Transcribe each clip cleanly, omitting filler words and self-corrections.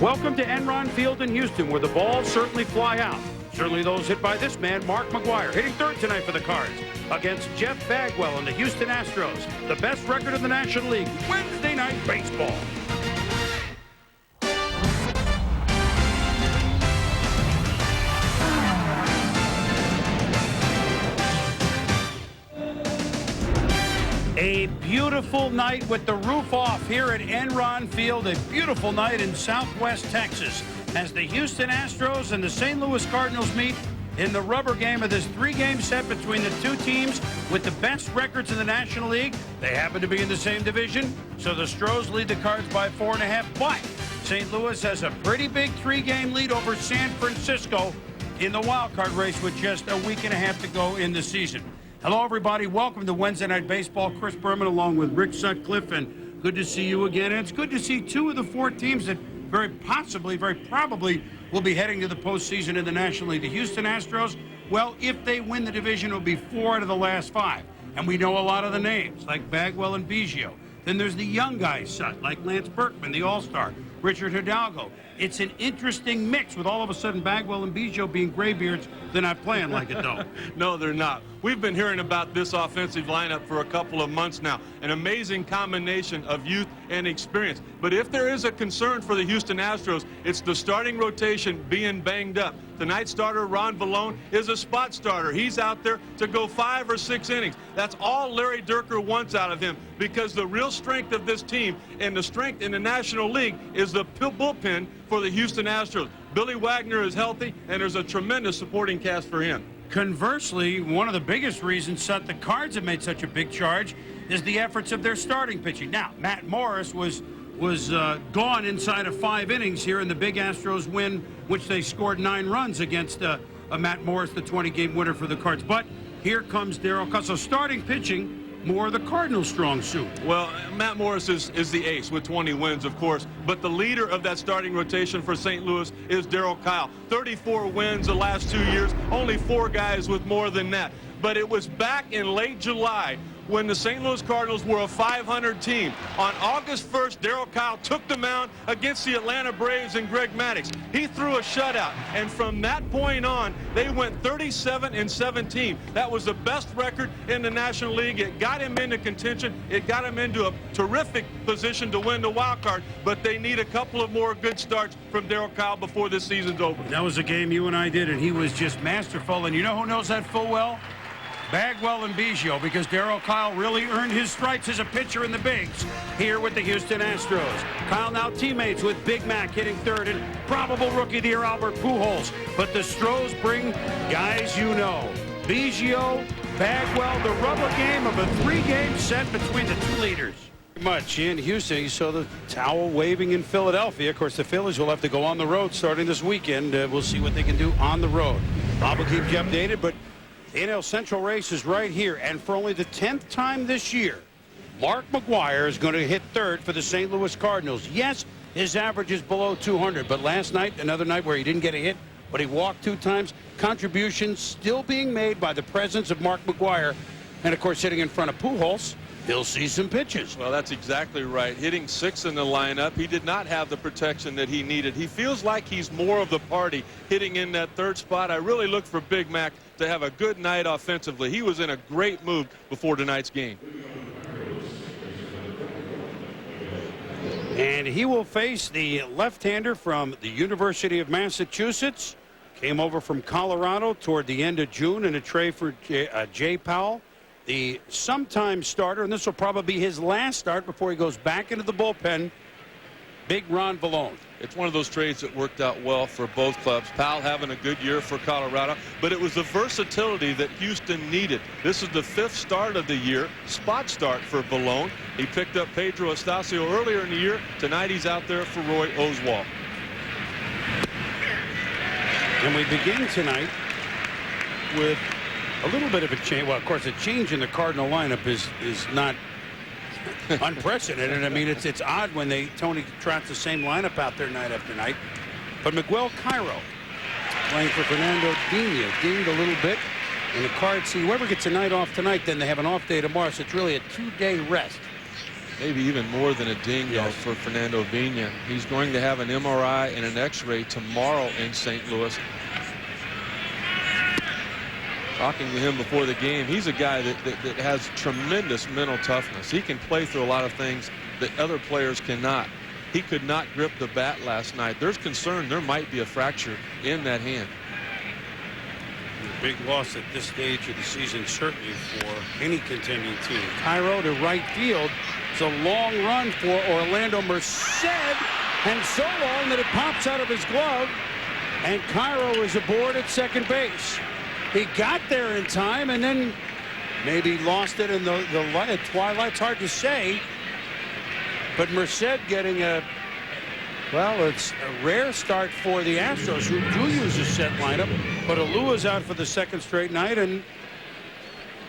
Welcome to Enron Field in Houston, where the balls certainly fly out. Certainly those hit by this man, Mark McGwire, hitting third tonight for the Cards against Jeff Bagwell and the Houston Astros. The best record in the National League, Wednesday Night Baseball. A beautiful night with the roof off here at Enron Field. A beautiful night in Southwest Texas as the Houston Astros and the St. Louis Cardinals meet in the rubber game of this three-game set between the two teams with the best records in the National League. They happen to be in the same division, so the Astros lead the Cards by 4.5. But St. Louis has a pretty big three-game lead over San Francisco in the wild card race with just a week and a half to go in the season. Hello, everybody. Welcome to Wednesday Night Baseball. Chris Berman along with Rick Sutcliffe, and good to see you again. And it's good to see two of the four teams that very probably will be heading to the postseason in the National League. The Houston Astros, well, if they win the division, it'll be 4 out of the last 5. And we know a lot of the names, like Bagwell and Biggio. Then there's the young guys, Sut, like Lance Berkman, the All-Star, Richard Hidalgo. It's an interesting mix with all of a sudden Bagwell and Biggio being graybeards. They're not playing like it, though. No, they're not. We've been hearing about this offensive lineup for a couple of months now. An amazing combination of youth and experience. But if there is a concern for the Houston Astros, it's the starting rotation being banged up. Tonight's starter, Ron Villone, is a spot starter. He's out there to go 5 or 6 innings. That's all Larry Dierker wants out of him, because the real strength of this team and the strength in the National League is the bullpen for the Houston Astros. Billy Wagner is healthy, and there's a tremendous supporting cast for him. Conversely, one of the biggest reasons that the Cards have made such a big charge is the efforts of their starting pitching. Now, Matt Morris was gone inside of 5 innings here in the big Astros win, which they scored 9 runs against Matt Morris, the 20-game winner for the Cards. But here comes Darryl Cusso. Starting pitching, more the Cardinals' strong suit. Well, Matt Morris is the ace with 20 wins, of course, but the leader of that starting rotation for St. Louis is Darryl Kyle. 34 wins the last 2 years, only 4 guys with more than that. But it was back in late July when the St. Louis Cardinals were a 500 team. On August 1st, Darryl Kyle took the mound against the Atlanta Braves and Greg Maddux. He threw a shutout, and from that point on, they went 37-17. That was the best record in the National League. It got him into contention. It got him into a terrific position to win the wild card, but they need a couple of more good starts from Darryl Kyle before this season's over. That was a game you and I did, and he was just masterful. And you know who knows that full well? Bagwell and Biggio, because Darryl Kyle really earned his stripes as a pitcher in the bigs here with the Houston Astros. Kyle now teammates with Big Mac hitting third and probable rookie of the year Albert Pujols. But the Astros bring guys you know. Biggio, Bagwell, the rubber game of a 3-game set between the two leaders. Much in Houston, you saw the towel waving in Philadelphia. Of course, the Phillies will have to go on the road starting this weekend. We'll see what they can do on the road. Bob will keep you updated, but the NL Central race is right here, and for only the 10th time this year, Mark McGwire is going to hit third for the St. Louis Cardinals. Yes, his average is below 200, but last night, another night where he didn't get a hit, but he walked 2 times, contributions still being made by the presence of Mark McGwire, and of course, sitting in front of Pujols. He'll see some pitches. Well, that's exactly right. Hitting 6 in the lineup, he did not have the protection that he needed. He feels like he's more of the party hitting in that third spot. I really look for Big Mac to have a good night offensively. He was in a great mood before tonight's game. And he will face the left-hander from the University of Massachusetts. Came over from Colorado toward the end of June in a trade for Jay Powell, the sometime starter, and this will probably be his last start before he goes back into the bullpen, Big Ron Villone. It's one of those trades that worked out well for both clubs. Powell having a good year for Colorado, but it was the versatility that Houston needed. This is the 5th start of the year, spot start for Villone. He picked up Pedro Estacio earlier in the year. Tonight he's out there for Roy Oswalt. And we begin tonight with a little bit of a change. Well, of course, a change in the Cardinal lineup is not unprecedented. I mean, it's odd when Tony trots the same lineup out there night after night. But Miguel Cairo playing for Fernando Dina dinged a little bit. And the Cards see whoever gets a night off tonight, then they have an off day tomorrow. So it's really a 2-day rest. maybe even more than a ding, though, for Fernando Villone. He's going to have an MRI and an X-ray tomorrow in St. Louis. Talking to him before the game, he's a guy that has tremendous mental toughness. He can play through a lot of things that other players cannot. He could not grip the bat last night. There's concern there might be a fracture in that hand. A big loss at this stage of the season, certainly for any contending team. Cairo to right field. It's a long run for Orlando Merced, and so long that it pops out of his glove, and Cairo is aboard at second base. He got there in time and then maybe lost it in the twilight. It's hard to say. But Merced getting it's a rare start for the Astros, who do use a set lineup. But Alua's out for the second straight night and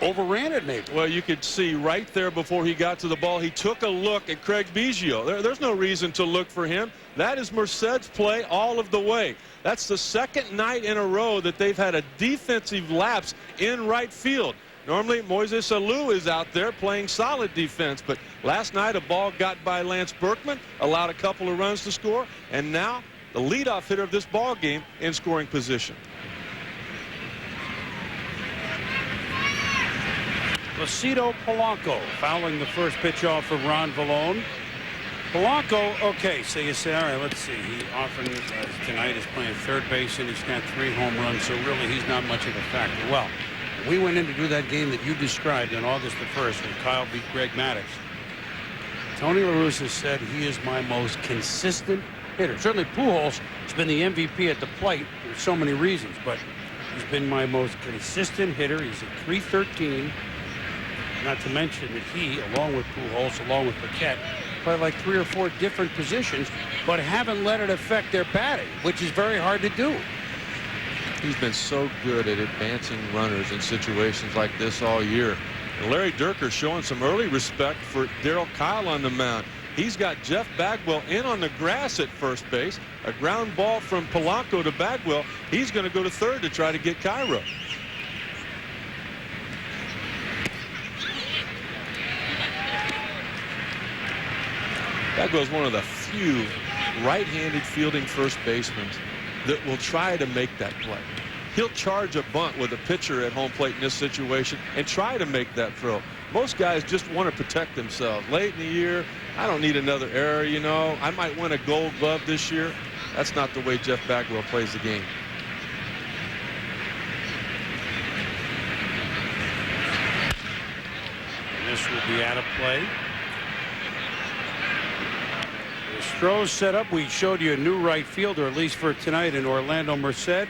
overran it maybe. Well, you could see right there before he got to the ball, he took a look at Craig Biggio. There's no reason to look for him. That is Merced's play all of the way. That's the second night in a row that they've had a defensive lapse in right field. Normally, Moises Alou is out there playing solid defense, but last night a ball got by Lance Berkman, allowed a couple of runs to score, and now the leadoff hitter of this ball game in scoring position. Placido Polanco fouling the first pitch off for Ron Villone. Polanco, okay, so you say, all right, let's see. He often, tonight, is playing third base, and he's got 3 home runs, so really he's not much of a factor. Well, we went in to do that game that you described on August the 1st when Kyle beat Greg Maddux. Tony La Russa said he is my most consistent hitter. Certainly Pujols has been the MVP at the plate for so many reasons, but he's been my most consistent hitter. He's at .313. Not to mention that he, along with Pujols, along with Paquette, play like 3 or 4 different positions, but haven't let it affect their batting, which is very hard to do. He's been so good at advancing runners in situations like this all year. And Larry Dierker showing some early respect for Darryl Kyle on the mound. He's got Jeff Bagwell in on the grass at first base. A ground ball from Polanco to Bagwell. He's going to go to third to try to get Cairo. Bagwell's one of the few right-handed fielding first basemen that will try to make that play. He'll charge a bunt with a pitcher at home plate in this situation and try to make that throw. Most guys just want to protect themselves. Late in the year, I don't need another error, you know. I might win a Gold Glove this year. That's not the way Jeff Bagwell plays the game. And this will be out of play. Astros set up. We showed you a new right fielder, at least for tonight, in Orlando Merced,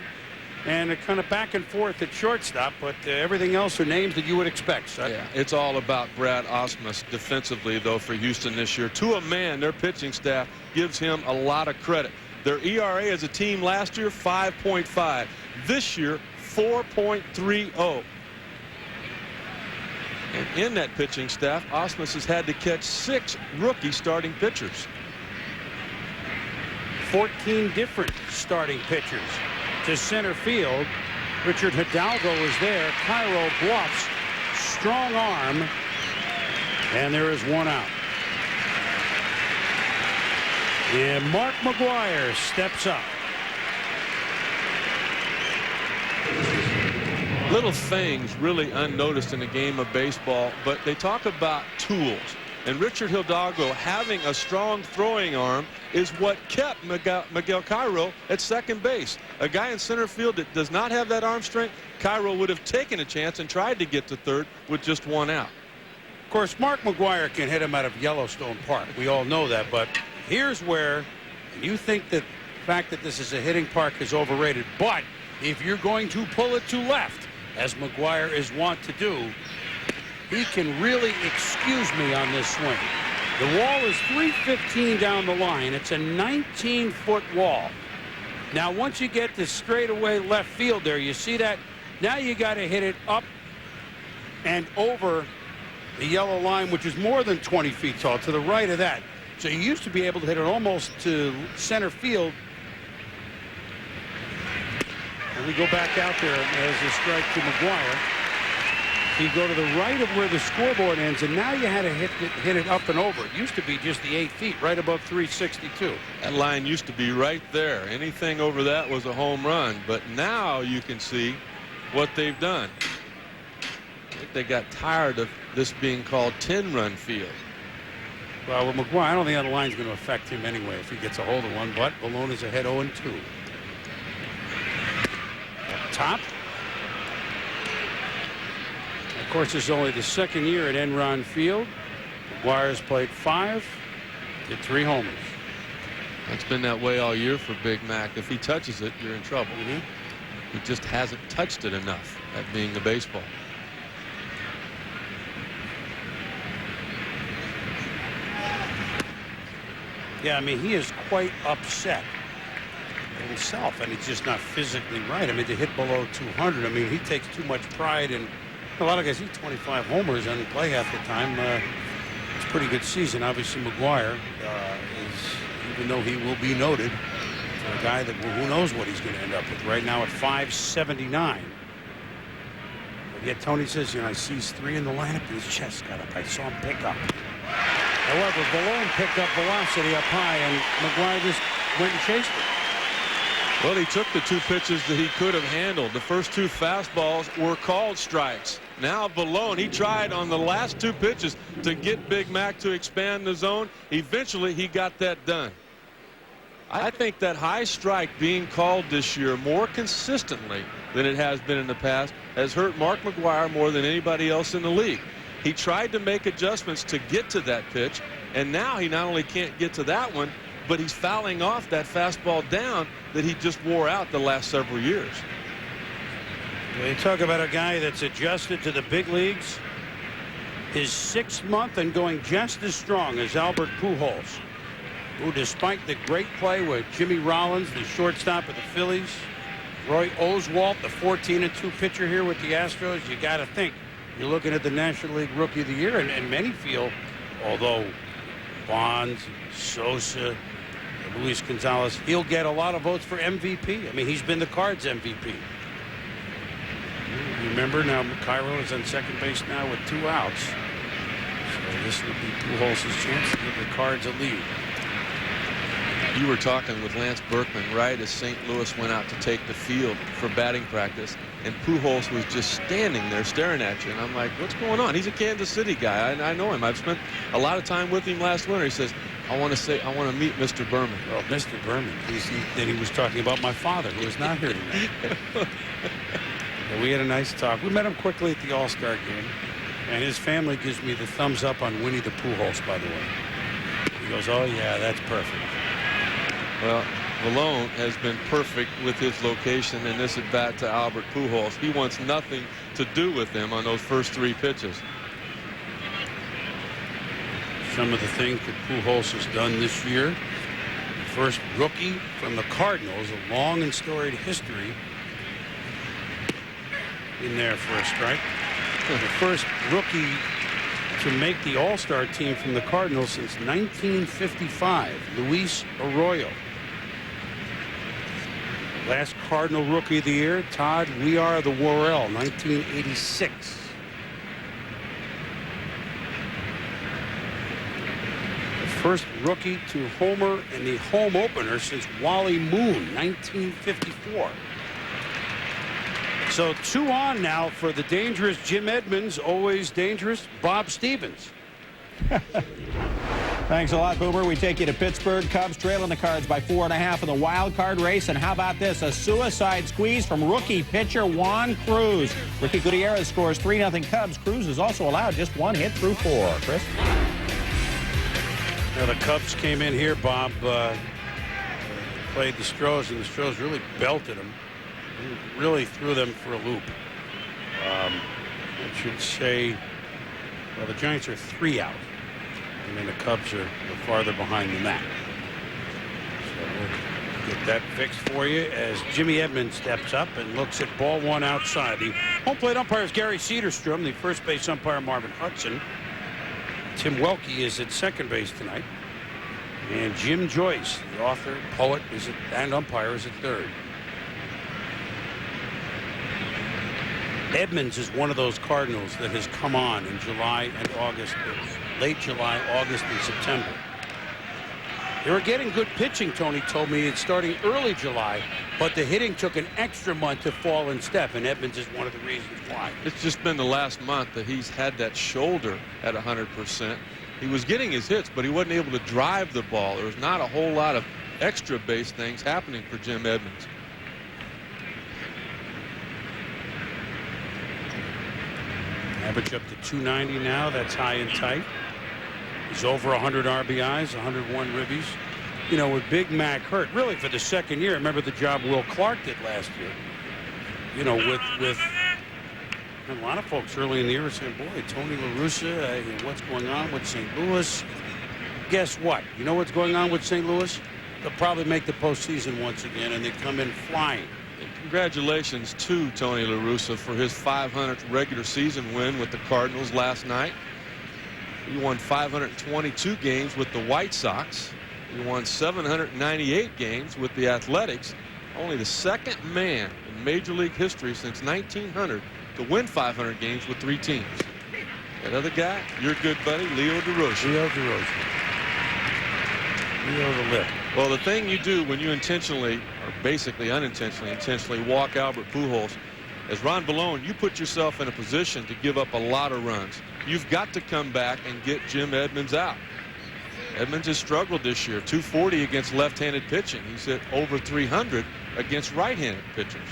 and a kind of back and forth at shortstop, but everything else are names that you would expect. So yeah, it's all about Brad Ausmus defensively, though, for Houston this year. To a man, their pitching staff gives him a lot of credit. Their ERA as a team last year, 5.5. This year, 4.30. And in that pitching staff, Ausmus has had to catch 6 rookie starting pitchers. 14 different starting pitchers. To center field, Richard Hidalgo is there. Cairo bluffs, strong arm, and there is 1 out. And Mark McGwire steps up. Little things really unnoticed in a game of baseball, but they talk about tools. And Richard Hidalgo having a strong throwing arm is what kept Miguel Cairo at second base. A guy in center field that does not have that arm strength, Cairo would have taken a chance and tried to get to third with just 1 out. Of course, Mark McGwire can hit him out of Yellowstone Park. We all know that, but here's where you think that the fact that this is a hitting park is overrated. But if you're going to pull it to left, as McGwire is wont to do, he can really excuse me on this swing. The wall is 315 down the line. It's a 19-foot wall. Now, once you get to straightaway left field there, you see that? Now you got to hit it up and over the yellow line, which is more than 20 feet tall, to the right of that. So you used to be able to hit it almost to center field. And we go back out there as a strike to McGwire. You go to the right of where the scoreboard ends, and now you had to hit it up and over. It used to be just the 8 feet, right above 362. That line used to be right there. Anything over that was a home run. But now you can see what they've done. I think they got tired of this being called 10-run field. Well, with McGwire, I don't think that line's going to affect him anyway if he gets a hold of one, but Villone is ahead 0-2. Up top. Of course, this is only the second year at Enron Field. McGwire's played 5, did 3 homers. It's been that way all year for Big Mac. If he touches it, you're in trouble. He just hasn't touched it enough, that being the baseball. Yeah, I mean, he is quite upset himself, and he's just not physically right. I mean, to hit below 200, I mean, he takes too much pride in a lot of guys. He's 25 homers and play half the time. It's a pretty good season. Obviously, McGwire is, even though he will be noted, for a guy that who knows what he's going to end up with right now at 579. But yet Tony says, you know, I sees 3 in the lineup and his chest got up. I saw him pick up. However, Villone picked up velocity up high, and McGwire just went and chased it. Well, he took the 2 pitches that he could have handled. The first 2 fastballs were called strikes. Now Villone, he tried on the last 2 pitches to get Big Mac to expand the zone. Eventually, he got that done. I think that high strike being called this year more consistently than it has been in the past has hurt Mark McGwire more than anybody else in the league. He tried to make adjustments to get to that pitch, and now he not only can't get to that one, but he's fouling off that fastball down that he just wore out the last several years. You talk about a guy that's adjusted to the big leagues. His 6th month and going just as strong as Albert Pujols, who, despite the great play with Jimmy Rollins, the shortstop of the Phillies, Roy Oswalt, the 14-2 pitcher here with the Astros, you got to think you're looking at the National League Rookie of the Year, and many feel, although Bonds, Sosa, Luis Gonzalez, he'll get a lot of votes for MVP. I mean, he's been the Cards MVP. You remember now, Cairo is on second base now with 2 outs. So this would be Pujols' chance to give the Cards a lead. You were talking with Lance Berkman right as St. Louis went out to take the field for batting practice, and Pujols was just standing there staring at you, and I'm like, what's going on? He's a Kansas City guy. I know him. I've spent a lot of time with him last winter. He says, I want to meet Mr. Berman. Well, Mr. Berman, then he was talking about my father, who is not here tonight. We had a nice talk. We met him quickly at the All-Star game, and his family gives me the thumbs up on Winnie the Pujols, by the way. He goes, oh yeah, that's perfect. Well, Villone has been perfect with his location in this at-bat to Albert Pujols. He wants nothing to do with him on those first 3 pitches. Some of the things that Pujols has done this year. First rookie from the Cardinals, a long and storied history. In there for a strike. The first rookie to make the All-Star team from the Cardinals since 1955, Luis Arroyo. Last Cardinal Rookie of the Year, Todd We Are the Worrell, 1986. The first rookie to homer in the home opener since Wally Moon, 1954. So 2 on now for the dangerous Jim Edmonds, always dangerous Bob Stevens. Thanks a lot, Boomer. We take you to Pittsburgh. Cubs trailing the Cards by 4.5 in the wild card race. And how about this? A suicide squeeze from rookie pitcher Juan Cruz. Ricky Gutierrez scores 3-0 Cubs. Cruz is also allowed just 1 hit through 4. Chris? Now the Cubs came in here, Bob, played the Astros, and the Astros really belted them. Really threw them for a loop. I should say, well, the Giants are 3 out. And then the Cubs are farther behind than that. So we'll get that fixed for you as Jimmy Edmonds steps up and looks at ball 1 outside. The home plate umpire is Gary Cedarstrom. The first base umpire Marvin Hudson. Tim Welke is at second base tonight. And Jim Joyce, the author, poet, and umpire, is at third. Edmonds is one of those Cardinals that has come on in July and August, late July, August, and September. They were getting good pitching, Tony told me, it's starting early July, but the hitting took an extra month to fall in step, and Edmonds is one of the reasons why. It's just been the last month that he's had that shoulder at 100%. He was getting his hits, but he wasn't able to drive the ball. There was not a whole lot of extra base things happening for Jim Edmonds. Average up to 290 now. That's high and tight. He's over 100 RBIs, 101 ribbies. You know, with Big Mac hurt, really for the second year. Remember the job Will Clark did last year. You know, with a lot of folks early in the year were saying, boy, Tony La Russa, what's going on with St. Louis? Guess what? You know what's going on with St. Louis? They'll probably make the postseason once again, and they come in flying. Congratulations to Tony La Russa for his 500th regular season win with the Cardinals last night. He won 522 games with the White Sox. He won 798 games with the Athletics. Only the second man in Major League history since 1900 to win 500 games with 3 teams. That other guy, your good buddy, Leo DeRosa. Leo DeRosa. Leo the Lip. Well, the thing you do when you intentionally, or basically unintentionally, intentionally walk Albert Pujols, as Ron Villone, you put yourself in a position to give up a lot of runs. You've got to come back and get Jim Edmonds out. Edmonds has struggled this year. 240 against left-handed pitching. He's hit over 300 against right-handed pitchers.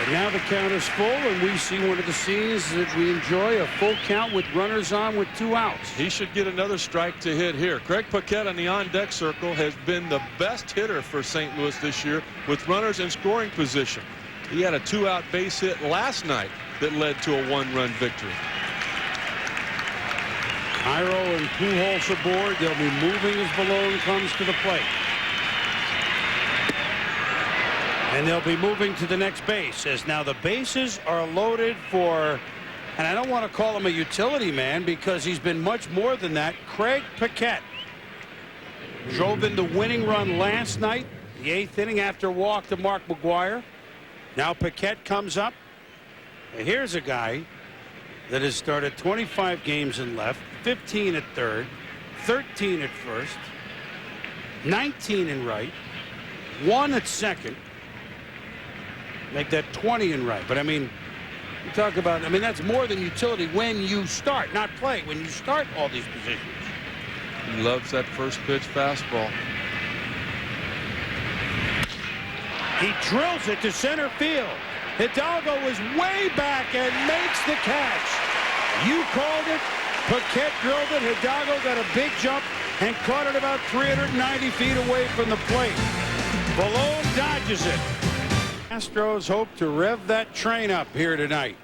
And now the count is full, and we see one of the scenes that we enjoy, a full count with runners on with 2 outs. He should get another strike to hit here. Craig Paquette on the on-deck circle has been the best hitter for St. Louis this year with runners in scoring position. He had a 2-out base hit last night that led to a 1-run victory. Cairo and Pujols aboard. They'll be moving as Villone comes to the plate. And they'll be moving to the next base, as now the bases are loaded for, and I don't want to call him a utility man because he's been much more than that, Craig Paquette. Drove in the winning run last night, the 8th inning after a walk to Mark McGwire. Now Paquette comes up. And here's a guy that has started 25 games in left, 15 at third, 13 at first, 19 in right, 1 at second. Make that 20 in right. But I mean, you talk about, I mean, that's more than utility when you start, not play, when you start all these positions. He loves that first pitch fastball. He drills it to center field. Hidalgo is way back and makes the catch. You called it. Paquette drilled it. Hidalgo got a big jump and caught it about 390 feet away from the plate. Villone dodges it. Astros hope to rev that train up here tonight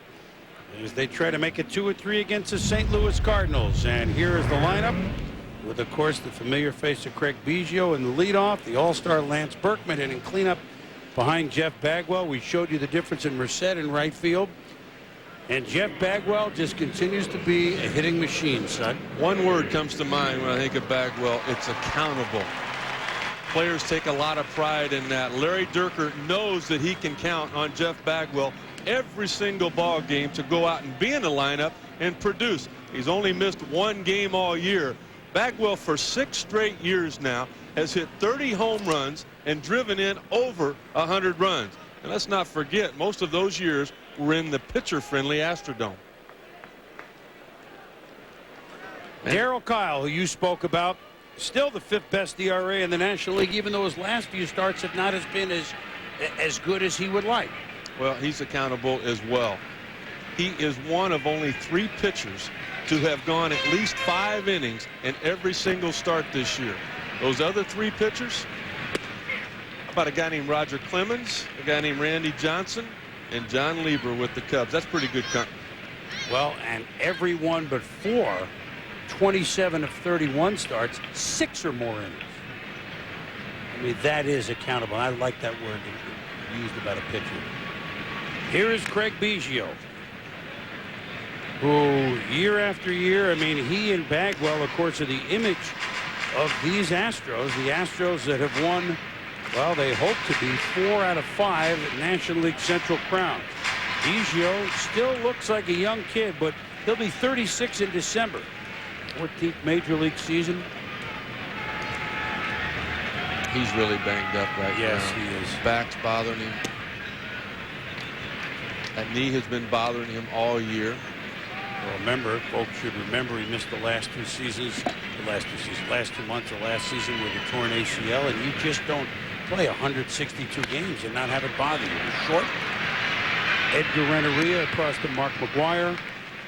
as they try to make it 2-3 against the St. Louis Cardinals. And here is the lineup with, of course, the familiar face of Craig Biggio in the leadoff, the all-star Lance Berkman in cleanup behind Jeff Bagwell. We showed you the difference in Merced in right field. And Jeff Bagwell just continues to be a hitting machine, son. One word comes to mind when I think of Bagwell. It's accountable. Players take a lot of pride in that. Larry Dierker knows that he can count on Jeff Bagwell every single ball game to go out and be in the lineup and produce. He's only missed 1 game all year. Bagwell, for 6 straight years now, has hit 30 home runs and driven in over 100 runs. And let's not forget, most of those years were in the pitcher-friendly Astrodome. Darryl Kyle, who you spoke about, still the 5th best ERA in the National League, even though his last few starts have not been as good as he would like. Well, he's accountable as well. He is one of only 3 pitchers to have gone at least 5 innings in every single start this year. Those other 3 pitchers, how about a guy named Roger Clemens, a guy named Randy Johnson, and John Lieber with the Cubs. That's pretty good company. Well, and everyone but 4, 27 of 31 starts, 6 or more innings. I mean, that is accountable. I like that word used about a pitcher. Here is Craig Biggio, who year after year, I mean, he and Bagwell, of course, are the image of these Astros, the Astros that have won Well, they hope to be 4 out of 5 National League Central crowns. Biggio still looks like a young kid, but he'll be 36 in December. 14th Major League season. He's really banged up right now. Yes, he is. His back's bothering him. That knee has been bothering him all year. Well, remember, folks should remember he missed the last 2 seasons, last 2 months of last season with a torn ACL, and you just don't play 162 games and not have it bother you. You're short. Edgar Renteria across to Mark McGwire,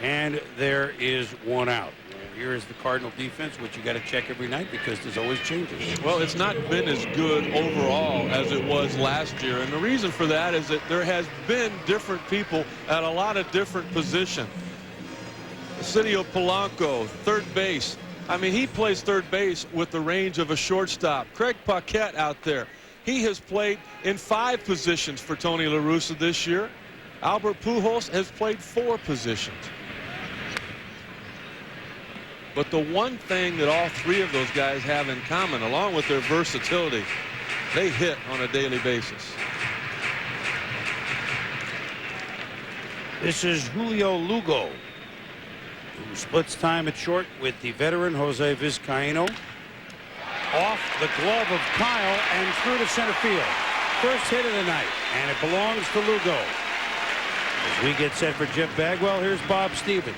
and there is 1 out. And here is the Cardinal defense, which you got to check every night because there's always changes. Well, it's not been as good overall as it was last year, and the reason for that is that there has been different people at a lot of different positions. Cidio Polanco, third base. I mean, he plays third base with the range of a shortstop. Craig Paquette out there. He has played in 5 positions for Tony La Russa this year. Albert Pujols has played 4 positions. But the one thing that all 3 of those guys have in common, along with their versatility, they hit on a daily basis. This is Julio Lugo, who splits time at short with the veteran Jose Vizcaino. Off the glove of Kyle and through to center field. First hit of the night, and it belongs to Lugo. As we get set for Jeff Bagwell, here's Bob Stevens.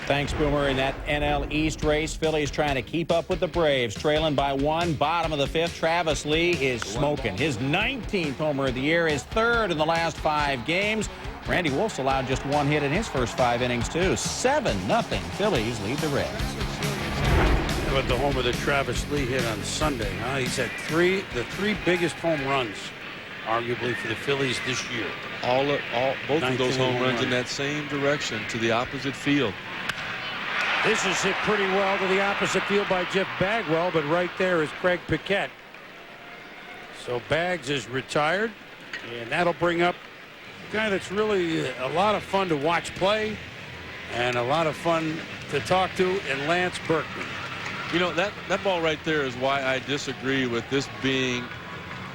Thanks, Boomer. In that NL East race, Phillies trying to keep up with the Braves, trailing by 1. Bottom of the 5th, Travis Lee is smoking. His 19th homer of the year, his 3rd in the last 5 games. Randy Wolf's allowed just 1 hit in his first 5 innings, too. 7-0. Phillies lead the Reds. How about the homer that Travis Lee hit on Sunday? Huh? He's had the 3 biggest home runs, arguably, for the Phillies this year. Both of those home runs in that same direction to the opposite field. This is hit pretty well to the opposite field by Jeff Bagwell, but right there is Craig Paquette. So Bags is retired, and that'll bring up a guy that's really a lot of fun to watch play and a lot of fun to talk to, and Lance Berkman. You know, that ball right there is why I disagree with this being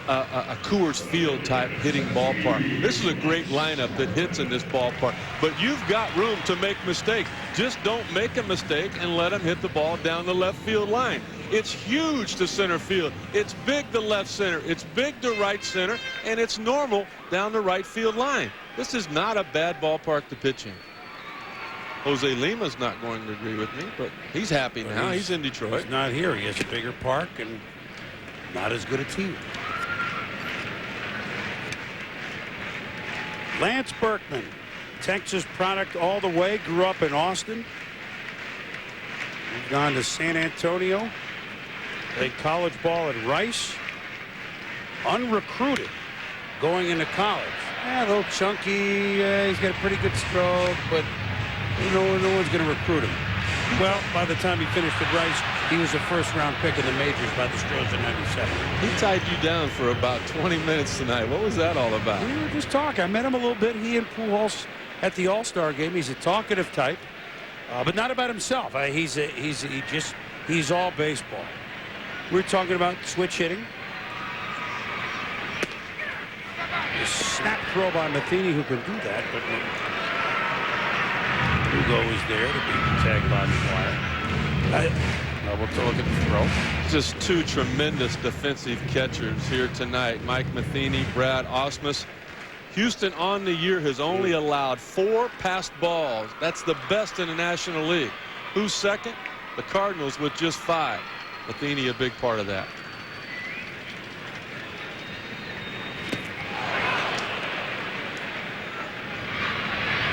a Coors Field type hitting ballpark. This is a great lineup that hits in this ballpark, but you've got room to make mistakes. Just don't make a mistake and let them hit the ball down the left field line. It's huge to center field. It's big to left center. It's big to right center, and it's normal down the right field line. This is not a bad ballpark to pitch in. Jose Lima's not going to agree with me, but he's happy now. He's in Detroit. He's not here. He has a bigger park and not as good a team. Lance Berkman, Texas product all the way, grew up in Austin. Moved on to San Antonio. Played college ball at Rice. Unrecruited going into college. A little chunky. He's got a pretty good stroke, but no one's going to recruit him. Well, by the time he finished at Rice, he was a first-round pick in the majors by the Astros in '97. He tied you down for about 20 minutes tonight. What was that all about? We were just talking. I met him a little bit. He and Pujols at the All-Star game. He's a talkative type, but not about himself. He's all baseball. We're talking about switch hitting. A snap throw by Matheny, who can do that, but Lugo is there to be tagged by McGwire. We'll look at the throw. Just 2 tremendous defensive catchers here tonight. Mike Matheny, Brad Ausmus. Houston on the year has only allowed 4 passed balls. That's the best in the National League. Who's second? The Cardinals with just 5. Matheny a big part of that.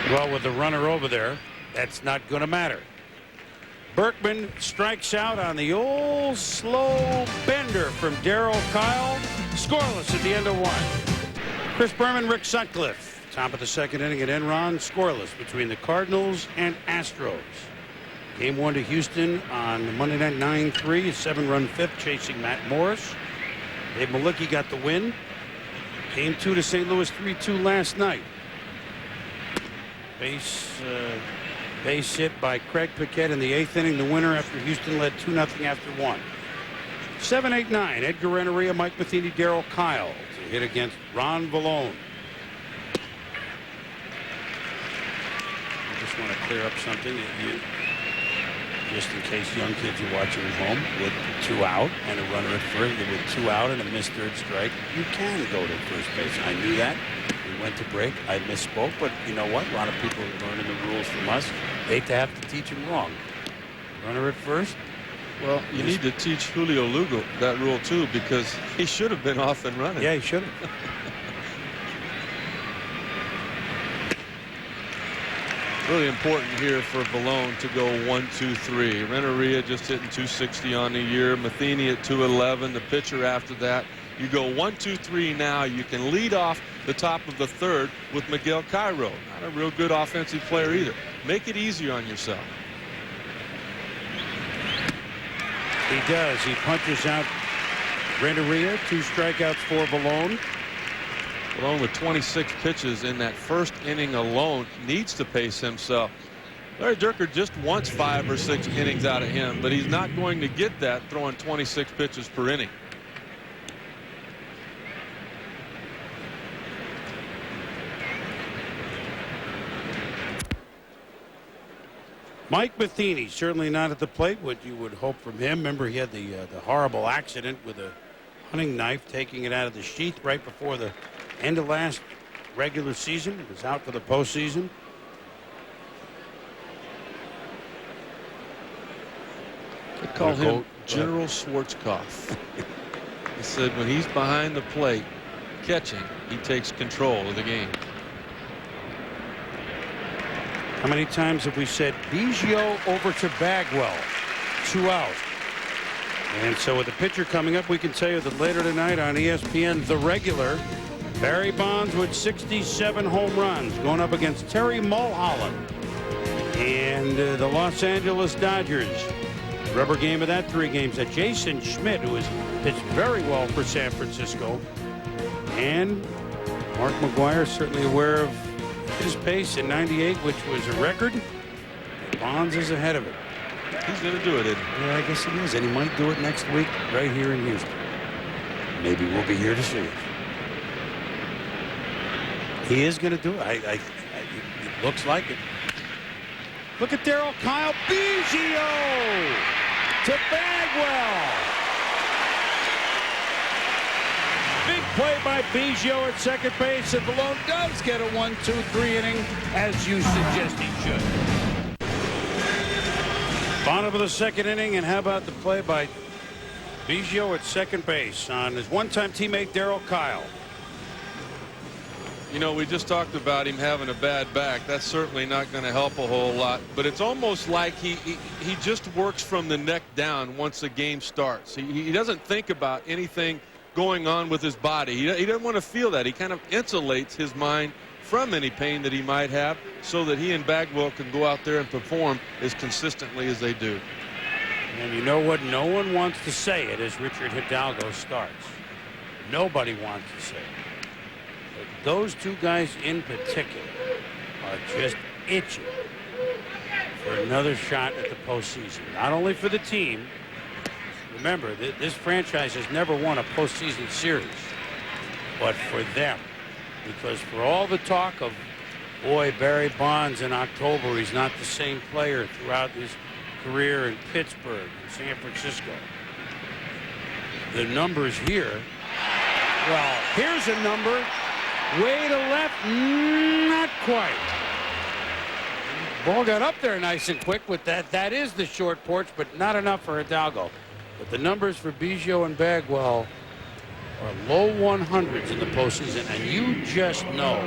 Well, with the runner over there, that's not going to matter. Berkman strikes out on the old slow bender from Darryl Kyle. Scoreless at the end of 1. Chris Berman, Rick Sutcliffe. Top of the 2nd inning at Enron. Scoreless between the Cardinals and Astros. Game 1 to Houston on Monday night, 9-3. A 7-run 5th chasing Matt Morris. Dave Malicki got the win. Game 2 to St. Louis, 3-2 last night. Base hit by Craig Paquette in the 8th inning, the winner after Houston led 2-0 after 1. 7, 8, 9. Edgar Renneria, Mike Matheny, Darryl Kyle to hit against Ron Villone. I just want to clear up something that you, just in case young kids are watching at home, with 2 out and a runner at first, with 2 out and a missed third strike, you can go to first base. I knew that. We went to break. I misspoke, but you know what? A lot of people are learning the rules from us. Hate to have to teach them wrong. Runner at first. Well, you need to teach Julio Lugo that rule too, because he should have been off and running. Yeah, he should have. Really important here for Villone to go 1, 2, 3. Renneria just hitting 260 on the year. Matheny at 211. The pitcher after that. You go 1, 2, 3 now. You can lead off the top of the third with Miguel Cairo. Not a real good offensive player either. Make it easier on yourself. He does. He punches out Renneria. 2 strikeouts for Villone. Villone with 26 pitches in that first inning alone needs to pace himself. Larry Dierker just wants 5 or 6 innings out of him, but he's not going to get that throwing 26 pitches per inning. Mike Matheny certainly not at the plate, what you would hope from him. Remember, he had the horrible accident with a hunting knife, taking it out of the sheath right before the end of last regular season. He was out for the postseason. They call him General Schwarzkopf. He said when he's behind the plate catching, he takes control of the game. How many times have we said Biggio over to Bagwell? 2 out. And so with the pitcher coming up, we can tell you that later tonight on ESPN, The Regular, Barry Bonds with 67 home runs going up against Terry Mulholland and the Los Angeles Dodgers. Rubber game of that 3 games at Jason Schmidt, who has pitched very well for San Francisco. And Mark McGwire certainly aware of his pace in 98, which was a record. Bonds is ahead of it. He's going to do it, isn't he? Yeah, I guess he is, and he might do it next week right here in Houston. Maybe we'll be here to see it. He is going to do it. It looks like it. Look at Darryl Kyle. Biggio to Bagwell. Big play by Biggio at second base, and Villone does get a 1, 2, 3 inning, as you suggest he should. Bottom of the second inning, and how about the play by Biggio at second base on his one-time teammate Darryl Kyle. You know, we just talked about him having a bad back. That's certainly not going to help a whole lot. But it's almost like he just works from the neck down once the game starts. He doesn't think about anything going on with his body. He doesn't want to feel that. He kind of insulates his mind from any pain that he might have so that he and Bagwell can go out there and perform as consistently as they do. And you know what? No one wants to say it as Richard Hidalgo starts. Nobody wants to say it. But those 2 guys in particular are just itching for another shot at the postseason. Not only for the team. Remember, this franchise has never won a postseason series, but for them. Because for all the talk of, boy, Barry Bonds in October, he's not the same player throughout his career in Pittsburgh and San Francisco. The numbers here, well, here's a number way to left, not quite. Ball got up there nice and quick with that. That is the short porch, but not enough for Hidalgo. But the numbers for Biggio and Bagwell are low 100s in the postseason, and you just know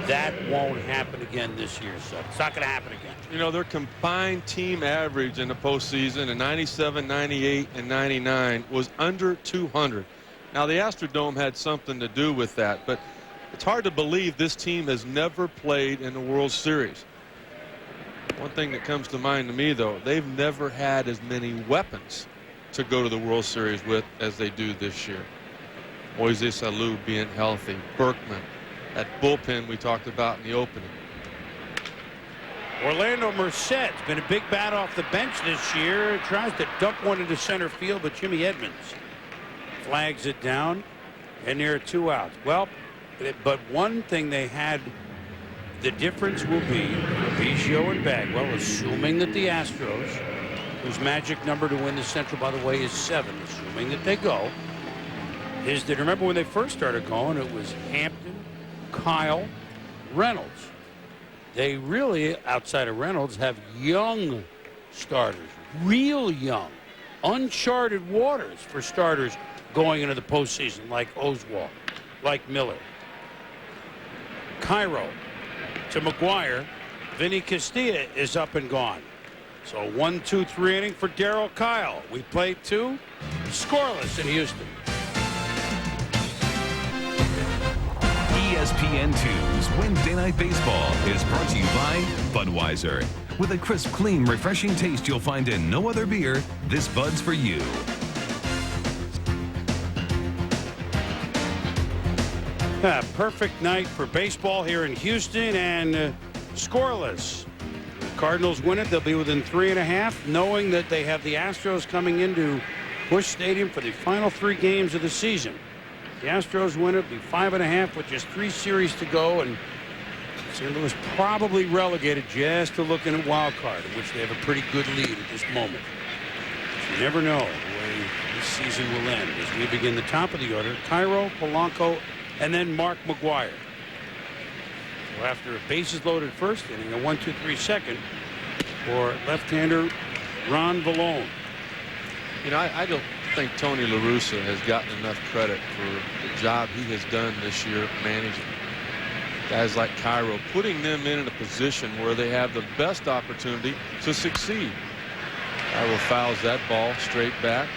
that won't happen again this year. So it's not going to happen again. You know, their combined team average in the postseason in 97, 98, and 99 was under 200. Now, the Astrodome had something to do with that, but it's hard to believe this team has never played in the World Series. One thing that comes to mind to me, though, they've never had as many weapons to go to the World Series with as they do this year. Moises Alou being healthy, Berkman, that bullpen we talked about in the opening. Orlando Merced's been a big bat off the bench this year. Tries to dump one into center field, but Jimmy Edmonds flags it down, and there are 2 outs. Well, but one thing they had, the difference will be Biggio and Bagwell, assuming that the Astros, whose magic number to win the Central, by the way, is 7, assuming that they go, is that, remember when they first started going, it was Hampton, Kyle, Reynolds. They really, outside of Reynolds, have young starters, real young, uncharted waters for starters going into the postseason, like Oswalt, like Miller. Cairo to McGwire. Vinny Castilla is up and gone. So 1-2-3 inning for Darryl Kyle. We played 2, scoreless in Houston. ESPN 2's Wednesday Night Baseball is brought to you by Budweiser. With a crisp, clean, refreshing taste you'll find in no other beer, this Bud's for you. Perfect night for baseball here in Houston, and scoreless. Cardinals win it. They'll be within 3.5, knowing that they have the Astros coming into Busch Stadium for the final 3 games of the season. The Astros win it, be 5.5 with just 3 series to go, and St. Louis probably relegated just to looking at wild card, in which they have a pretty good lead at this moment. But you never know the way this season will end as we begin the top of the order. Cairo, Polanco, and then Mark McGwire. So after a bases loaded first inning, a 1-2-3 second for left-hander Ron Villone. You know, I don't think Tony La Russa has gotten enough credit for the job he has done this year managing guys like Cairo, putting them in a position where they have the best opportunity to succeed. Cairo fouls that ball straight back.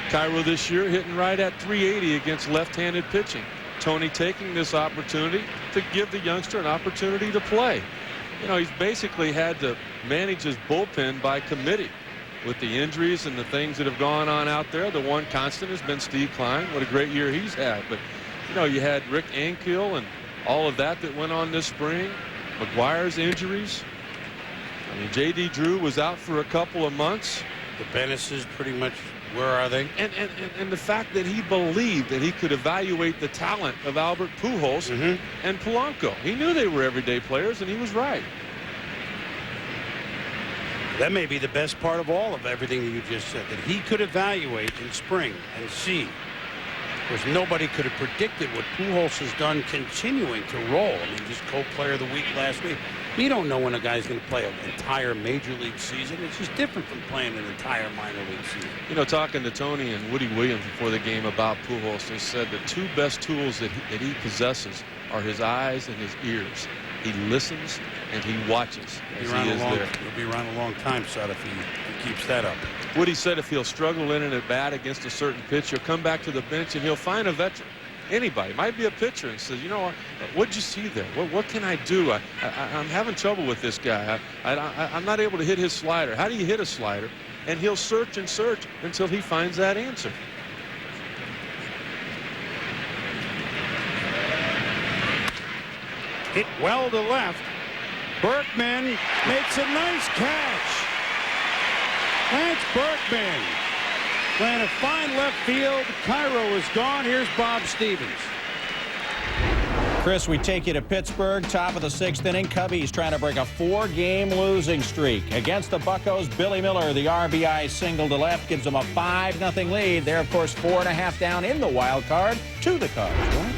Cairo this year hitting right at 380 against left-handed pitching. Tony taking this opportunity to give the youngster an opportunity to play. You know, he's basically had to manage his bullpen by committee. With the injuries and the things that have gone on out there, the one constant has been Steve Klein. What a great year he's had. But, you know, you had Rick Ankiel and all of that went on this spring. McGwire's injuries. I mean, J.D. Drew was out for a couple of months. The Bennis's pretty much, where are they? And the fact that he believed that he could evaluate the talent of Albert Pujols and Polanco. He knew they were everyday players, and he was right. That may be the best part of all of everything that you just said, that he could evaluate in spring and see. Because nobody could have predicted what Pujols has done continuing to roll. I mean, just co-player of the week last week. We don't know when a guy's going to play an entire major league season. It's just different from playing an entire minor league season. You know, talking to Tony and Woody Williams before the game about Pujols, they said the 2 best tools that he possesses are his eyes and his ears. He listens and he watches as he is there. He'll be around a long time, Sud, if he keeps that up. Woody said if he'll struggle in and at bat against a certain pitch, he'll come back to the bench and he'll find a veteran. Anybody, might be a pitcher, and says, you know, what'd you see there? What can I do? I'm having trouble with this guy. I'm not able to hit his slider. How do you hit a slider? And he'll search and search until he finds that answer. Hit well to left. Berkman makes a nice catch. Lance Berkman playing a fine left field. Cairo is gone. Here's Bob Stevens. Chris, we take you to Pittsburgh, top of the 6th inning. Cubbies trying to break a 4-game losing streak. Against the Buccos, Billy Miller, the RBI single to left, gives them a 5-0 lead. They're, of course, 4.5 down in the wild card to the Cubs. Right?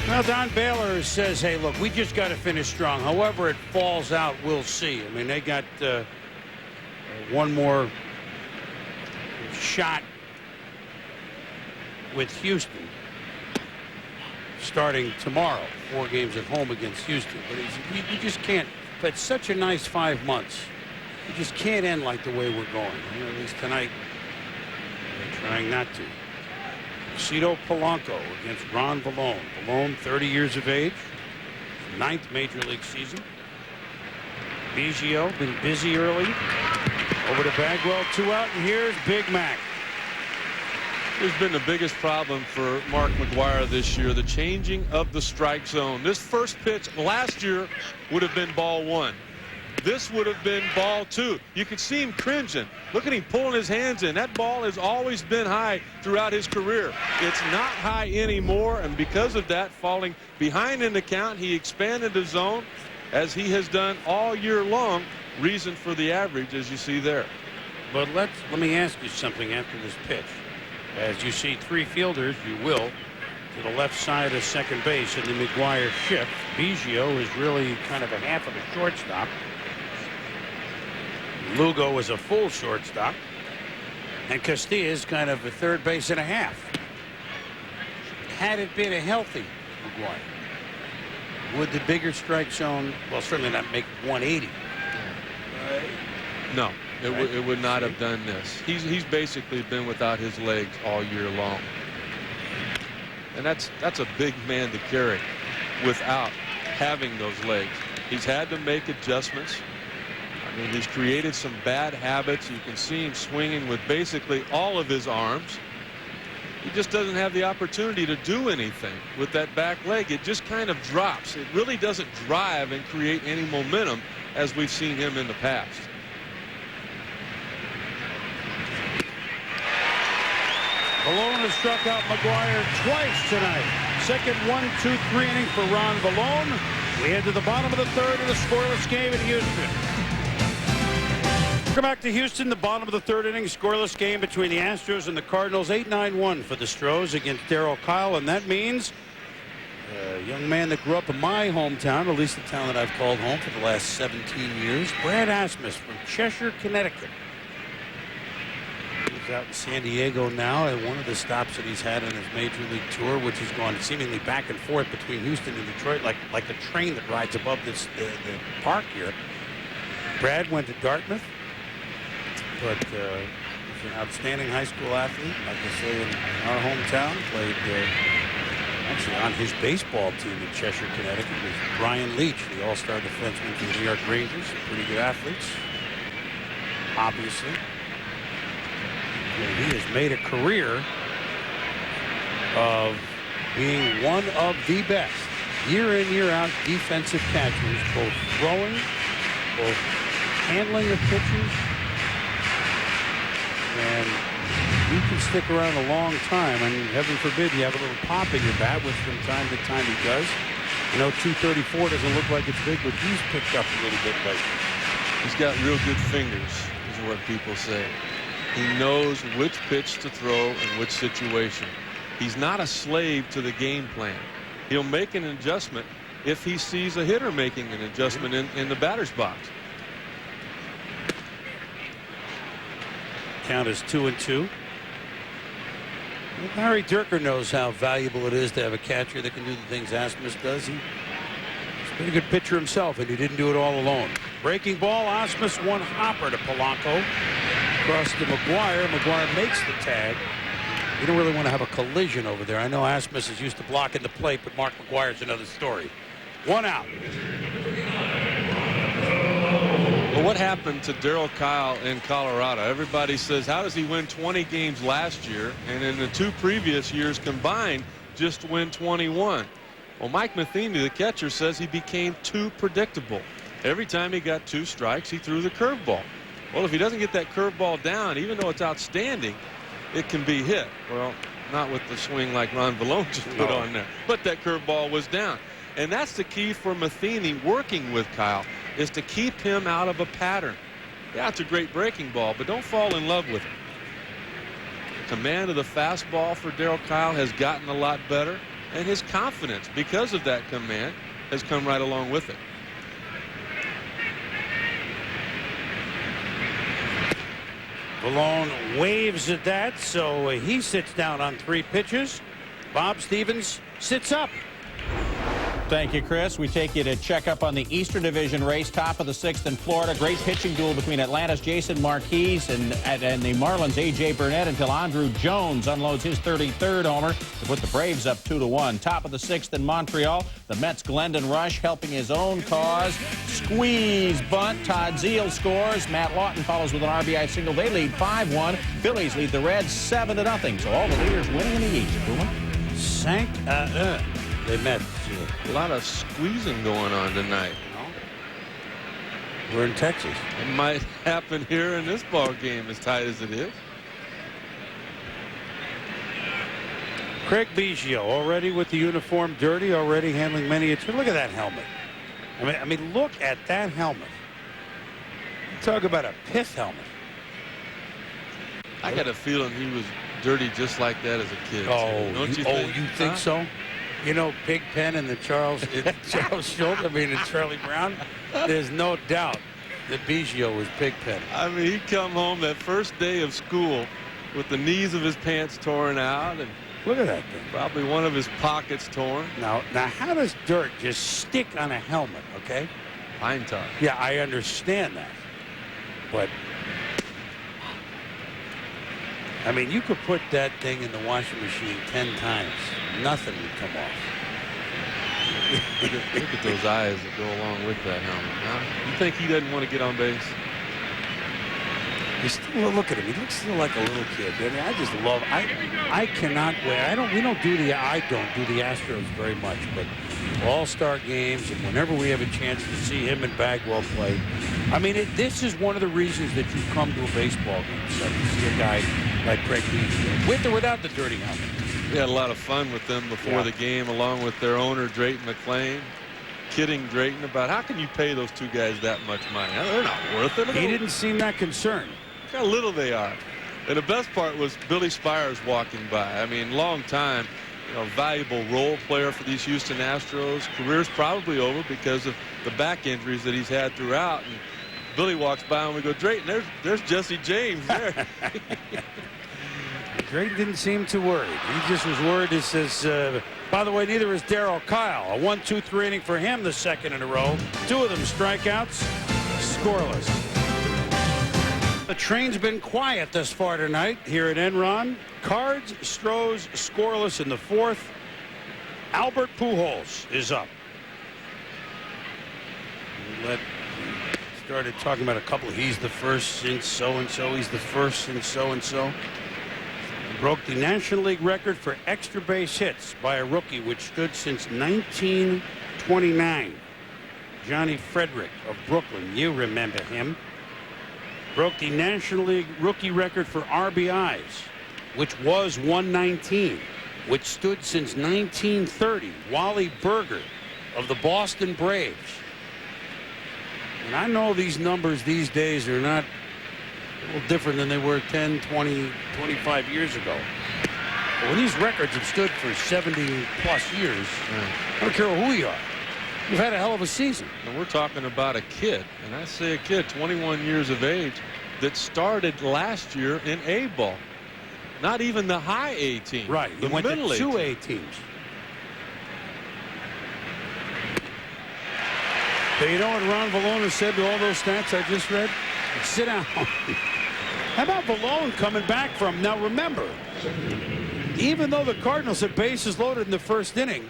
Well, Don Baylor says, hey, look, we just got to finish strong. However it falls out, we'll see. I mean, they got one more shot with Houston starting tomorrow. 4 games at home against Houston. But you just can't. But it's such a nice 5 months. You just can't end like the way we're going. You know, at least tonight, they're trying not to. Cito Polanco against Ron Villone. Villone, 30 years of age, 9th major league season. Biggio been busy early. Over to Bagwell, 2 out, and here's Big Mac. Here's been the biggest problem for Mark McGwire this year, the changing of the strike zone. This first pitch last year would have been ball 1. this would have been ball 2. You could see him cringing. Look at him pulling his hands in. That ball has always been high throughout his career. It's not high anymore, and because of that, falling behind in the count, he expanded the zone as he has done all year long. Reason for the average, as you see there. But let me ask you something after this pitch. As you see 3 fielders, you will, to the left side of second base in the McGwire shift. Biggio is really kind of a half of a shortstop. Lugo is a full shortstop. And Castilla is kind of a third base and a half. Had it been a healthy McGwire, would the bigger strike zone, well, certainly not make 180? No, it would not have done this. He's basically been without his legs all year long. And that's a big man to carry without having those legs. He's had to make adjustments. I mean, he's created some bad habits. You can see him swinging with basically all of his arms. He just doesn't have the opportunity to do anything with that back leg. It just kind of drops. It really doesn't drive and create any momentum as we've seen him in the past. Villone has struck out McGwire twice tonight. Second 1-2-3 inning for Ron Villone. We head to the bottom of the third in a scoreless game in Houston. Welcome back to Houston. The bottom of the third inning, scoreless game between the Astros and the Cardinals. 8-9-1 for the Astros against Darryl Kyle, and that means a young man that grew up in my hometown, at least the town that I've called home for the last 17 years, Brad Asmus from Cheshire, Connecticut. He's out in San Diego now at one of the stops that he's had on his major league tour, which has gone seemingly back and forth between Houston and Detroit, like the train that rides above the park here. Brad went to Dartmouth, but he's an outstanding high school athlete, like I say, in our hometown. Played actually on his baseball team in Cheshire, Connecticut, with Brian Leach, the all-star defenseman for the New York Rangers. Pretty good athletes, obviously. And he has made a career of being one of the best year in, year out defensive catchers, both throwing, both handling of pitchers. And you can stick around a long time, and heaven forbid you have a little pop in your bat, which from time to time he does. You know, 234 doesn't look like it's big, but he's picked up a little bit lately. He's got real good fingers, is what people say. He knows which pitch to throw in which situation. He's not a slave to the game plan. He'll make an adjustment if he sees a hitter making an adjustment in the batter's box. Count is 2-2. Well, Harry Durker knows how valuable it is to have a catcher that can do the things Asmus does. He's been a good pitcher himself, and he didn't do it all alone. Breaking ball, Asmus one hopper to Polanco. Across to McGwire. McGwire makes the tag. You don't really want to have a collision over there. I know Asmus is used to blocking the plate, but Mark McGwire's another story. One out. Well, what happened to Darryl Kyle in Colorado? Everybody says, how does he win 20 games last year, and in the 2 previous years combined just win 21? Well, Mike Matheny, the catcher, says he became too predictable. Every time he got 2 strikes, he threw the curveball. Well, if he doesn't get that curveball down, even though it's outstanding, it can be hit. Well, not with the swing like Ron Villone just put on there, but that curveball was down. And that's the key for Matheny working with Kyle, is to keep him out of a pattern. Yeah, it's a great breaking ball, but don't fall in love with it. Command of the fastball for Darryl Kyle has gotten a lot better, and his confidence, because of that command, has come right along with it. Villone waves at that, so he sits down on 3 pitches. Bob Stevens sits up. Thank you, Chris. We take you to check up on the Eastern Division race, top of the 6th in Florida. Great pitching duel between Atlanta's Jason Marquez and the Marlins' A.J. Burnett until Andrew Jones unloads his 33rd homer to put the Braves up 2-1. Top of the 6th in Montreal, the Mets' Glendon Rush helping his own cause. Squeeze bunt. Todd Zeal scores. Matt Lawton follows with an RBI single. They lead 5-1. Phillies lead the Reds 7-0. So all the leaders winning in the East. They met. A lot of squeezing going on tonight. We're in Texas. It might happen here in this ball game, as tight as it is. Craig Biggio already with the uniform dirty, already handling many. Look at that helmet. I mean, look at that helmet. Talk about a pith helmet. I got a feeling he was dirty just like that as a kid. Oh, don't you think? You think so? You know, Pigpen and the Charles Schultz, and Charlie Brown. There's no doubt that Biggio was Pigpen. I mean, he'd come home that first day of school with the knees of his pants torn out, and look at that thing. probably one of his pockets torn. Now, how does dirt just stick on a helmet? Okay. Pine tar. Yeah, I understand that, but I mean, you could put that thing in the washing machine 10 times. Nothing would come off. Look at those eyes that go along with that helmet. Huh? You think he doesn't want to get on base? Look at him. He looks still like a little kid. I mean, I just love. I cannot wear. I don't do the Astros very much, but all-star games and whenever we have a chance to see him and Bagwell play, I mean, this is one of the reasons that you come to a baseball game, so you see a guy like Craig Biggio, with or without the dirty helmet. We had a lot of fun with them before the game, along with their owner Drayton McClain, kidding Drayton about how can you pay those two guys that much money? They're not worth it. He didn't seem that concerned. Look how little they are. And the best part was Billy Spires walking by. I mean, long time, valuable role player for these Houston Astros. Career's probably over because of the back injuries that he's had throughout. And Billy walks by and we go, Drayton, there's Jesse James there. Drayton didn't seem too worried. He just was worried. He says, by the way, neither is Darryl Kyle. A 1-2-3 inning for him, the second in a row. Two of them strikeouts, scoreless. The train's been quiet thus far tonight here at Enron. Cards, Astros scoreless in the fourth. Albert Pujols is up. Started talking about a couple. He's the first since so-and-so. He's the first since so-and-so. Broke the National League record for extra base hits by a rookie, which stood since 1929. Johnny Frederick of Brooklyn. You remember him. Broke the National League rookie record for RBIs, which was 119, which stood since 1930. Wally Berger of the Boston Braves. And I know these numbers these days are not a little different than they were 10, 20, 25 years ago. But when these records have stood for 70-plus years, I don't care who you are. You've had a hell of a season. And we're talking about a kid, and I say a kid, 21 years of age, that started last year in A ball. Not even the high A team. Right. The he went to middle two A A teams. But you know what Ron Villone said to all those stats I just read? Sit down. How about Villone coming back from? Now remember, even though the Cardinals had bases loaded in the first inning,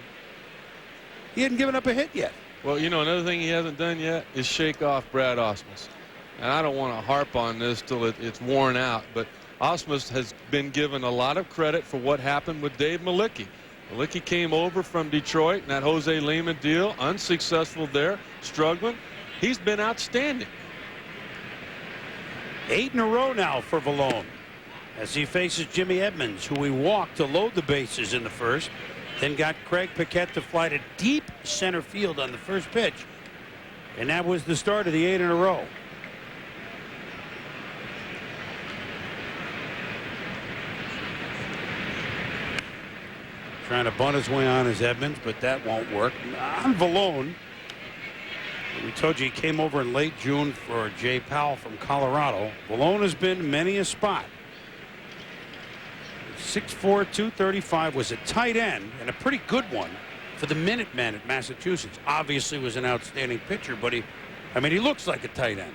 he hadn't given up a hit yet. Well, another thing he hasn't done yet is shake off Brad Ausmus. And I don't want to harp on this till it's worn out, but Ausmus has been given a lot of credit for what happened with Dave Malicki. Malicki came over from Detroit in that Jose Lima deal, unsuccessful there, struggling. He's been outstanding. 8 in a row now for Villone as he faces Jimmy Edmonds, who he walked to load the bases in the first. Then got Craig Paquette to fly to deep center field on the first pitch. And that was the start of the 8 in a row. Trying to bunt his way on as Edmonds, but that won't work. On Villone, we told you he came over in late June for Jay Powell from Colorado. Villone has been many a spot. 6'4", 235, was a tight end and a pretty good one for the Minutemen at Massachusetts. Obviously was an outstanding pitcher, but he looks like a tight end.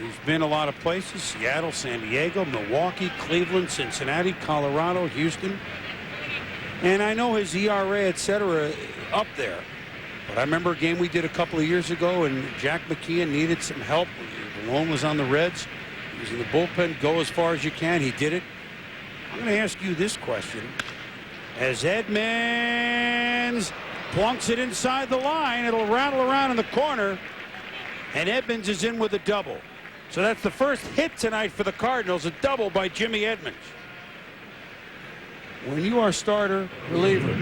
He's been a lot of places: Seattle, San Diego, Milwaukee, Cleveland, Cincinnati, Colorado, Houston. And I know his ERA, etc., up there. But I remember a game we did a couple of years ago, and Jack McKeon needed some help. Villone was on the Reds. He was in the bullpen. Go as far as you can. He did it. I'm going to ask you this question. as Edmonds plunks it inside the line. It'll rattle around in the corner, and Edmonds is in with a double. So that's the first hit tonight for the Cardinals, a double by Jimmy Edmonds. When you are starter, reliever,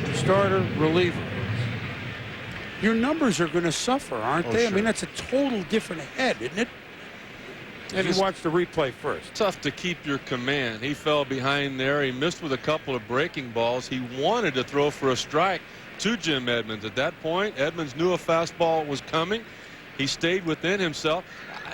your numbers are going to suffer, aren't they? Sure. I mean, that's a total different head, isn't it? And you watch the replay first. Tough to keep your command. He fell behind there. He missed with a couple of breaking balls. He wanted to throw for a strike to Jim Edmonds. At that point, Edmonds knew a fastball was coming. He stayed within himself.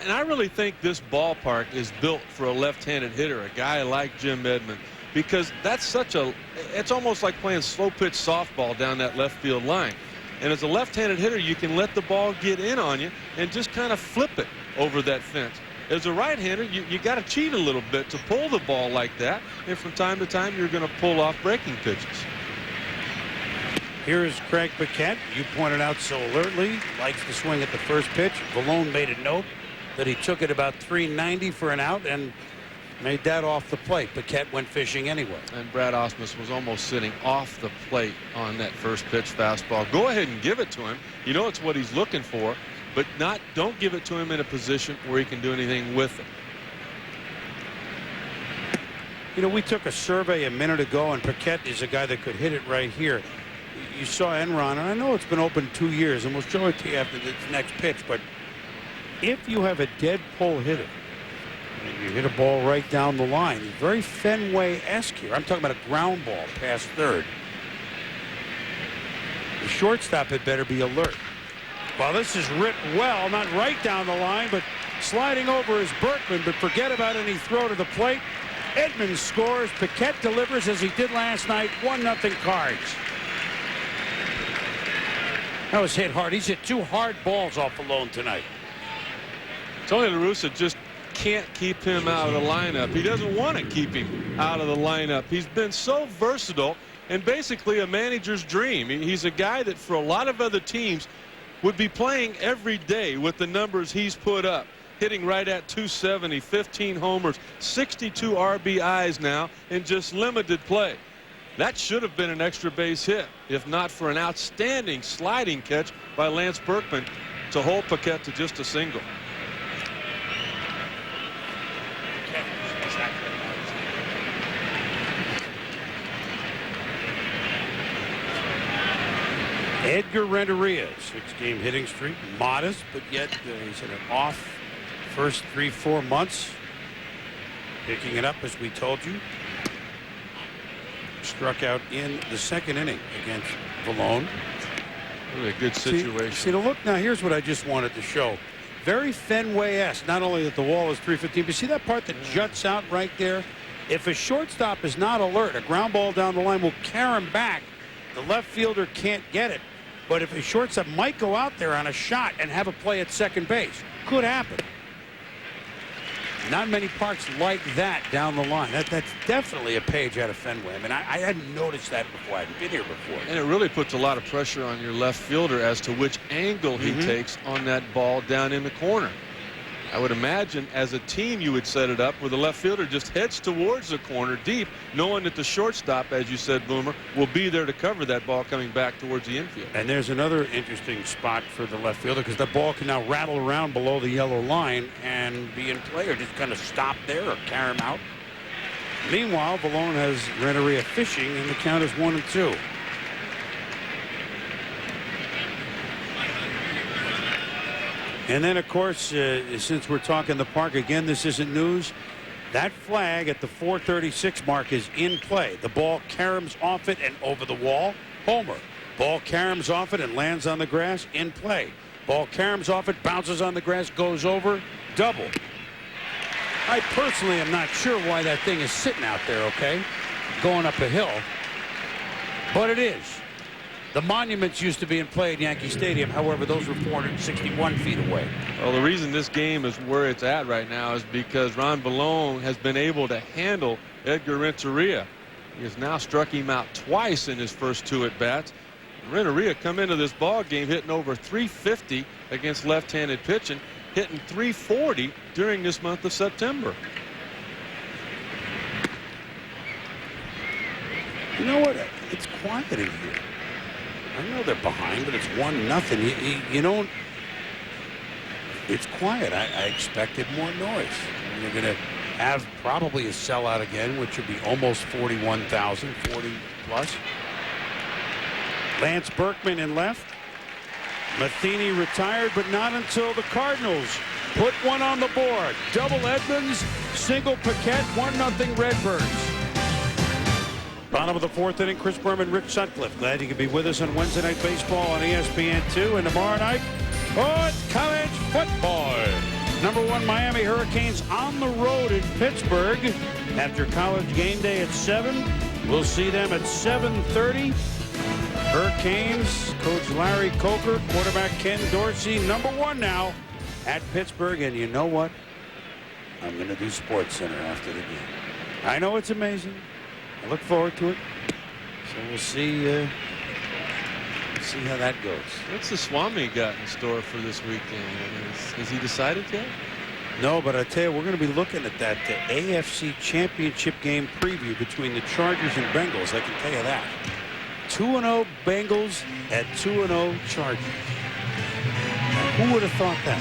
And I really think this ballpark is built for a left-handed hitter, a guy like Jim Edmonds, because that's such a, it's almost like playing slow-pitch softball down that left field line. And as a left-handed hitter, you can let the ball get in on you and just kind of flip it over that fence. As a right-hander, you got to cheat a little bit to pull the ball like that, and from time to time you're going to pull off breaking pitches. Here is Craig Paquette. You pointed out so alertly, likes to swing at the first pitch. Villone made a note that he took it about 390 for an out and made that off the plate. Paquette went fishing anyway. And Brad Ausmus was almost sitting off the plate on that first pitch fastball. Go ahead and give it to him. You know it's what he's looking for, but don't give it to him in a position where he can do anything with it. You know, we took a survey a minute ago, and Paquette is a guy that could hit it right here. You saw Enron, and I know it's been open 2 years, and we'll show it to you after this next pitch, but if you have a dead pull hitter, and you hit a ball right down the line, it's very Fenway-esque here. I'm talking about a ground ball past third. The shortstop had better be alert. Well, this is ripped well, not right down the line, but sliding over is Berkman, but forget about any throw to the plate. Edmonds scores. Paquette delivers as he did last night. 1-0 Cards. That was hit hard. He's hit 2 hard balls off Villone tonight. Tony La Russa just can't keep him out of the lineup. He doesn't want to keep him out of the lineup. He's been so versatile and basically a manager's dream. He's a guy that for a lot of other teams would be playing every day with the numbers he's put up. Hitting right at 270, 15 homers, 62 RBIs now in just limited play. That should have been an extra base hit, if not for an outstanding sliding catch by Lance Berkman to hold Paquette to just a single. Edgar Renteria, 6-game hitting streak, modest, but yet he's had an off first 3-4 months. Picking it up, as we told you. Struck out in the second inning against Villone. Really a good situation. See the look now. Here's what I just wanted to show. Very Fenway-esque. Not only that the wall is 315, but see that part that juts out right there? If a shortstop is not alert, a ground ball down the line will carry him back. The left fielder can't get it. But if a shortstop might go out there on a shot and have a play at second base, could happen. Not many parks like that down the line. That's definitely a page out of Fenway. I mean, I hadn't noticed that before. I hadn't been here before. And it really puts a lot of pressure on your left fielder as to which angle he takes on that ball down in the corner. I would imagine as a team you would set it up where the left fielder just heads towards the corner deep, knowing that the shortstop, as you said, Boomer, will be there to cover that ball coming back towards the infield. And there's another interesting spot for the left fielder, because the ball can now rattle around below the yellow line and be in play, or just kind of stop there or carry him out. Meanwhile, Villone has Renteria fishing, and the count is 1-2. And then, of course, since we're talking the park again, this isn't news. That flag at the 436 mark is in play. The ball caroms off it and over the wall. Homer. Ball caroms off it and lands on the grass. In play. Ball caroms off it, bounces on the grass, goes over. Double. I personally am not sure why that thing is sitting out there, okay? Going up a hill. But it is. The monuments used to be in play at Yankee Stadium. However, those were 461 feet away. Well, the reason this game is where it's at right now is because Ron Villone has been able to handle Edgar Renteria. He has now struck him out twice in his first 2 at-bats. Renteria come into this ball game hitting over 350 against left-handed pitching, hitting 340 during this month of September. You know what? It's quiet in here. I know they're behind, but it's 1-0. You don't. It's quiet. I expected more noise. You're going to have probably a sellout again, which would be almost 41,000, 40 plus. Lance Berkman in left. Matheny retired, but not until the Cardinals put one on the board. Double Edmonds, single Paquette, 1-0 Redbirds. Bottom of the fourth inning, Chris Berman, Rick Sutcliffe. Glad you could be with us on Wednesday Night Baseball on ESPN2. And tomorrow night, it's college football. #1 Miami Hurricanes on the road in Pittsburgh after college game day at 7. We'll see them at 7:30. Hurricanes, Coach Larry Coker, quarterback Ken Dorsey, #1 now at Pittsburgh. And you know what? I'm going to do Sports Center after the game. I know it's amazing. I look forward to it. So we'll see how that goes. What's the Swami got in store for this weekend? Has he decided yet? No, but I tell you, we're going to be looking at that AFC Championship game preview between the Chargers and Bengals. I can tell you that. 2-0 Bengals at 2-0 Chargers. Now, who would have thought that?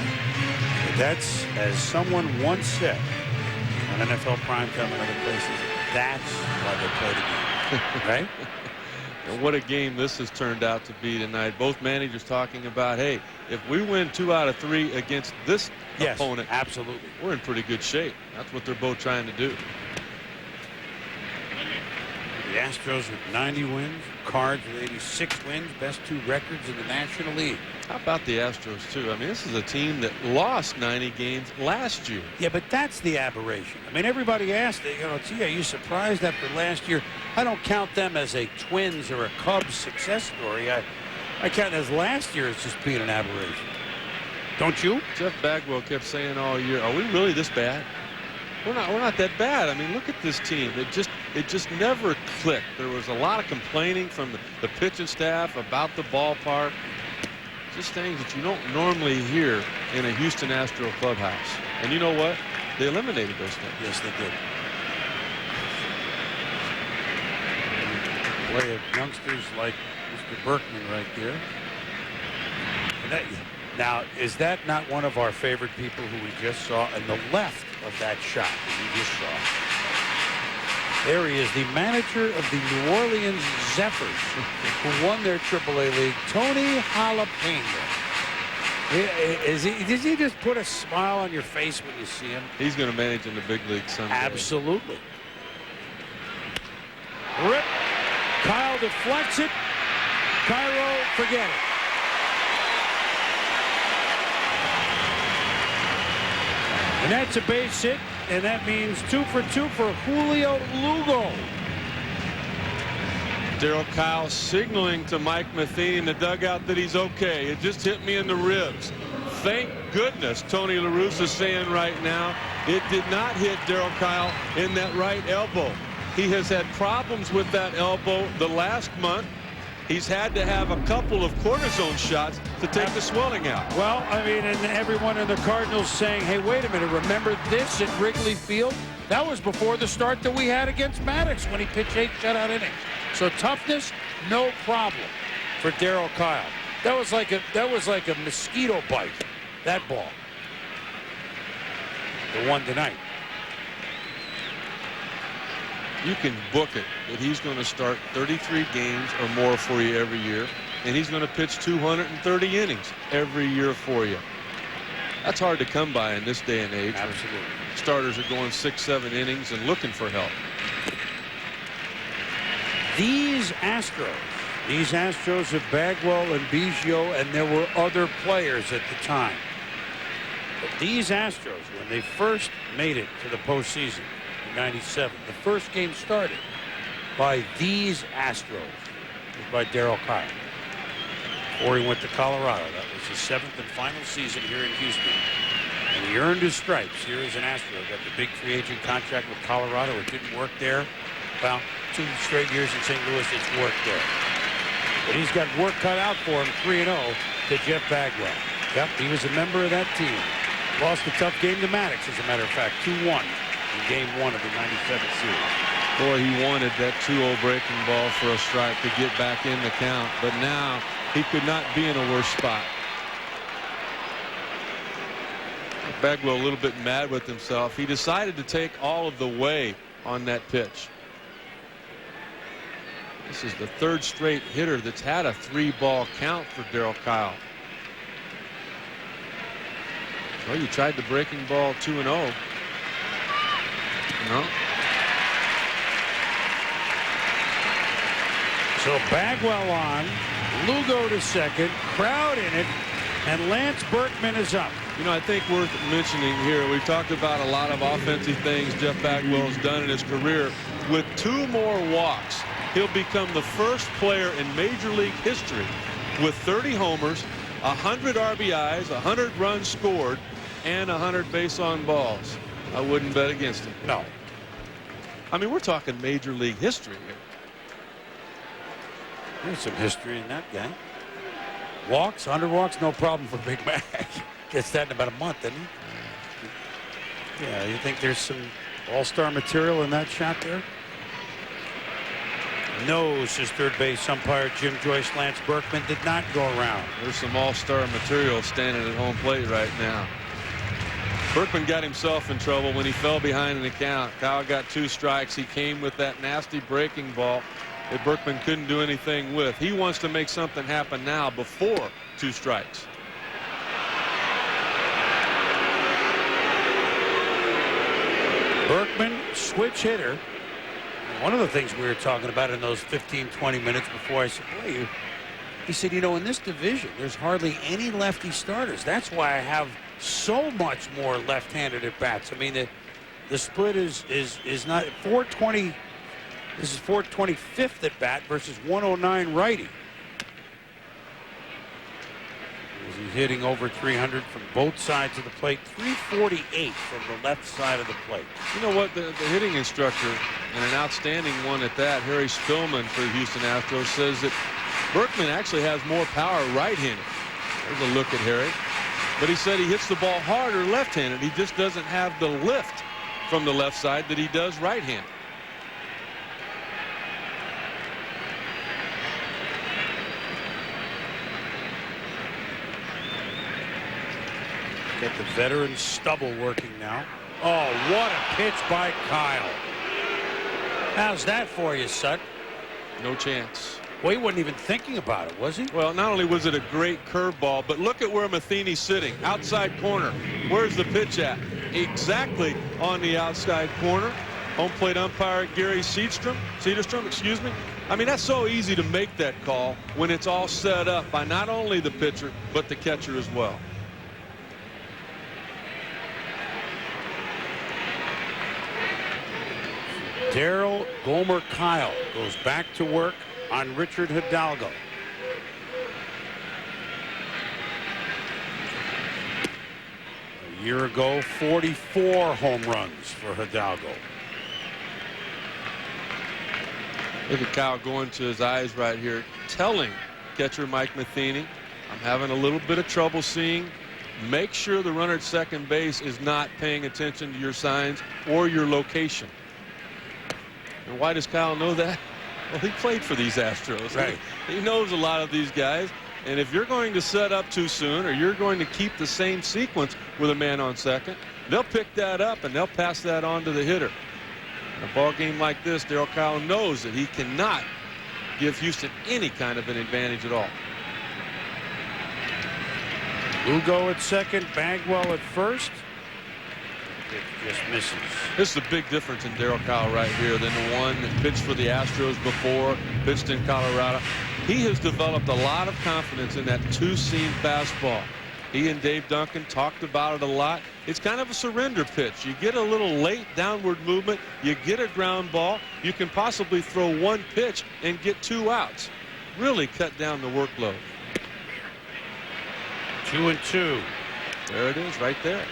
But that's, as someone once said on NFL Primetime and other places, that's why they play the game, right? And what a game this has turned out to be tonight. Both managers talking about, hey, if we win 2 out of 3 against this opponent, absolutely, we're in pretty good shape. That's what they're both trying to do. The Astros with 90 wins, Cards with 86 wins, best 2 records in the National League. How about the Astros, too? I mean, this is a team that lost 90 games last year. Yeah, but that's the aberration. I mean, everybody asked, gee, are you surprised after last year? I don't count them as a Twins or a Cubs success story. I count it as last year as just being an aberration. Don't you? Jeff Bagwell kept saying all year, are we really this bad? We're not that bad. I mean, look at this team. It just never clicked. There was a lot of complaining from the pitching staff about the ballpark. Just things that you don't normally hear in a Houston Astro clubhouse. And you know what? They eliminated those things. Yes, they did. Play of youngsters like Mr. Berkman right there. Now, is that not one of our favorite people who we just saw on the left of that shot that we just saw? There he is, the manager of the New Orleans Zephyrs, who won their AAA league, Tony Jalapeno. Does he just put a smile on your face when you see him? He's going to manage in the big league someday. Absolutely. Rip. Kyle deflects it. Cairo, forget it. And that's a base hit, and that means 2 for 2 for Julio Lugo. Darryl Kyle signaling to Mike Matheny in the dugout that he's okay. It just hit me in the ribs. Thank goodness, Tony La Russa is saying right now, it did not hit Darryl Kyle in that right elbow. He has had problems with that elbow the last month. He's had to have a couple of cortisone shots to take the swelling out. Well, I mean, and everyone in the Cardinals saying, hey, wait a minute, remember this at Wrigley Field? That was before the start that we had against Maddox when he pitched 8 shutout innings. So toughness, no problem for Darryl Kyle. That was like a mosquito bite, that ball. The one tonight. You can book it that he's going to start 33 games or more for you every year, and he's going to pitch 230 innings every year for you. That's hard to come by in this day and age. Absolutely. Starters are going 6-7 innings and looking for help. These Astros have Bagwell and Biggio, and there were other players at the time. But these Astros, when they first made it to the postseason, 97. The first game started by these Astros. It was by Darryl Kyle. Before he went to Colorado. That was his 7th and final season here in Houston. And he earned his stripes here as an Astro. Got the big free agent contract with Colorado. It didn't work there. Well, 2 straight years in St. Louis, it's worked there. But he's got work cut out for him, 3-0 to Jeff Bagwell. Yep, he was a member of that team. Lost a tough game to Maddox, as a matter of fact, 2-1. In game 1 of the 97 series. Boy, he wanted that 2-0 breaking ball for a strike to get back in the count, but now he could not be in a worse spot. Bagwell a little bit mad with himself. He decided to take all of the way on that pitch. This is the third straight hitter that's had a 3-ball count for Darryl Kile. Well, you tried the breaking ball 2-0. No. So Bagwell on, Lugo to second, crowd in it, and Lance Berkman is up. You know, I think worth mentioning here, we've talked about a lot of offensive things Jeff Bagwell's done in his career. With 2 more walks, he'll become the first player in Major League history with 30 homers, 100 RBIs, 100 runs scored, and 100 base on balls. I wouldn't bet against him. No. I mean, we're talking Major League history here. There's some history in that guy. Walks, 100 walks, no problem for Big Mac. Gets that in about a month, doesn't he? Yeah, you think there's some all-star material in that shot there? No, says third base umpire Jim Joyce. Lance Berkman did not go around. There's some all-star material standing at home plate right now. Berkman got himself in trouble when he fell behind in the count. Kyle got 2 strikes. He came with that nasty breaking ball that Berkman couldn't do anything with. He wants to make something happen now before 2 strikes. Berkman, switch hitter. One of the things we were talking about in those 15-20 minutes before, I said, boy, he said, you know, in this division, there's hardly any lefty starters. That's why I have so much more left-handed at bats. I mean, the split is not 420. This is 425th at bat versus 109 righty. He's hitting over 300 from both sides of the plate, 348 from the left side of the plate. You know what? The hitting instructor, and an outstanding one at that, Harry Spillman for the Houston Astros, says that Berkman actually has more power right-handed. There's a look at Harry. But he said he hits the ball harder left-handed. He just doesn't have the lift from the left side that he does right-handed. Get the veteran Stubble working now. Oh, what a pitch by Kyle. How's that for you, Sut? No chance. Well, he wasn't even thinking about it, was he? Well, not only was it a great curveball, but look at where Matheny's sitting. Outside corner. Where's the pitch at? Exactly on the outside corner. Home plate umpire Gary Cederstrom, excuse me. I mean, that's so easy to make that call when it's all set up by not only the pitcher, but the catcher as well. Darryl Gomer Kyle goes back to work on Richard Hidalgo. A year ago, 44 home runs for Hidalgo. Look at Kyle going to his eyes right here, telling catcher Mike Matheny, I'm having a little bit of trouble seeing. Make sure the runner at second base is not paying attention to your signs or your location. And why does Kyle know that? Well, he played for these Astros. Right. He knows a lot of these guys. And if you're going to set up too soon or you're going to keep the same sequence with a man on second, they'll pick that up and they'll pass that on to the hitter. In a ball game like this, Darryl Kyle knows that he cannot give Houston any kind of an advantage at all. Lugo at second, Bagwell at first. It just misses. This is a big difference in Darryl Kyle right here than the one that pitched for the Astros before, pitched in Colorado. He has developed a lot of confidence in that two-seam fastball. He and Dave Duncan talked about it a lot. It's kind of a surrender pitch. You get a little late downward movement, you get a ground ball, you can possibly throw one pitch and get 2 outs. Really cut down the workload. 2-2. There it is right there.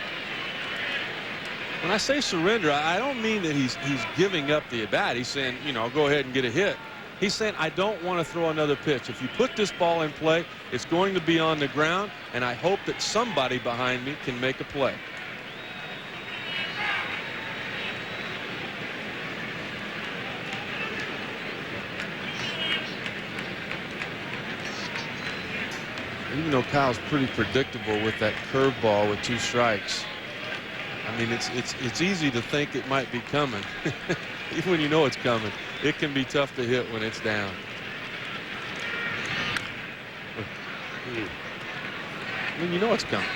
When I say surrender, I don't mean that he's giving up the at bat. He's saying, you know, go ahead and get a hit. He's saying, I don't want to throw another pitch. If you put this ball in play, it's going to be on the ground, and I hope that somebody behind me can make a play. Even though Kyle's pretty predictable with that curveball with 2 strikes, I mean, it's easy to think it might be coming. Even when you know it's coming, it can be tough to hit when it's down. I mean, you know it's coming.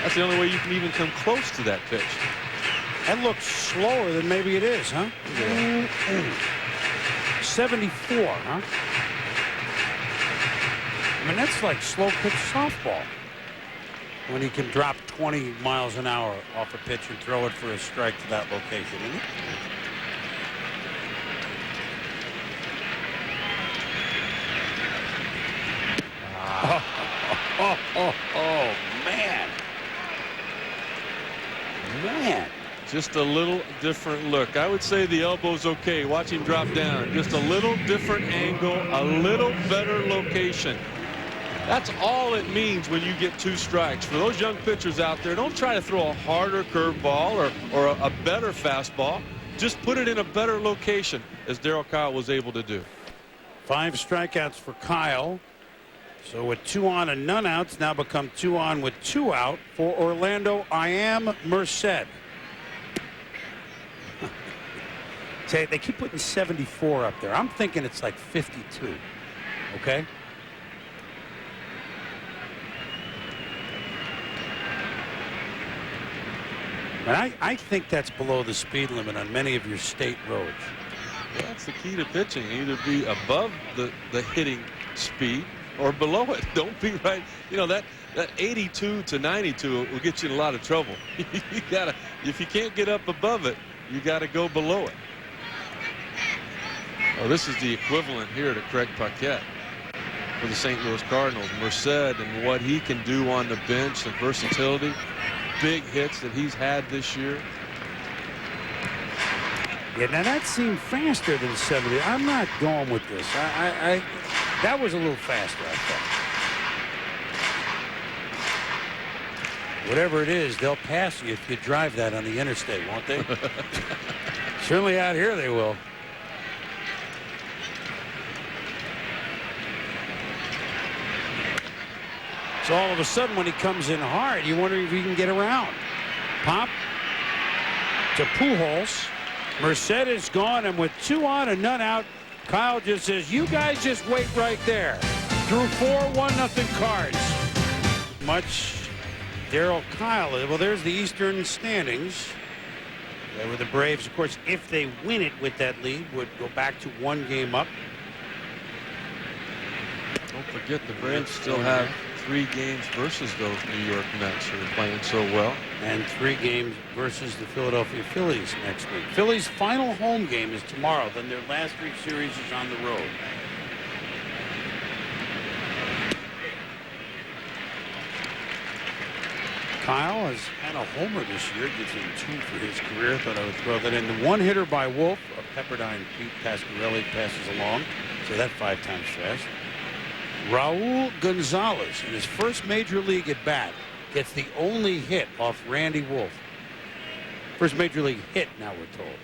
That's the only way you can even come close to that pitch. That looks slower than maybe it is, huh? Yeah. 74, huh? I mean, that's like slow pitch softball. When he can drop 20 miles an hour off a pitch and throw it for a strike to that location, isn't it? Oh, man. Man. Just a little different look. I would say the elbow's okay. Watch him drop down. Just a little different angle, a little better location. That's all it means when you get 2 strikes. For those young pitchers out there, don't try to throw a harder curveball or a better fastball. Just put it in a better location, as Darryl Kyle was able to do. 5 strikeouts for Kyle. So with 2 on and none outs, now become 2 on with 2 out for Orlando. I am Merced. Say they keep putting 74 up there. I'm thinking it's like 52. Okay. And I think that's below the speed limit on many of your state roads. Well, that's the key to pitching. Either be above the hitting speed or below it. Don't be right. You know, that 82 to 92 will get you in a lot of trouble. You gotta, if you can't get up above it, you got to go below it. Oh, this is the equivalent here to Craig Paquette for the St. Louis Cardinals. Merced and what he can do on the bench, the versatility, big hits that he's had this year. Yeah, now that seemed faster than 70. I'm not going with this. That was a little faster, I thought. Whatever it is, they'll pass you if you drive that on the interstate, won't they? Certainly out here they will. So all of a sudden when he comes in hard, you wonder if he can get around. Pop to Pujols. Merced is gone, and with 2 on and none out, Kyle just says, you guys just wait right there. Through 4, 1-0 Cards. Much Darryl Kyle. Well, there's the Eastern standings. They were the Braves, of course, if they win it with that lead, would go back to 1 game up. Don't forget the Braves still have 3 games versus those New York Mets who are playing so well. And 3 games versus the Philadelphia Phillies next week. Phillies' final home game is tomorrow. Then their last 3 series is on the road. Kyle has had a homer this year. Gives him 2 for his career. Thought I would throw that in. The 1-hitter by Wolf. Pepperdine Pete Pasquarelli passes along. So that 5 times fast. Raul Gonzalez in his first major league at bat gets the only hit off Randy Wolf. First major league hit, now we're told.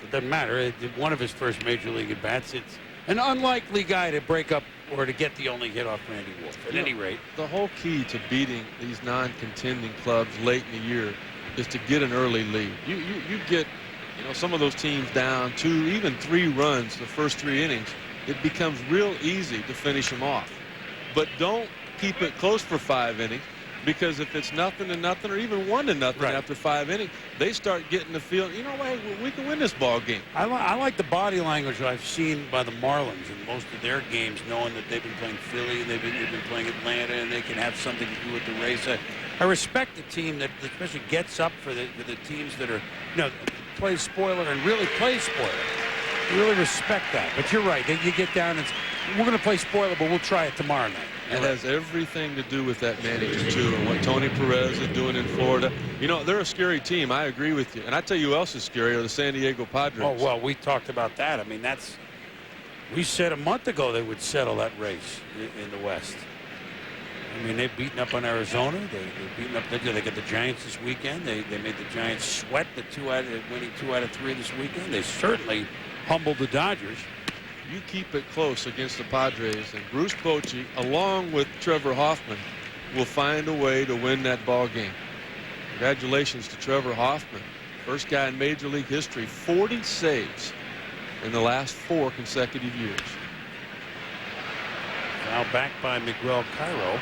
It doesn't matter. One of his first major league at bats. It's an unlikely guy to break up or to get the only hit off Randy Wolf. At any rate, the whole key to beating these non-contending clubs late in the year is to get an early lead. You get, you know, some of those teams down 2, even 3 runs the first 3 innings. It becomes real easy to finish them off. But don't keep it close for 5 innings, because if it's 0-0 or even 1-0 after 5 innings, they start getting the feel, you know what, we can win this ball game. I like the body language I've seen by the Marlins in most of their games, knowing that they've been playing Philly and they've been playing Atlanta, and they can have something to do with the race. I respect the team that especially gets up for the teams that are, you know, play spoiler and really play spoiler. I really respect that. But you're right. You get down and we're going to play spoiler, but we'll try it tomorrow night. It has everything to do with that manager, too, and what Tony Perez is doing in Florida. You know, they're a scary team. I agree with you. And I tell you who else is scary are the San Diego Padres. Oh, well, we talked about that. I mean, we said a month ago they would settle that race in the West. I mean, they've beaten up on Arizona. They've beaten up. They got the Giants this weekend. They made the Giants sweat winning 2 out of 3 this weekend. They certainly humbled the Dodgers. you keep it close against the Padres, and Bruce Bochy, along with Trevor Hoffman, will find a way to win that ball game. Congratulations to Trevor Hoffman. First guy in Major League history, 40 saves in the last 4 consecutive years. Now back by Miguel Cairo.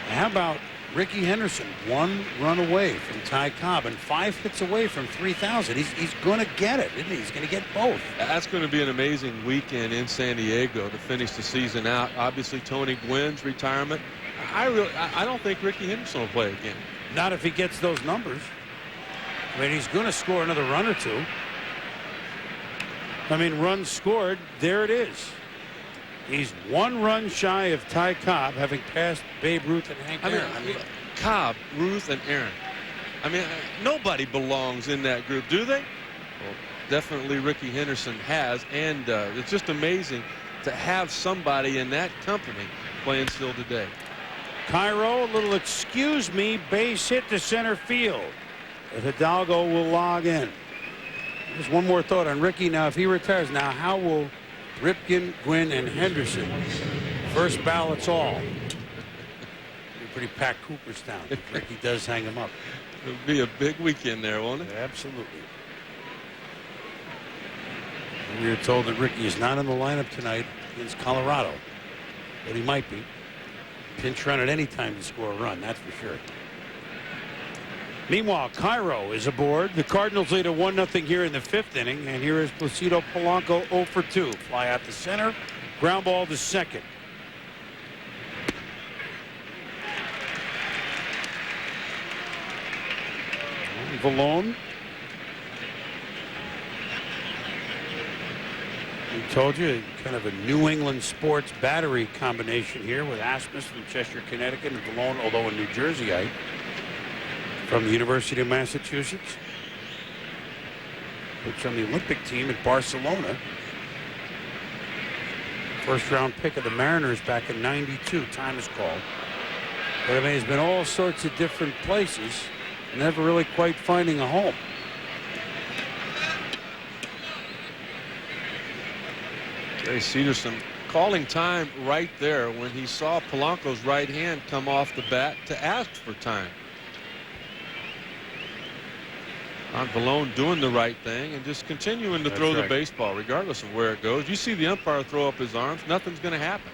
How about Ricky Henderson? 1 run away from Ty Cobb and 5 hits away from 3,000. He's going to get it, isn't he? He's going to get both. That's going to be an amazing weekend in San Diego to finish the season out. Obviously, Tony Gwynn's retirement. I don't think Ricky Henderson will play again. Not if he gets those numbers. I mean, he's going to score another run or 2. I mean, runs scored, there it is. He's 1 run shy of Ty Cobb, having passed Babe Ruth and Hank Aaron. I mean, Cobb, Ruth, and Aaron. I mean, nobody belongs in that group, do they? Well, definitely Ricky Henderson has, and it's just amazing to have somebody in that company playing still today. Cairo, a little excuse me, base hit to center field. But Hidalgo will log in. Just one more thought on Ricky. Now, if he retires, now how will Ripken, Gwynn, and Henderson, first ballots all? Pretty packed Cooperstown if Ricky does hang him up. It'll be a big weekend there, won't it? Absolutely. We were told that Ricky is not in the lineup tonight against Colorado, but he might be. Pinch run at any time to score a run, that's for sure. Meanwhile, Cairo is aboard. The Cardinals lead at 1-0 here in the 5th inning, and here is Placido Polanco 0 for 2. Fly out to center, ground ball to second. Villone. We told you, kind of a New England sports battery combination here with Asmus from Cheshire, Connecticut, and Villone, although a New Jerseyite, from the University of Massachusetts. Coach on the Olympic team at Barcelona. First round pick of the Mariners back in '92. Time is called. But I mean, he's been all sorts of different places, never really quite finding a home. Gary Cederson calling time right there when he saw Polanco's right hand come off the bat to ask for time. Ron Villone doing the right thing and just continuing to throw the baseball regardless of where it goes. You see the umpire throw up his arms, nothing's going to happen.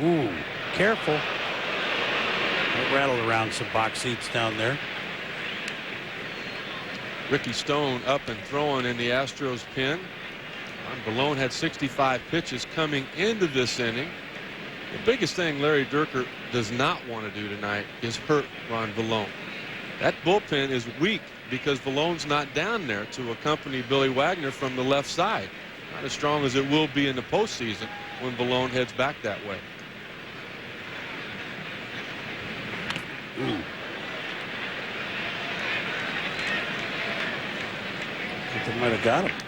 Ooh, careful. That rattled around some box seats down there. Ricky Stone up and throwing in the Astros pen. Ron Villone had 65 pitches coming into this inning. The biggest thing Larry Dierker does not want to do tonight is hurt Ron Villone. That bullpen is weak because Villone's not down there to accompany Billy Wagner from the left side. Not as strong as it will be in the postseason when Villone heads back that way. Ooh. I think they might have got him.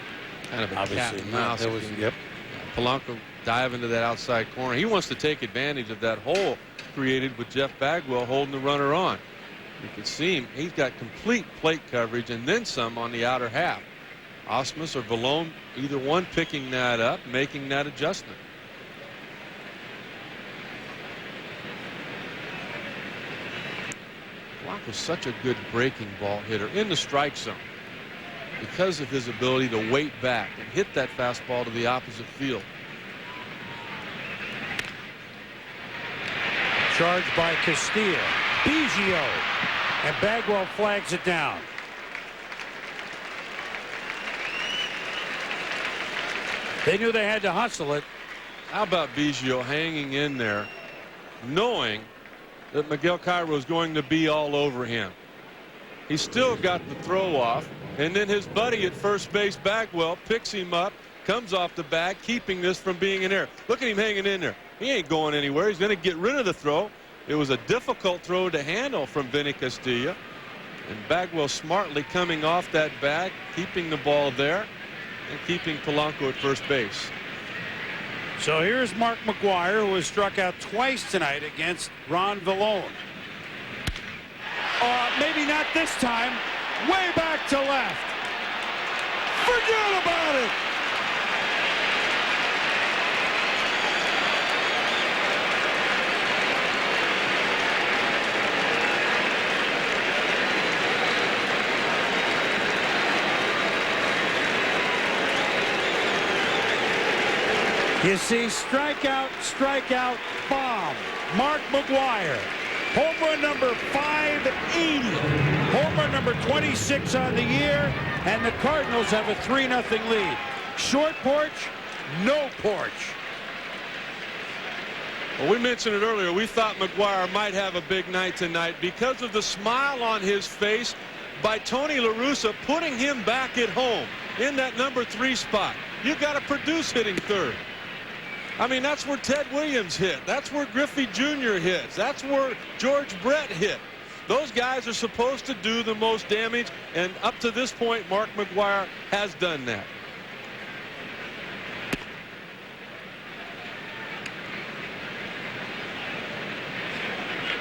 Kind of a Obviously, cat and mouse. that was, yep. Polanco dive into that outside corner. He wants to take advantage of that hole created with Jeff Bagwell holding the runner on. You can see him. He's got complete plate coverage and then some on the outer half. Asmus or Villone, either one picking that up, making that adjustment. Polanco's such a good breaking ball hitter in the strike zone because of his ability to weight back and hit that fastball to the opposite field. Charged by Castilla. Biggio. And Bagwell flags it down. They knew they had to hustle it. How about Biggio hanging in there, knowing that Miguel Cairo is going to be all over him? He still got the throw off, and then his buddy at first base, Bagwell, picks him up, comes off the bag, keeping this from being in there. Look at him hanging in there. He ain't going anywhere. He's going to get rid of the throw. It was a difficult throw to handle from Vinny Castilla. And Bagwell smartly coming off that bag, keeping the ball there, and keeping Polanco at first base. So here's Mark McGwire, who has struck out twice tonight against Ron Villone. Maybe not this time. way back to left. Forget about it. You see, strikeout, bomb. Mark McGwire. Home run number 580. Home run number 26 on the year. And the Cardinals have a 3-0 lead. Short porch, no porch. Well, we mentioned it earlier. We thought McGwire might have a big night tonight because of the smile on his face by Tony La Russa, putting him back at home in that number 3 spot. You've got to produce hitting third. I mean, that's where Ted Williams hit. That's where Griffey Jr. hits. That's where George Brett hit. Those guys are supposed to do the most damage, and up to this point, Mark McGwire has done that.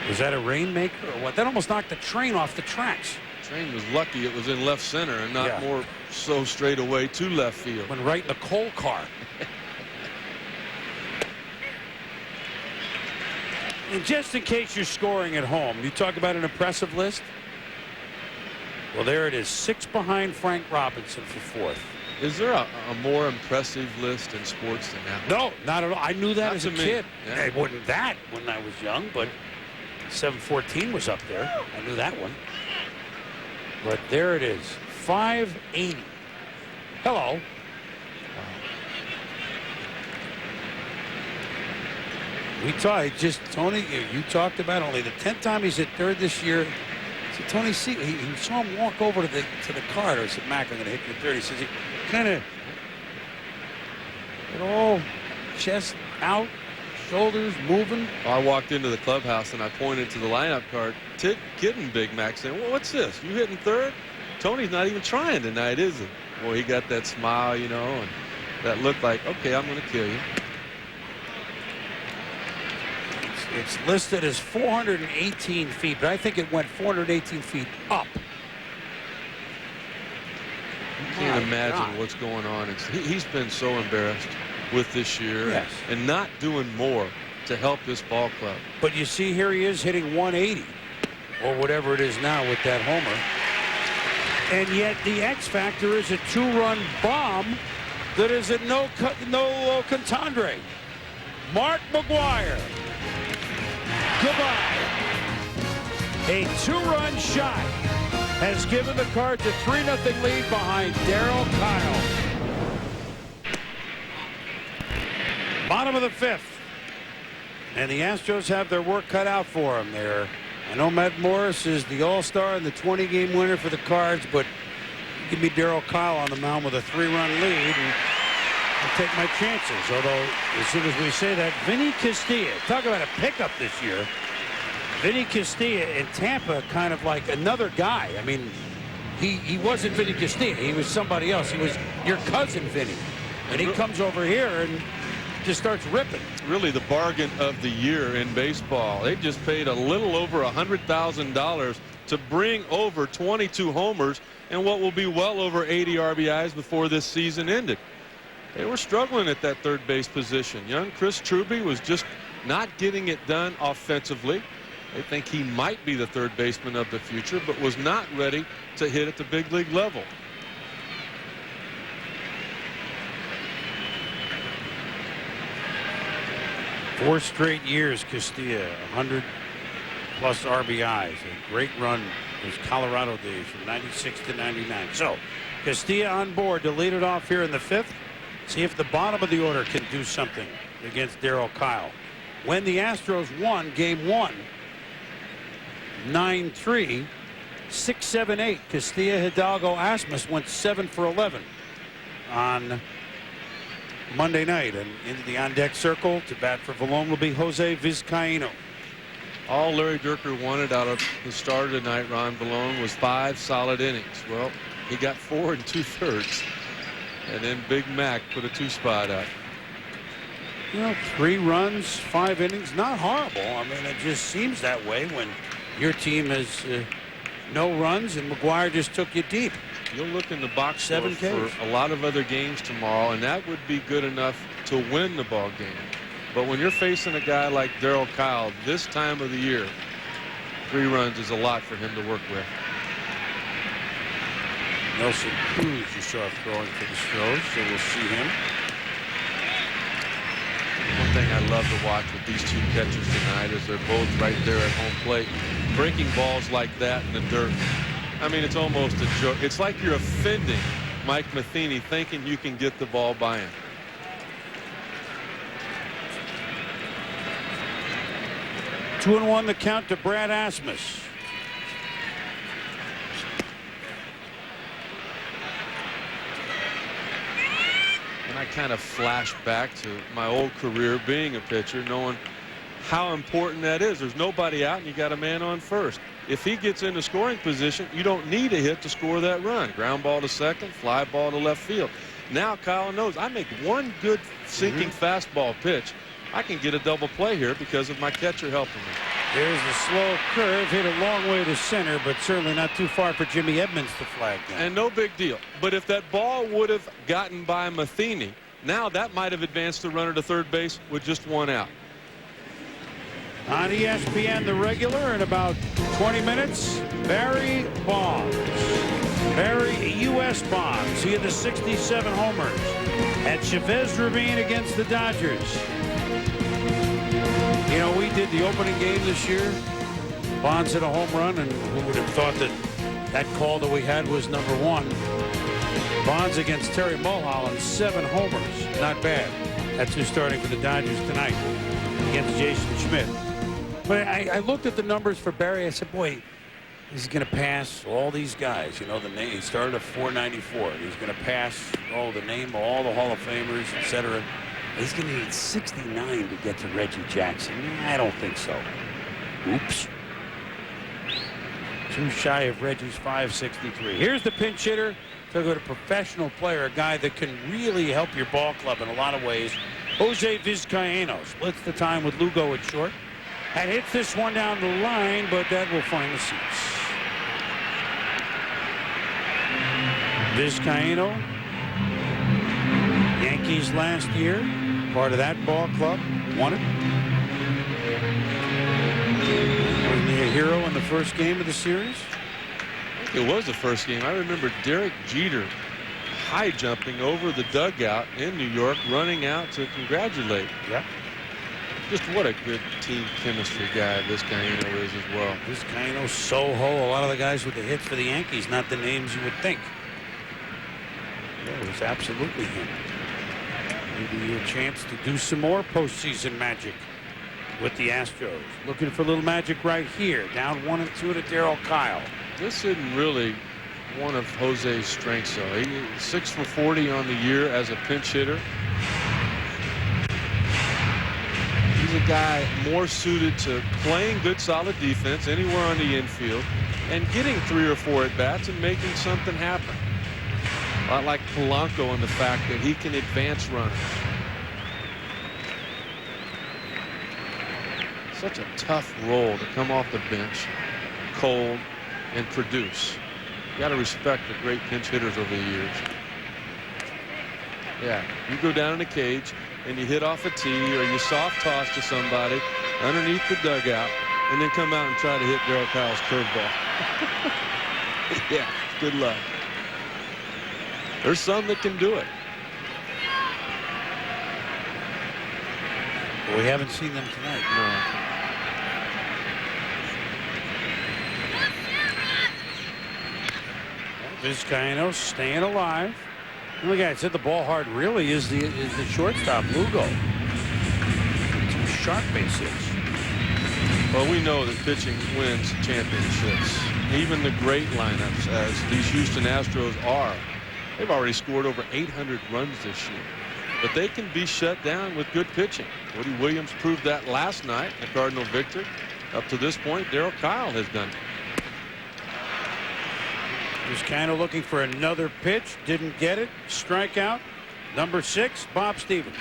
Is that a rainmaker or what? That almost knocked the train off the tracks. The train was lucky it was in left center and not more so straight away to left field. Went right in the coal car. And just in case you're scoring at home, you talk about an impressive list. Well, there it is, 6 behind Frank Robinson for 4th. Is there a more impressive list in sports than that? No, not at all. I knew that as a kid. Yeah. It wasn't that when I was young, but 714 was up there. I knew that one. But there it is, 580. Hello. We talked, Tony, you talked about only the 10th time he's hit third this year. So Tony, he saw him walk over to the card. I said, Mac, I'm going to hit you third. He says, he kind of, chest out, shoulders moving. I walked into the clubhouse and I pointed to the lineup card. Kidding Big Mac saying, well, what's this? You hitting third? Tony's not even trying tonight, is he? Well, he got that smile, you know, and that looked like, okay, I'm going to kill you. It's listed as 418 feet, but I think it went 418 feet up. You can't imagine what's going on. He's been so embarrassed with this year and not doing more to help this ball club. But you see, here he is hitting 180 or whatever it is now with that homer. And yet the X factor is a 2-run bomb that is at no contendere. Mark McGwire. Goodbye. A 2-run shot has given the Cards a 3-0 lead behind Darryl Kyle. Bottom of the 5th. And the Astros have their work cut out for them there. I know Matt Morris is the all-star and the 20-game winner for the Cards, but give me Darryl Kyle on the mound with a 3-run lead. And I'll take my chances, although as soon as we say that, Vinny Castilla, talk about a pickup this year. Vinny Castilla in Tampa, kind of like another guy. I mean, he wasn't Vinny Castilla. He was somebody else. He was your cousin Vinny. And he comes over here and just starts ripping. Really the bargain of the year in baseball. They just paid a little over $100,000 to bring over 22 homers and what will be well over 80 RBIs before this season ended. They were struggling at that third base position. Young Chris Truby was just not getting it done offensively. They think he might be the third baseman of the future, but was not ready to hit at the big league level. Four straight years, Castilla, 100+ RBIs. A great run his Colorado days from 96 to 99. So Castilla on board to lead it off here in the 5th. See if the bottom of the order can do something against Darryl Kyle. When the Astros won Game 1, 9-3, 6-7-8. Castilla, Hidalgo, Asmus went 7 for 11 on Monday night. And into the on-deck circle to bat for Villone will be Jose Vizcaíno. All Larry Dierker wanted out of the starter tonight, Ron Villone, was 5 solid innings. Well, he got 4 2/3. And then Big Mac put a 2-spot up. You know, 3 runs, 5 innings, not horrible. I mean, it just seems that way when your team has No runs, and McGwire just took you deep. You'll look in the box score 7 Ks. for a lot of other games tomorrow, and that would be good enough to win the ball game. But when you're facing a guy like Darryl Kyle this time of the year, 3 runs is a lot for him to work with. Nelson Cruz, you saw throwing for the Astros, so we'll see him. One thing I love to watch with these 2 catchers tonight is they're both right there at home plate. Breaking balls like that in the dirt. I mean, it's almost a joke. It's like you're offending Mike Matheny thinking you can get the ball by him. Two and 1 the count to Brad Asmus. And I kind of flash back to my old career being a pitcher, knowing how important that is. There's nobody out and you got a man on first. If he gets into scoring position, you don't need a hit to score that run. Ground ball to second, fly ball to left field. Now Kyle knows I make one good sinking fastball pitch, I can get a double play here because of my catcher helping me. There's the slow curve, hit a long way to center, but certainly not too far for Jimmy Edmonds to flag down. And no big deal. But if that ball would have gotten by Matheny, now that might have advanced the runner to third base with just 1 out. On ESPN, the regular, in about 20 minutes, Barry Bonds. Barry U.S. Bonds. He had the 67 homers at Chavez Ravine against the Dodgers. You know, we did the opening game this year. Bonds hit a home run, and who would have thought that that call that we had was number 1. Bonds against Terry Mulholland, 7 homers. Not bad. That's who's starting for the Dodgers tonight against Jason Schmidt. But I looked at the numbers for Barry. I said, boy, he's going to pass all these guys. You know, the name. He started at 494. He's going to pass all the Hall of Famers, etc. He's going to need 69 to get to Reggie Jackson. I don't think so. Oops. Too shy of Reggie's 563. Here's the pinch hitter. So go to professional player, a guy that can really help your ball club in a lot of ways. Jose Vizcaíno splits the time with Lugo at short. And hits this one down the line, but that will find the seats. Vizcaíno, Yankees last year, part of that ball club, won it. Wasn't he a hero in the first game of the series? It was the first game. I remember Derek Jeter high jumping over the dugout in New York, running out to congratulate. Yep. Just what a good team chemistry guy Vizcaíno is as well. Vizcaíno, Soho, a lot of the guys with the hits for the Yankees, not the names you would think. Yeah, it was absolutely him. Maybe a chance to do some more postseason magic with the Astros. Looking for a little magic right here. Down 1-2 to Darryl Kyle. This isn't really one of Jose's strengths, though. He's 6 for 40 on the year as a pinch hitter. He's a guy more suited to playing good, solid defense anywhere on the infield and getting 3 or 4 at-bats and making something happen. A lot like Polanco in the fact that he can advance runners. Such a tough role to come off the bench, cold, and produce. You got to respect the great pinch hitters over the years. Yeah, you go down in the cage and you hit off a tee or you soft toss to somebody underneath the dugout and then come out and try to hit Darryl Kyle's curveball. Yeah, good luck. There's some that can do it. But we haven't seen them tonight. No. Vizcaíno staying alive. And the guy that hit the ball hard really is the shortstop, Lugo. Some sharp base hits. Well, we know that pitching wins championships. Even the great lineups, as these Houston Astros are, they've already scored over 800 runs this year. But they can be shut down with good pitching. Woody Williams proved that last night, the Cardinal victory. Up to this point, Darryl Kyle has done it. Vizcaíno looking for another pitch. Didn't get it. Strikeout. Number 6, Bob Stevens.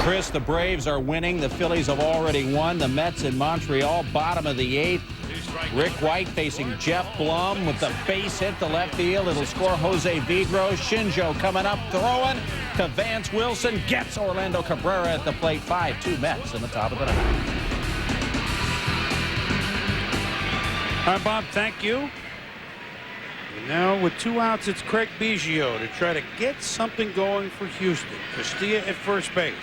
Chris, the Braves are winning. The Phillies have already won. The Mets in Montreal, bottom of the 8th. Rick White facing Jeff Blum with the base hit to left field. It'll score Jose Vidro. Shinjo coming up, throwing to Vance Wilson. Gets Orlando Cabrera at the plate. 5-2 Mets in the top of the 9th. All right, Bob, thank you. And now with 2 outs, it's Craig Biggio to try to get something going for Houston. Castilla at first base.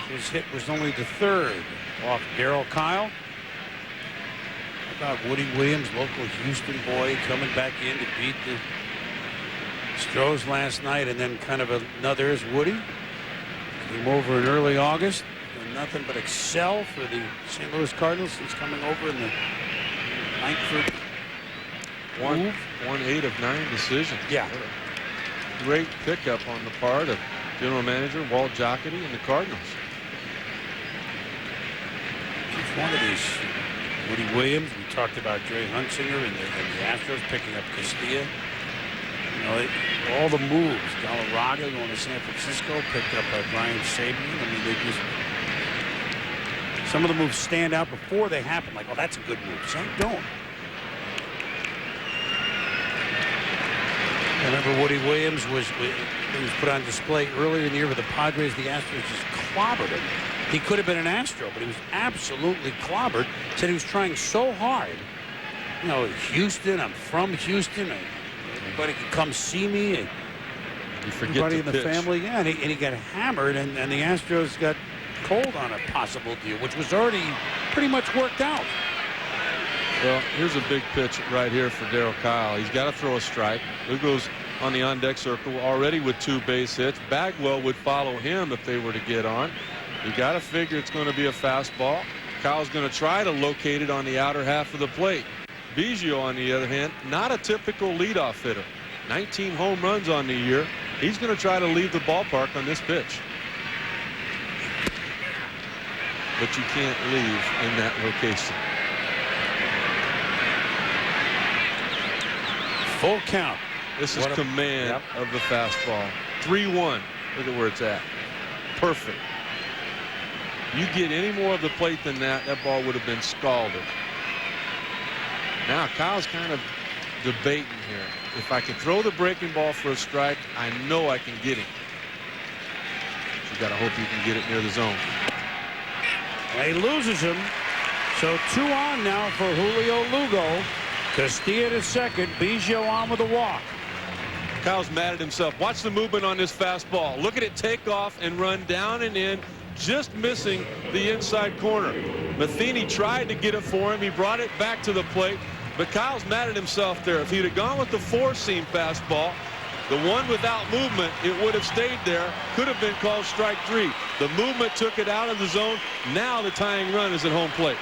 His hit was only the 3rd off Darryl Kyle. How about Woody Williams, local Houston boy, coming back in to beat the Astros last night, and then kind of another is Woody. Came over in early August. And nothing but excel for the St. Louis Cardinals since coming over in the 9th. 1-8 of 9 decisions. Yeah. Great pickup on the part of general manager Walt Jocketty and the Cardinals. Each one of these, Woody Williams, we talked about Jerry Hunsinger and the Astros picking up Castilla. You know, all the moves. Galarraga going to San Francisco, picked up by Brian Sabian. I mean, they just, some of the moves stand out before they happen. Like, oh, that's a good move. Some don't. I remember Woody Williams was put on display earlier in the year with the Padres. The Astros just clobbered him. He could have been an Astro, but he was absolutely clobbered. Said he was trying so hard. You know, Houston, I'm from Houston. Everybody can come see me. And everybody in the family. Yeah, and he got hammered, and the Astros got cold on a possible deal, which was already pretty much worked out. Well, here's a big pitch right here for Darryl Kyle. He's got to throw a strike. Lugo's on the on-deck circle already with 2 base hits. Bagwell would follow him if they were to get on. You got to figure it's going to be a fastball. Kyle's going to try to locate it on the outer half of the plate. Biggio, on the other hand, not a typical leadoff hitter. 19 home runs on the year. He's going to try to leave the ballpark on this pitch. But you can't leave in that location. Full count. This is command of the fastball. 3-1. Look at where it's at. Perfect. You get any more of the plate than that, that ball would have been scalded. Now Kyle's kind of debating here. If I can throw the breaking ball for a strike, I know I can get him. You got to hope you can get it near the zone. He loses him. So 2 on now for Julio Lugo. Castilla to second. Biggio on with a walk. Kyle's mad at himself. Watch the movement on this fastball. Look at it take off and run down and in, just missing the inside corner. Matheny tried to get it for him. He brought it back to the plate, but Kyle's mad at himself there. If he'd have gone with the 4-seam fastball, the one without movement, it would have stayed there. Could have been called strike 3. The movement took it out of the zone. Now the tying run is at home plate.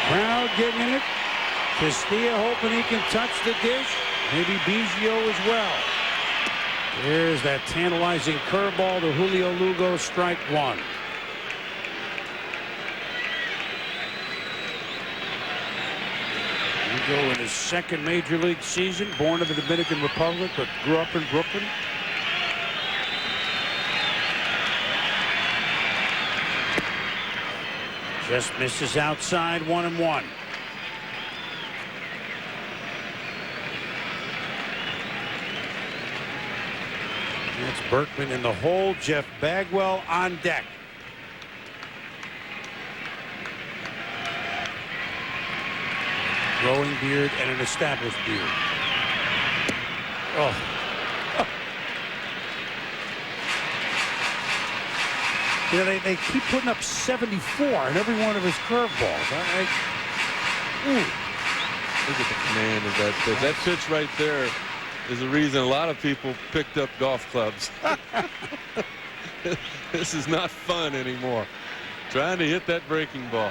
Crowd getting in it. Castilla hoping he can touch the dish. Maybe Biggio as well. There's that tantalizing curveball to Julio Lugo, strike 1. Lugo in his 2nd major league season, born in the Dominican Republic, but grew up in Brooklyn. Just misses outside, 1-1. That's Berkman in the hole. Jeff Bagwell on deck. Growing beard and an established beard. Oh. You know, they keep putting up 74 in every one of his curveballs. Look at the command of that pitch. That pitch right there is the reason a lot of people picked up golf clubs. This is not fun anymore. Trying to hit that breaking ball.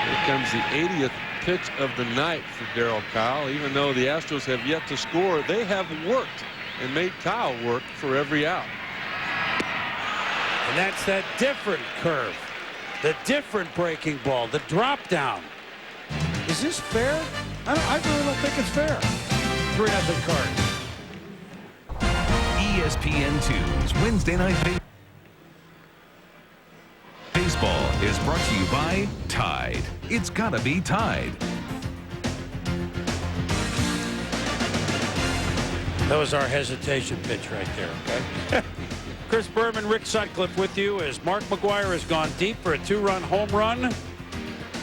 Here comes the 80th pitch of the night for Darryl Kyle. Even though the Astros have yet to score, they have worked and made Kyle work for every out. And that's that different curve. The different breaking ball, the drop down. Is this fair? I really don't think it's fair. 3-0 Cards. ESPN2's Wednesday Night Baseball is brought to you by Tide. It's gotta be Tide. That was our hesitation pitch right there, okay? Chris Berman, Rick Sutcliffe with you as Mark McGwire has gone deep for a 2-run home run.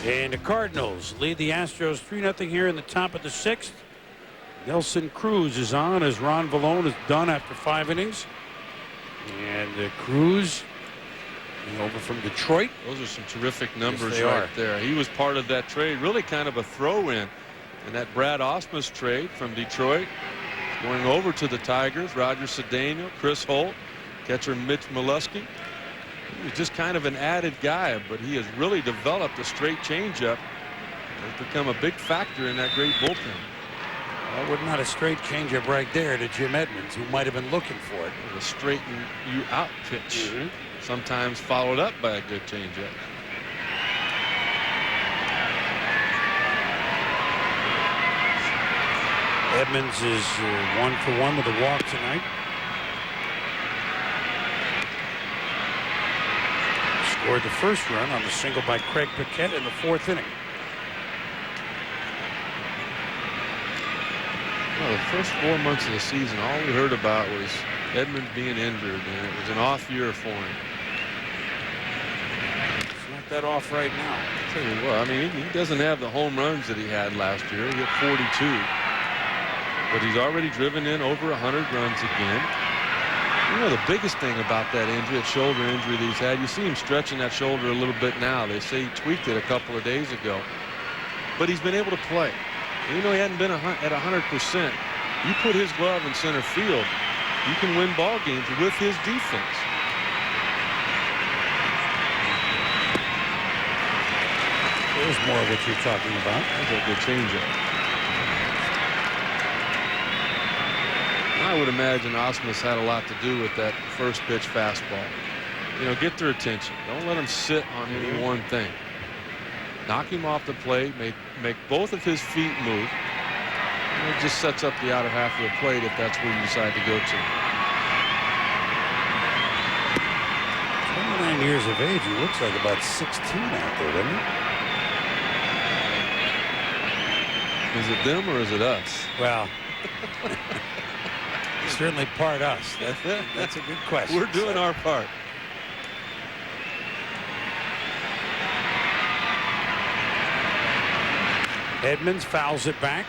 And the Cardinals lead the Astros 3-0 here in the top of the 6th. Nelson Cruz is on as Ron Villone is done after 5 innings. And Cruz over from Detroit. Those are some terrific numbers yes, right there. He was part of that trade, really kind of a throw-in in that Brad Ausmus trade from Detroit. Going over to the Tigers, Roger Cedeno, Chris Holt, catcher Mitch Molesky. He was just kind of an added guy, but he has really developed a straight changeup. Has become a big factor in that great bullpen. That was not a straight changeup right there to Jim Edmonds, who might have been looking for it. A straighten you out pitch, sometimes followed up by a good changeup. Edmonds is 1 for 1 with a walk tonight. Scored the first run on the single by Craig Paquette in the 4th inning. Well, the first 4 months of the season, all we heard about was Edmonds being injured, and it was an off year for him. It's not that off right now. I'll tell you what, I mean, he doesn't have the home runs that he had last year. He hit 42. But he's already driven in over 100 runs again. You know, the biggest thing about that injury, that shoulder injury that he's had, you see him stretching that shoulder a little bit now. They say he tweaked it a couple of days ago. But he's been able to play. Even though he hadn't been at 100%, you put his glove in center field, you can win ball games with his defense. There's more of what you're talking about. That's a good changeup. I would imagine Ausmus had a lot to do with that first pitch fastball. You know, get their attention. Don't let him sit on any one thing. Knock him off the plate, make both of his feet move. And it just sets up the outer half of the plate if that's where you decide to go to. 29 years of age. He looks like about 16 out there, doesn't he? Is it them or is it us? Well, certainly part us. That's a good question. We're doing our part. Edmonds fouls it back.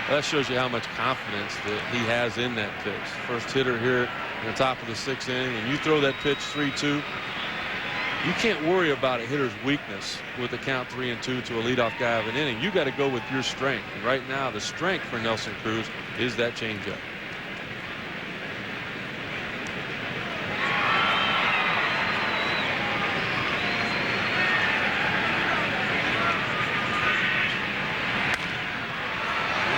That shows you how much confidence that he has in that pitch. First hitter here in the top of the 6th inning, and you throw that pitch 3-2. You can't worry about a hitter's weakness with the count 3-2 to a leadoff guy of an inning. You got to go with your strength. And right now, the strength for Nelson Cruz is that changeup.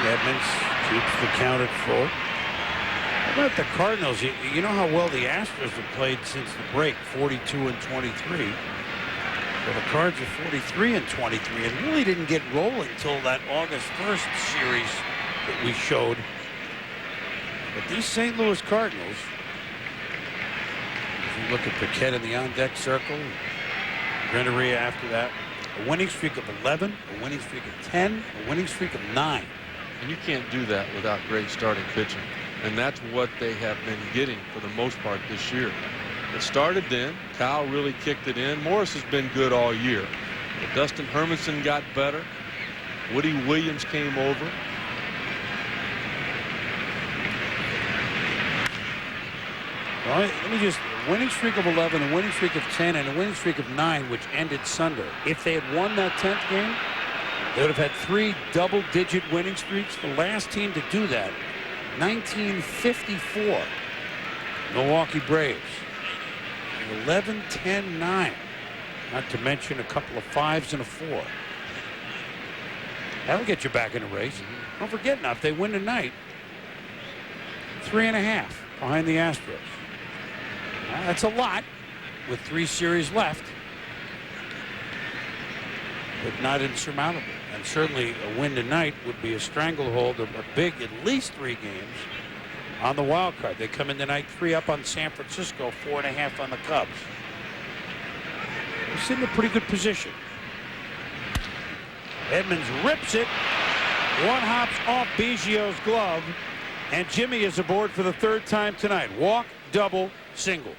Edmonds keeps the count at full. How about the Cardinals? You know how well the Astros have played since the break, 42-23. Well, the Cards are 43-23 and really didn't get rolling until that August 1st series that we showed. But these St. Louis Cardinals, if you look at Paquette in the on-deck circle, Renneria after that, a winning streak of 11, a winning streak of 10, a winning streak of 9. And you can't do that without great starting pitching. And that's what they have been getting for the most part this year. It started then. Kyle really kicked it in. Morris has been good all year. But Dustin Hermanson got better. Woody Williams came over. Well, let me just, a winning streak of 11, a winning streak of 10, and a winning streak of 9, which ended Sunday. If they had won that 10th game, they would have had 3 double-digit winning streaks. The last team to do that, 1954, Milwaukee Braves. 11-10-9. Not to mention a couple of 5s and a 4. That'll get you back in the race. Don't forget now, if they win tonight, 3.5 behind the Astros. That's a lot with 3 series left. but not insurmountable. And certainly a win tonight would be a stranglehold of a big, at least 3 games on the wild card. They come in tonight 3 up on San Francisco, 4.5 on the Cubs. They're sitting in a pretty good position. Edmonds rips it. 1 hops off Biggio's glove, and Jimmy is aboard for the 3rd time tonight. Walk, double, single.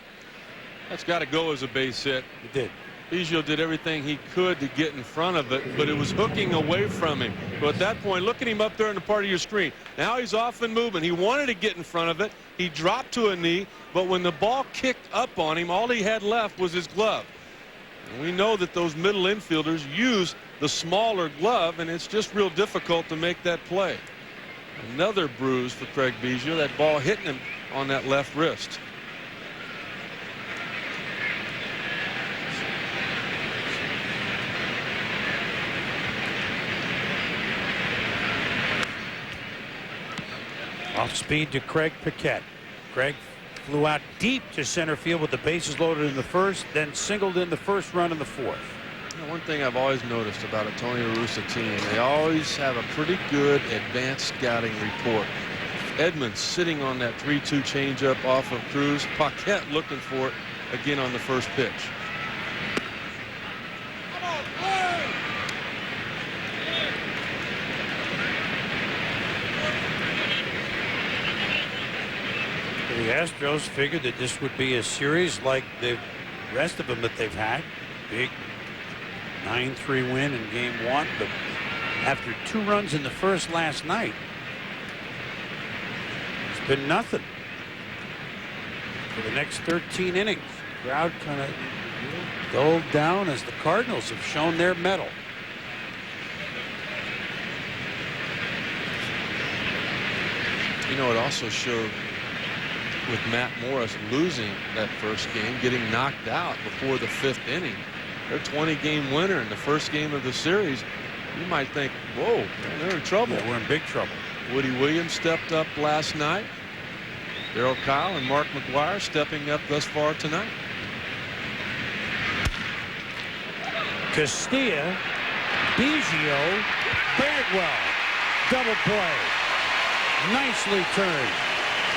That's got to go as a base hit. It did. Biggio did everything he could to get in front of it, but it was hooking away from him. But at that point, look at him up there in the part of your screen. Now he's off and moving. He wanted to get in front of it. He dropped to a knee, but when the ball kicked up on him, all he had left was his glove. And we know that those middle infielders use the smaller glove, and it's just real difficult to make that play. Another bruise for Craig Biggio. That ball hitting him on that left wrist. Off speed to Craig Paquette. Craig flew out deep to center field with the bases loaded in the 1st, then singled in the 1st run in the 4th. You know, one thing I've always noticed about a Tony La Russa team, they always have a pretty good advanced scouting report. Edmonds sitting on that 3-2 changeup off of Cruz. Paquette looking for it again on the 1st pitch. The Astros figured that this would be a series like the rest of them that they've had. Big 9-3 win in game 1, but after 2 runs in the 1st last night, it's been nothing for the next 13 innings. The crowd kind of dulled down as the Cardinals have shown their mettle. You know, it also showed with Matt Morris losing that 1st game, getting knocked out before the 5th inning. Their 20-game winner in the 1st game of the series. You might think, whoa, they're in trouble. Yeah, we're in big trouble. Woody Williams stepped up last night. Darryl Kyle and Mark McGwire stepping up thus far tonight. Castilla, Biggio, Bagwell, double play. Nicely turned.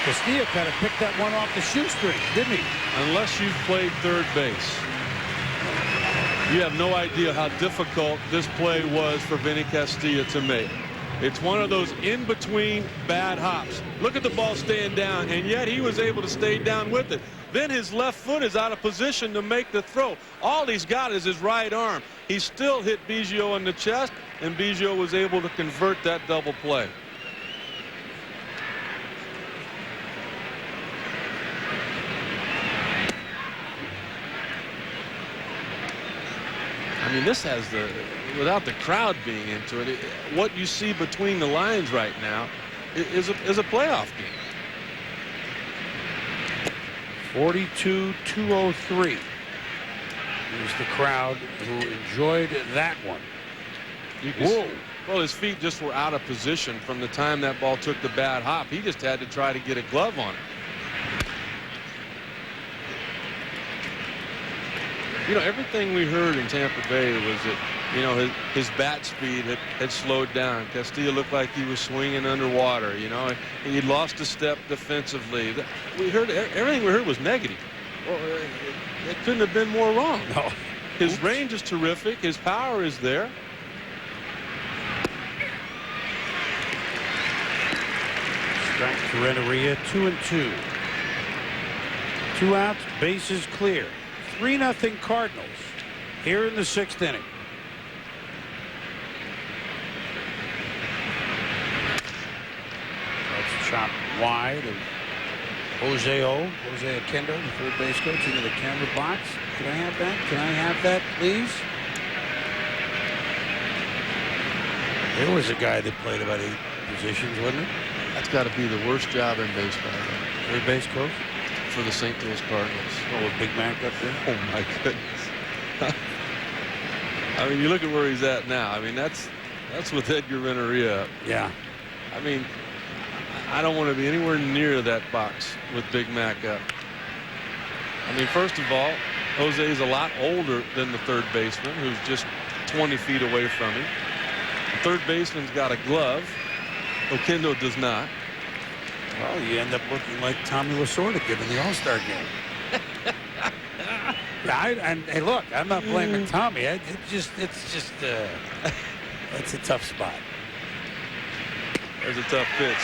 Castilla kind of picked that one off the shoestring, didn't he? Unless you've played 3rd base, you have no idea how difficult this play was for Vinny Castilla to make. It's one of those in-between bad hops. Look at the ball staying down, and yet he was able to stay down with it. Then his left foot is out of position to make the throw. All he's got is his right arm. He still hit Biggio in the chest, and Biggio was able to convert that double play. I mean, this has without the crowd being into it, what you see between the lines right now is a playoff game. 42-203 is the crowd who enjoyed that one. Whoa. Well, his feet just were out of position from the time that ball took the bad hop. He just had to try to get a glove on it. You know, everything we heard in Tampa Bay was that, you know, his bat speed had slowed down. Castilla looked like he was swinging underwater. You know, he'd lost a step defensively. We heard everything we heard was negative. Well, it couldn't have been more wrong. No. His range is terrific. His power is there. Strike to Renteria, 2-2. 2 outs, bases clear. 3-0 Cardinals here in the 6th inning. That's chopped wide of Jose Akendo, the 3rd base coach, into the camera box. Can I have that? Can I have that, please? There was a guy that played about 8 positions, wasn't it? That's got to be the worst job in baseball. 3rd base coach for the St. Louis Cardinals. Oh, with Big Mac up there. Oh my goodness. I mean, you look at where he's at now. I mean, that's with Edgar Renteria. Yeah. I mean, I don't want to be anywhere near that box with Big Mac up. I mean, first of all, Jose is a lot older than the 3rd baseman, who's just 20 feet away from him. The third baseman's got a glove. Oquendo does not. Well, you end up looking like Tommy Lasorda in the All-Star game. And hey, look, I'm not blaming Tommy. It's just it's a tough spot. There's a tough pitch.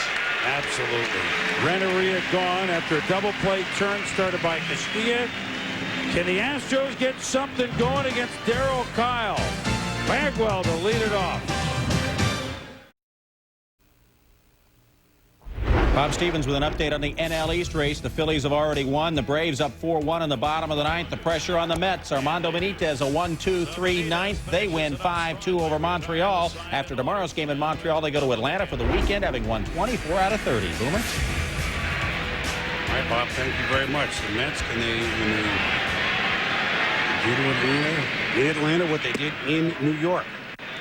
Absolutely. Renteria gone after a double play turn started by Castilla. Can the Astros get something going against Darryl Kyle? Bagwell to lead it off. Bob Stevens with an update on the NL East race. The Phillies have already won. The Braves up 4-1 in the bottom of the ninth. The pressure on the Mets. Armando Benitez a 1-2-3 ninth. They win 5-2 over Montreal. After tomorrow's game in Montreal, they go to Atlanta for the weekend, having won 24 out of 30. Boomer? All right, Bob, thank you very much. The Mets, can they do to Atlanta what they did in New York?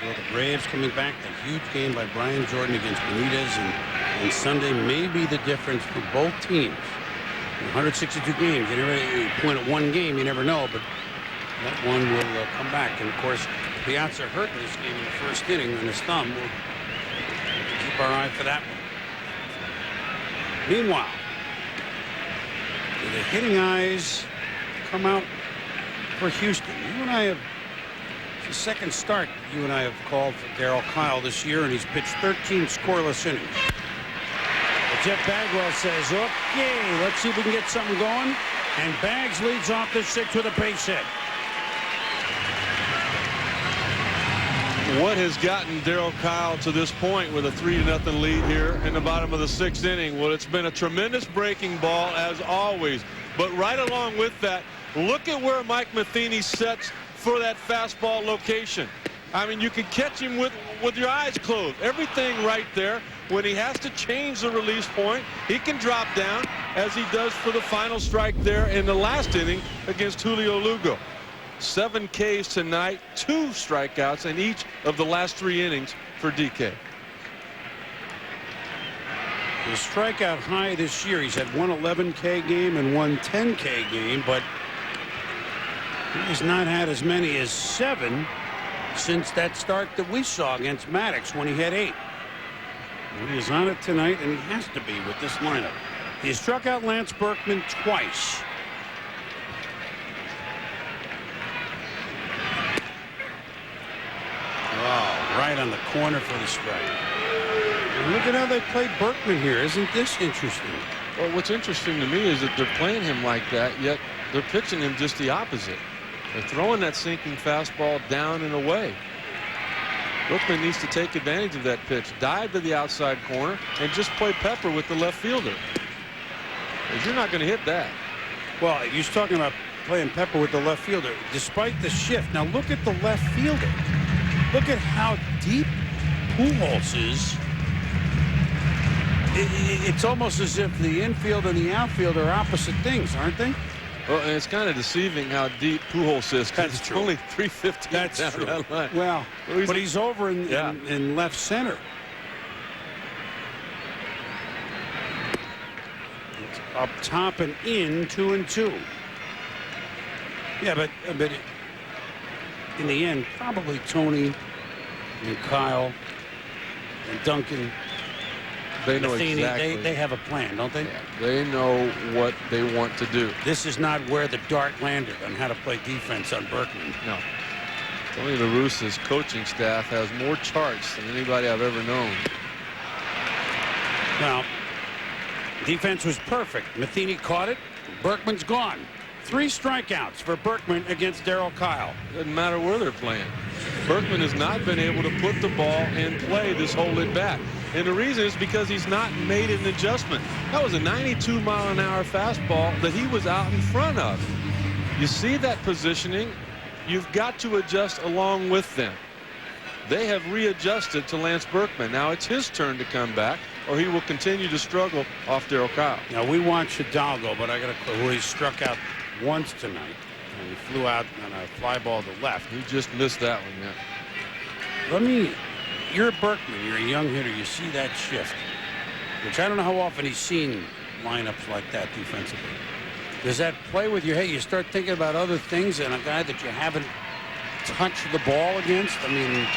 Well, the Braves coming back, the huge game by Brian Jordan against Benitez, and Sunday may be the difference for both teams. 162 games, you never point at one game, you never know, but that one will come back. And of course, Piazza hurt in this game in the first inning on his thumb. We'll keep our eye for that one. Meanwhile, do the hitting eyes come out for Houston? You and I have. The second start you and I have called for Darryl Kyle this year, and he's pitched 13 scoreless innings. But Jeff Bagwell says, okay, let's see if we can get something going. And Bags leads off the sixth with a base hit. What has gotten Darryl Kyle to this point with a 3-0 lead here in the bottom of the sixth inning? Well, it's been a tremendous breaking ball as always. But right along with that, look at where Mike Matheny sets for that fastball location. I mean, you can catch him with your eyes closed. Everything right there. When he has to change the release point, he can drop down as he does for the final strike there in the last inning against Julio Lugo. 7 Ks tonight, 2 strikeouts in each of the last 3 innings for DK. His strikeout high this year, he's had one 11K game and one 10K game, but he has not had as many as 7 since that start that we saw against Maddox when he had 8. He is on it tonight, and he has to be with this lineup. He has struck out Lance Berkman twice. Oh, right on the corner for the strike. And look at how they played Berkman here. Isn't this interesting? Well, what's interesting to me is that they're playing him like that, yet they're pitching him just the opposite. They're throwing that sinking fastball down and away. Berkman needs to take advantage of that pitch, dive to the outside corner, and just play pepper with the left fielder. Because you're not going to hit that. Well, you're talking about playing pepper with the left fielder, despite the shift. Now look at the left fielder. Look at how deep Pujols is. It's almost as if the infield and the outfield are opposite things, aren't they? Well, and it's kind of deceiving how deep Pujols is. That's it's true. Only 350. That's down true. That line. Well, but he's over in left center. It's up top and in 2-2. Yeah, but in the end, probably Tony and Kyle and Duncan. They know Matheny, exactly. They have a plan, don't they? Yeah, they know what they want to do. This is not where the dart landed on how to play defense on Berkman. No. Tony La Russa's coaching staff has more charts than anybody I've ever known. Now, defense was perfect. Matheny caught it. Berkman's gone. 3 strikeouts for Berkman against Darryl Kyle. Doesn't matter where they're playing. Berkman has not been able to put the ball in play this whole at bat. And the reason is because he's not made an adjustment. That was a 92-mile-an-hour fastball that he was out in front of. You see that positioning? You've got to adjust along with them. They have readjusted to Lance Berkman. Now it's his turn to come back, or he will continue to struggle off Darryl Kyle. Now we watched Hidalgo, but I got a clue where he struck out once tonight. And he flew out on a fly ball to left. He just missed that one, yeah. You're Berkman, you're a young hitter, you see that shift, which I don't know how often he's seen lineups like that defensively. Does that play with your head? You start thinking about other things and a guy that you haven't touch the ball against? I mean,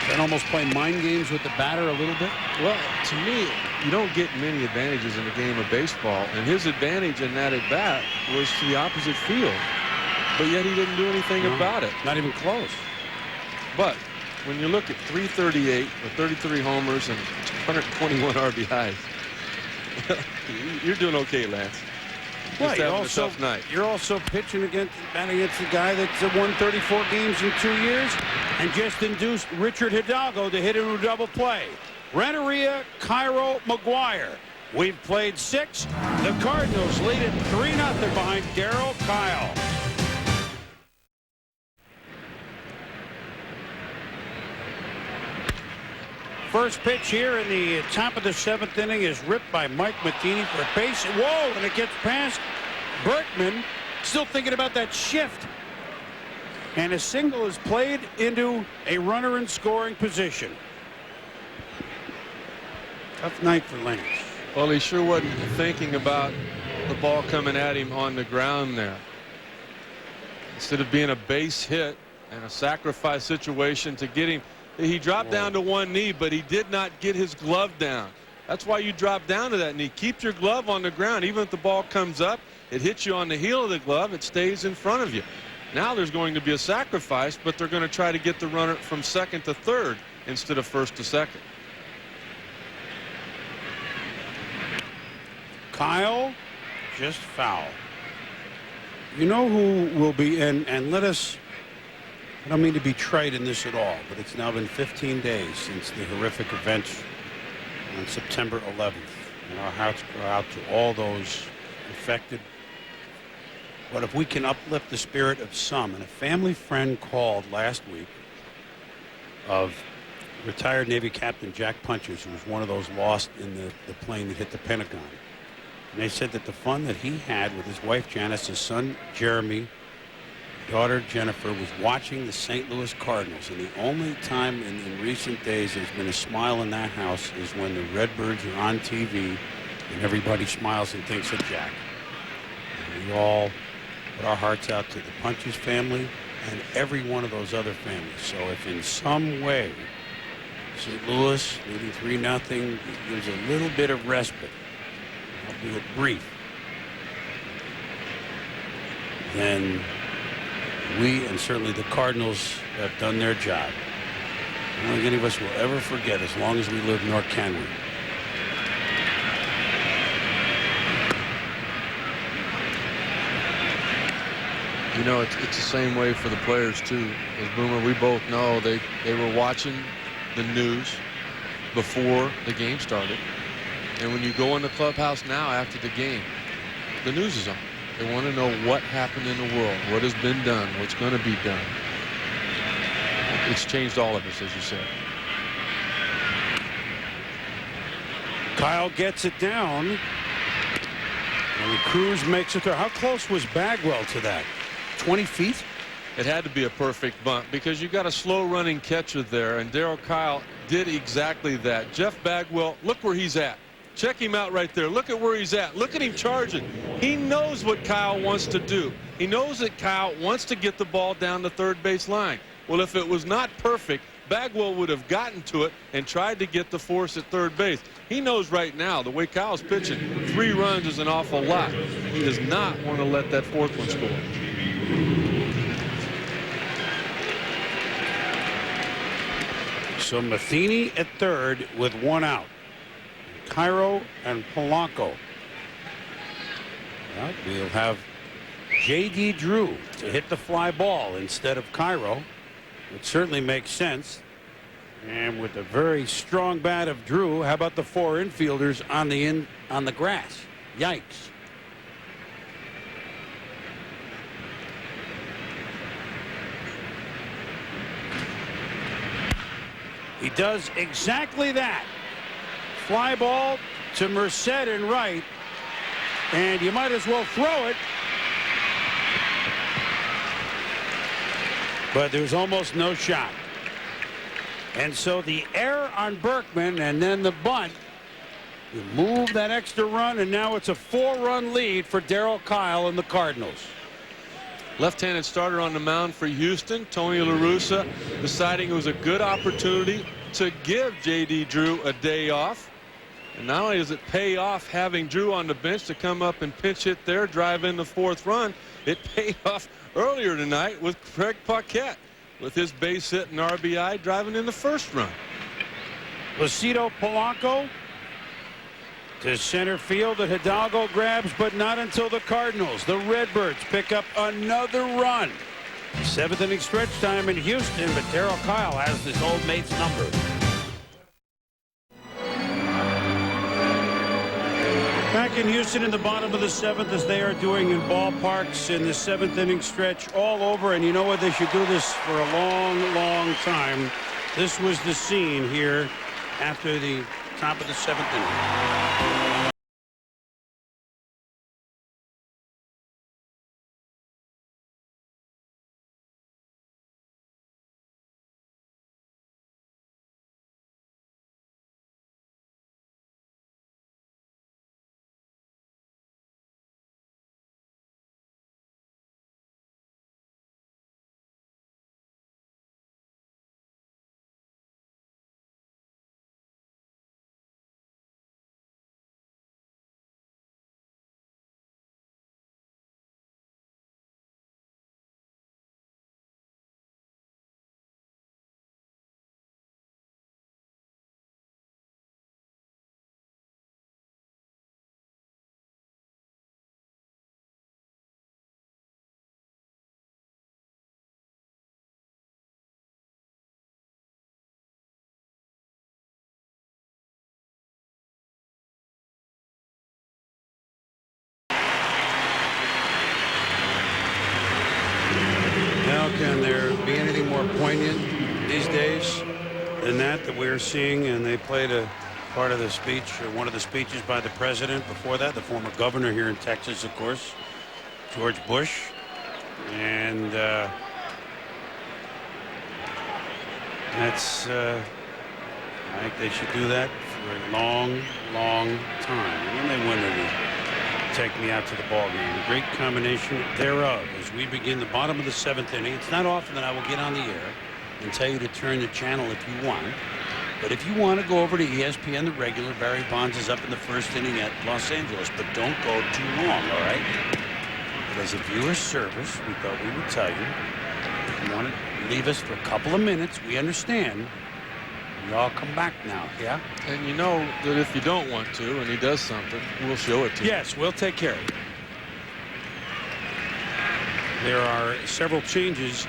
can almost play mind games with the batter a little bit? Well, to me, you don't get many advantages in a game of baseball, and his advantage in that at bat was to the opposite field, but yet he didn't do anything about it. Not even close. But when you look at 338 with 33 homers and 121 RBIs, you're doing okay, Lance. Well, You're also pitching against a guy that's won 34 games in 2 years and just induced Richard Hidalgo to hit into a double play. Renteria, Cairo, McGwire. We've played 6. The Cardinals lead it 3-0 behind Darryl Kyle. First pitch here in the top of the 7th inning is ripped by Mike Matheny for a base. Whoa, and it gets past Berkman. Still thinking about that shift. And a single is played into a runner in scoring position. Tough night for Lance. Well, he sure wasn't thinking about the ball coming at him on the ground there. Instead of being a base hit and a sacrifice situation to get him, he dropped down to one knee, but he did not get his glove down. That's why you drop down to that knee. Keep your glove on the ground. Even if the ball comes up, it hits you on the heel of the glove, it stays in front of you. Now there's going to be a sacrifice, but they're going to try to get the runner from second to third instead of first to second. Kyle, just foul. You know who will be, and let us, I don't mean to be trite in this at all, but it's now been 15 days since the horrific events on September 11th. And our hearts go out to all those affected. But if we can uplift the spirit of some, and a family friend called last week of retired Navy Captain Jack Punchers, who was one of those lost in the plane that hit the Pentagon. And they said that the fun that he had with his wife Janice, his son Jeremy, daughter Jennifer, was watching the St. Louis Cardinals. And the only time in recent days there's been a smile in that house is when the Redbirds are on TV and everybody smiles and thinks of Jack. And we all put our hearts out to the Punches family and every one of those other families. So if in some way St. Louis leading 3-0 gives a little bit of respite, albeit brief, then we and certainly the Cardinals have done their job. I don't think any of us will ever forget as long as we live, nor can we. You know, it's the same way for the players too. As Boomer, we both know they were watching the news before the game started. And when you go in the clubhouse now after the game, the news is on. They want to know what happened in the world, what has been done, what's going to be done. It's changed all of us, as you said. Kyle gets it down. And Cruz makes it through. How close was Bagwell to that? 20 feet? It had to be a perfect bunt because you got a slow running catcher there, and Darryl Kyle did exactly that. Jeff Bagwell, look where he's at. Check him out right there. Look at where he's at. Look at him charging. He knows what Kyle wants to do. He knows that Kyle wants to get the ball down the third base line. Well, if it was not perfect, Bagwell would have gotten to it and tried to get the force at third base. He knows right now the way Kyle's pitching, 3 runs is an awful lot. He does not want to let that 4th one score. So Matheny at third with 1 out. Cairo and Polanco. Well, we'll have J.D. Drew to hit the fly ball instead of Cairo, which certainly makes sense. And with the very strong bat of Drew, how about the 4 infielders on the grass? Yikes. He does exactly that. Fly ball to Merced in right, and you might as well throw it. But there's almost no shot. And so the error on Berkman and then the bunt, you move that extra run, and now it's a 4-run lead for Darryl Kyle and the Cardinals. left-handed starter on the mound for Houston. Tony La Russa deciding it was a good opportunity to give J.D. Drew a day off. And not only does it pay off having Drew on the bench to come up and pinch hit there, drive in the 4th run, it paid off earlier tonight with Craig Paquette with his base hit and RBI driving in the 1st run. Placido Polanco to center field that Hidalgo grabs, but not until the Cardinals. The Redbirds pick up another run. 7th inning stretch time in Houston, but Darryl Kyle has his old mate's number. Back in Houston in the bottom of the 7th, as they are doing in ballparks in the 7th inning stretch all over. And you know what? They should do this for a long, long time. This was the scene here after the top of the 7th inning. Can there be anything more poignant these days than that we're seeing? And they played a part of the speech, or one of the speeches by the president before that, the former governor here in Texas, of course, George Bush. And that's I think they should do that for a long, long time. And then they win it. Take me out to the ball game. A great combination thereof as we begin the bottom of the 7th inning. It's not often that I will get on the air and tell you to turn the channel if you want. But if you want to go over to ESPN, the regular, Barry Bonds is up in the 1st inning at Los Angeles. But don't go too long, all right? But as a viewer service, we thought we would tell you. If you want to leave us for a couple of minutes, we understand. You all come back now, yeah? And you know that if you don't want to, and he does something, we'll show it to you. Yes, we'll take care of it. There are several changes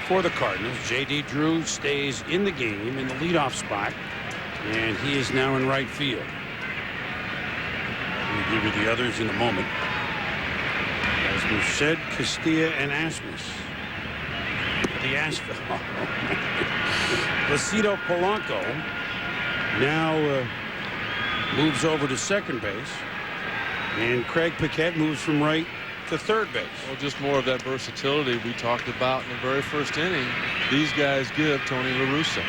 for the Cardinals. J.D. Drew stays in the game in the leadoff spot, and he is now in right field. We'll give you the others in a moment. As Merced, Castilla, and Asmus. The Astros. Placido Polanco now moves over to second base, and Craig Paquette moves from right to third base. Well, just more of that versatility we talked about in the very 1st inning. These guys give Tony La Russa.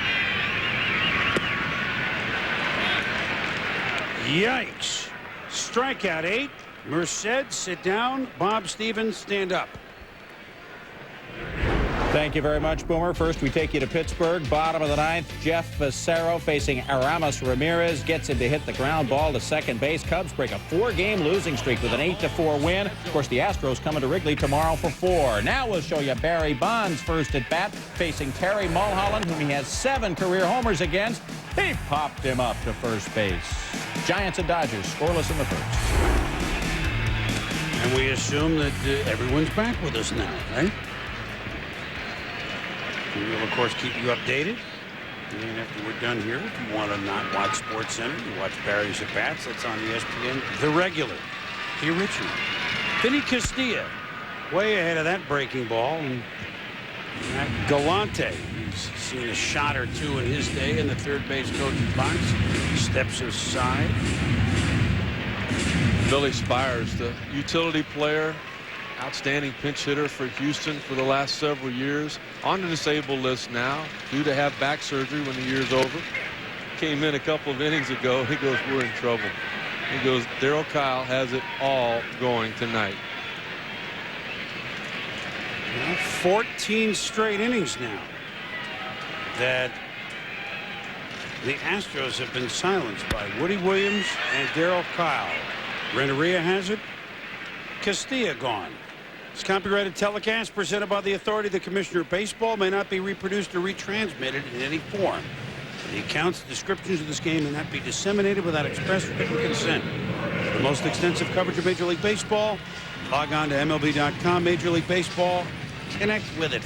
Yikes. Strikeout 8. Merced, sit down. Bob Stevens, stand up. Thank you very much, Boomer. First, we take you to Pittsburgh. Bottom of the 9th, Jeff Fassero facing Aramis Ramirez. Gets him to hit the ground ball to second base. Cubs break a 4-game losing streak with an 8-4 win. Of course, the Astros coming to Wrigley tomorrow for 4. Now we'll show you Barry Bonds' first at bat facing Terry Mulholland, whom he has 7 career homers against. He popped him up to first base. Giants and Dodgers scoreless in the 1st. And we assume that everyone's back with us now, right? We will, of course, keep you updated. And after we're done here, if you want to not watch Sports Center, you watch Barry's at Bats. That's on ESPN. The regular, the original. Vinny Castilla, way ahead of that breaking ball. And Galante, who's seen a shot or two in his day in the third base coach's box, steps aside. Billy Spires, the utility player, outstanding pinch hitter for Houston for the last several years. On the disabled list now, due to have back surgery when the year's over. Came in a couple of innings ago. He goes, we're in trouble. He goes, Darryl Kyle has it all going tonight. 14 straight innings now that the Astros have been silenced by Woody Williams and Darryl Kyle. Renteria has it. Castilla gone. This copyrighted telecast presented by the authority of the Commissioner of Baseball may not be reproduced or retransmitted in any form. The accounts and descriptions of this game may not be disseminated without express written consent. For the most extensive coverage of Major League Baseball, log on to MLB.com. Major League Baseball, connect with it.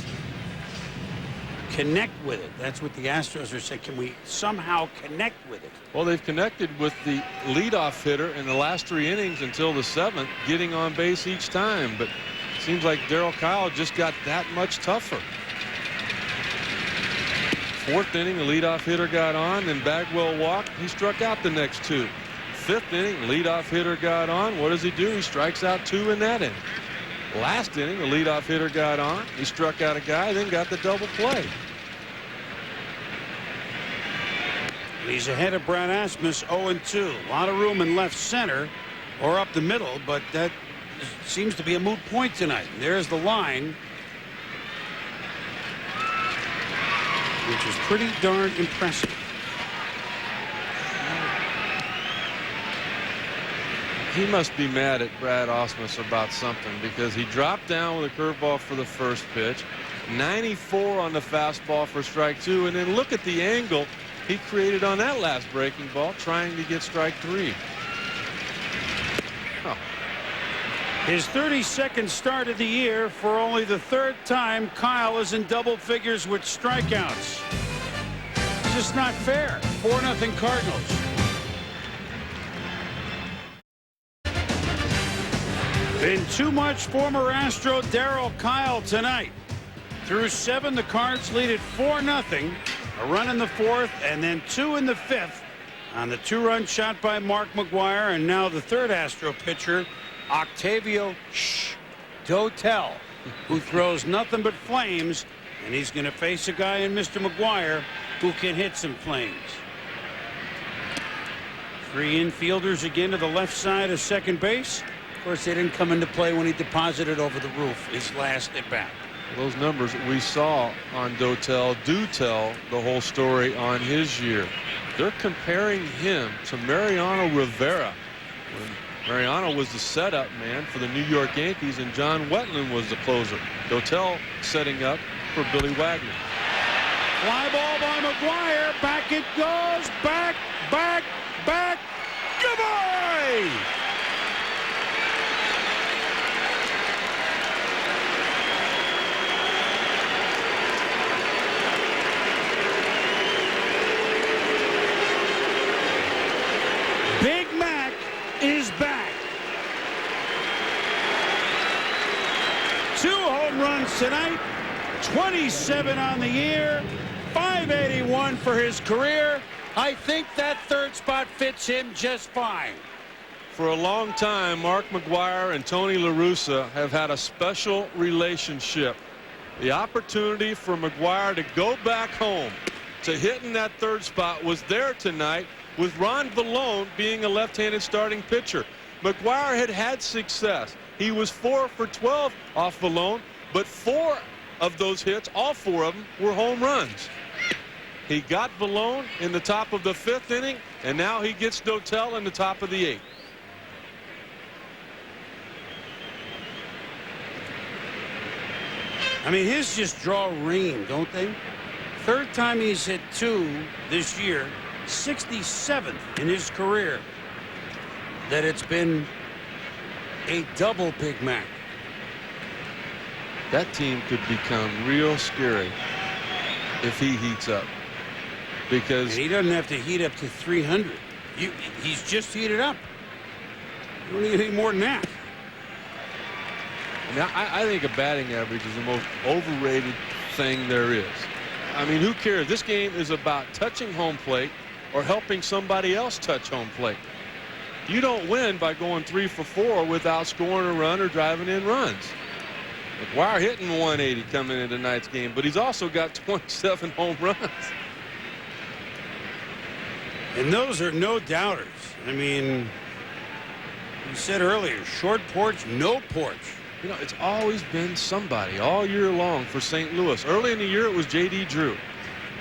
Connect with it. That's what the Astros are saying. Can we somehow connect with it? Well, they've connected with the leadoff hitter in the last 3 innings until the 7th, getting on base each time. But it seems like Darryl Kyle just got that much tougher. 4th inning, the leadoff hitter got on, then Bagwell walked. He struck out the next 2. 5th inning, leadoff hitter got on. What does he do? He strikes out 2 in that inning. Last inning, the leadoff hitter got on. He struck out a guy, then got the double play. He's ahead of Brad Asmus, 0-2. A lot of room in left center or up the middle, but that seems to be a moot point tonight. There's the line, which is pretty darn impressive. He must be mad at Brad Asmus about something, because he dropped down with a curveball for the first pitch, 94 on the fastball for strike 2, and then look at the angle he created on that last breaking ball trying to get strike 3. Oh. His 32nd start of the year. For only the 3rd time Kyle is in double figures with strikeouts. It's just not fair. 4-0 Cardinals. Been too much former Astro Darryl Kyle tonight. Through 7, the Cards lead at 4-0. A run in the 4th and then 2 in the 5th on the 2-run shot by Mark McGwire, and now the 3rd Astro pitcher, Octavio Dotel, who throws nothing but flames, and he's going to face a guy in Mr. McGwire who can hit some flames. 3 infielders again to the left side of second base. Of course, they didn't come into play when he deposited over the roof his last at bat. Those numbers we saw on Dotel do tell the whole story on his year. They're comparing him to Mariano Rivera, when Mariano was the setup man for the New York Yankees and John Wetland was the closer. Dotel setting up for Billy Wagner. Fly ball by McGwire. Back it goes. Back, back, back. Goodbye! Big Mac is back. 2 home runs tonight, 27 on the year, 581 for his career. I think that 3rd spot fits him just fine. For a long time, Mark McGwire and Tony La Russa have had a special relationship. The opportunity for McGwire to go back home to hit in that 3rd spot was there tonight, with Ron Villone being a left-handed starting pitcher. McGwire had had success. He was 4 for 12 off Villone, but 4 of those hits, all 4 of them, were home runs. He got Villone in the top of the 5th inning, and now he gets Dotel in the top of the 8th. I mean, his just draw rain, don't they? 3rd time he's hit 2 this year. 67th in his career that it's been a double Big Mac. That team could become real scary if he heats up, because and he doesn't have to heat up to 300. He's just heated up. You don't need any more than that. Now, I think a batting average is the most overrated thing there is. I mean, who cares? This game is about touching home plate or helping somebody else touch home plate. You don't win by going 3 for 4 without scoring a run or driving in runs. McGwire hitting 180 coming into tonight's game, but he's also got 27 home runs. And those are no doubters. I mean, you said earlier, short porch, no porch. You know, it's always been somebody all year long for St. Louis. Early in the year, it was J.D. Drew.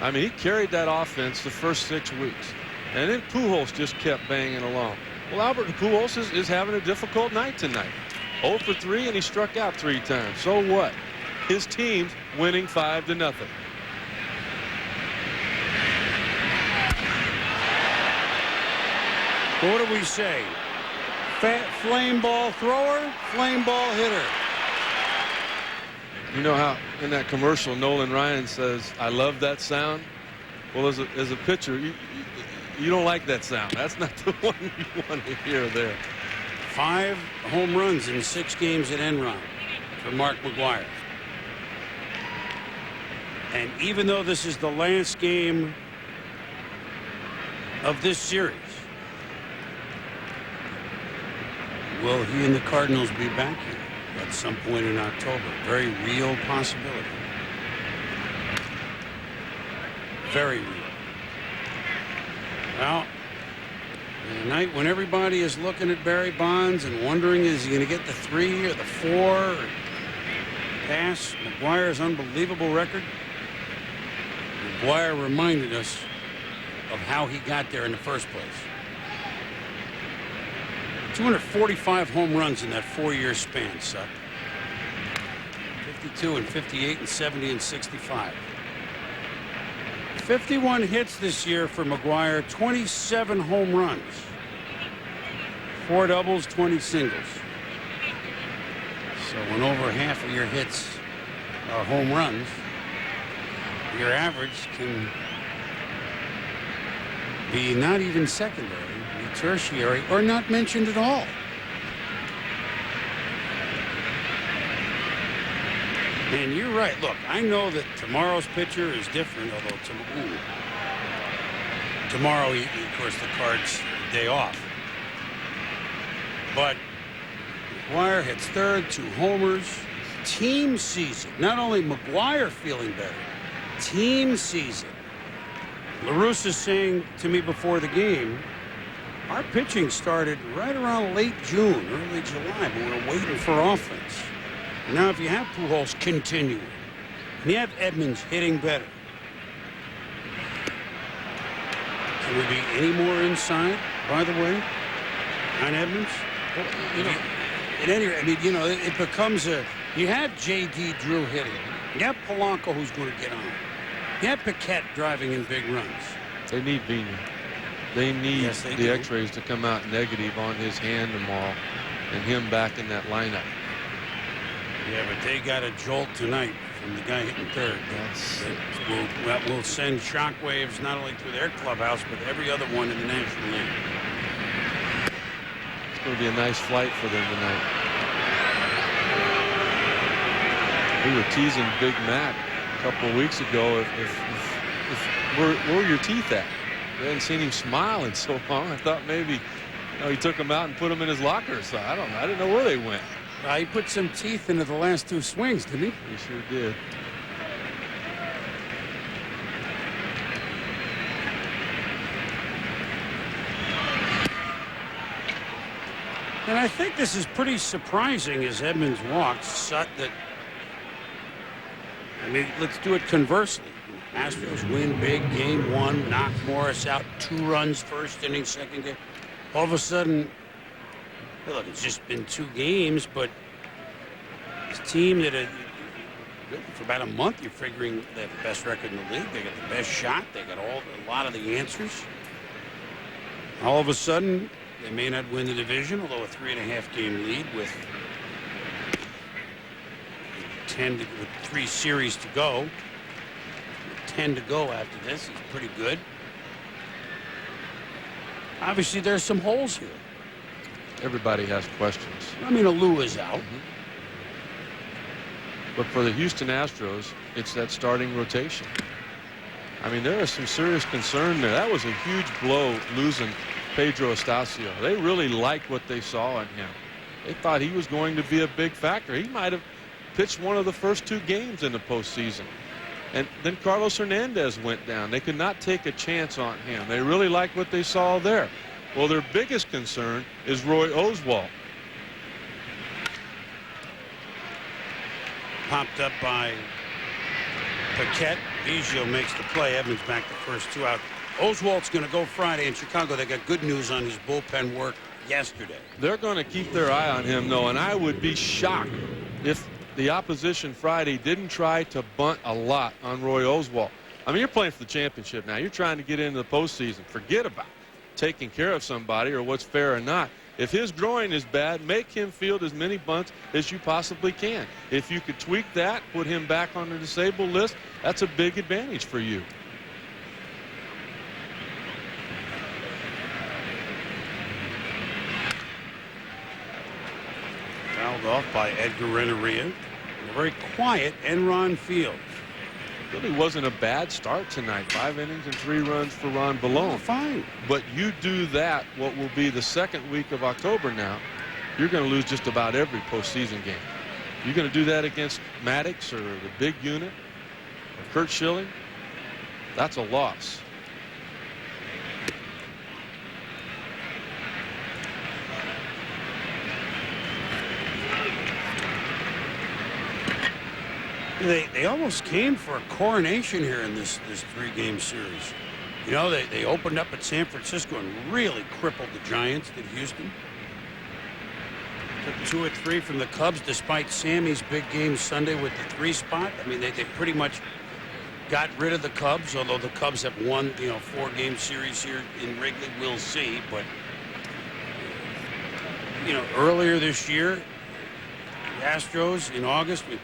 I mean, he carried that offense the first 6 weeks. And then Pujols just kept banging along. Well, Albert Pujols is having a difficult night tonight. 0 for 3, and he struck out 3 times. So what? His team's winning 5-0. What do we say? Flame ball thrower, flame ball hitter. You know how in that commercial Nolan Ryan says, "I love that sound"? Well, as a pitcher, you don't like that sound. That's not the one you want to hear there. 5 home runs in 6 games at Enron for Mark McGwire. And even though this is the last game of this series, will he and the Cardinals be back here at some point in October? Very real possibility. Very real. Well, the night when everybody is looking at Barry Bonds and wondering, is he going to get the 3 or the 4 or pass McGwire's unbelievable record? McGwire reminded us of how he got there in the first place. 245 home runs in that 4-year span, Suck. 52 and 58 and 70 and 65. 51 hits this year for McGwire, 27 home runs, 4 doubles, 20 singles. So when over half of your hits are home runs, your average can be not even secondary, be tertiary, or not mentioned at all. And you're right. Look, I know that tomorrow's pitcher is different, although tomorrow, of course, the Cards' day off. But McGwire hits 3rd, 2 homers. Team season. Not only McGwire feeling better, team season. La Russa's saying to me before the game, our pitching started right around late June, early July, but we were waiting for offense. Now, if you have Pujols continuing, and you have Edmonds hitting better, can we be any more inside, by the way, on Edmonds? Well, you know, at any rate, I mean, you know, it becomes a, you have J.D. Drew hitting. You have Polanco who's going to get on. You have Paquette driving in big runs. They need Villone. They need the X-rays to come out negative on his hand tomorrow and him back in that lineup. Yeah, but they got a jolt tonight from the guy hitting 3rd. That will send shockwaves not only through their clubhouse, but every other one in the National League. It's going to be a nice flight for them tonight. We were teasing Big Mac a couple of weeks ago. Where are your teeth at? We hadn't seen him smile in so long. I thought maybe, you know, he took them out and put them in his locker. So I don't know. I didn't know where they went. He put some teeth into the last 2 swings, didn't he? He sure did. And I think this is pretty surprising as Edmonds walks. I mean, let's do it conversely. Astros win big, game 1, knock Morris out, 2 runs, 1st inning, 2nd game. All of a sudden, look, it's just been 2 games, but this team that for about a month you're figuring they have the best record in the league. They got the best shot. They got a lot of the answers. All of a sudden, they may not win the division, although a 3.5 game lead with 3 series to go. 10 to go after this is pretty good. Obviously, there's some holes here. Everybody has questions. I mean, Alou is out. But for the Houston Astros, it's that starting rotation. I mean, there is some serious concern there. That was a huge blow losing Pedro Estacio. They really liked what they saw in him. They thought he was going to be a big factor. He might have pitched one of the first 2 games in the postseason. And then Carlos Hernandez went down. They could not take a chance on him. They really liked what they saw there. Well, their biggest concern is Roy Oswalt. popped up by Paquette. Biggio makes the play. Evans back the first two out. Oswalt's going to go Friday in Chicago. They got good news on his bullpen work yesterday. They're going to keep their eye on him, though, and I would be shocked if the opposition Friday didn't try to bunt a lot on Roy Oswalt. I mean, you're playing for the championship now. You're trying to get into the postseason. Forget about taking care of somebody or what's fair or not. If his groin is bad, make him field as many bunts as you possibly can. If you could tweak that, put him back on the disabled list, that's a big advantage for you. Fouled off by Edgar Renteria in a very quiet Enron Field. Really wasn't a bad start tonight. 5 innings and 3 runs for Ron Villone. Fine. But you do that, what will be the second week of October now, you're going to lose just about every postseason game. You're going to do that against Maddox or the big unit or Kurt Schilling. That's a loss. They almost came for a coronation here in this 3-game series. You know, they opened up at San Francisco and really crippled the Giants, did Houston. Took 2 or 3 from the Cubs despite Sammy's big game Sunday with the 3 spot. I mean, they pretty much got rid of the Cubs, although the Cubs have won, 4-game series here in Wrigley. We'll see. But, earlier this year, the Astros in August, we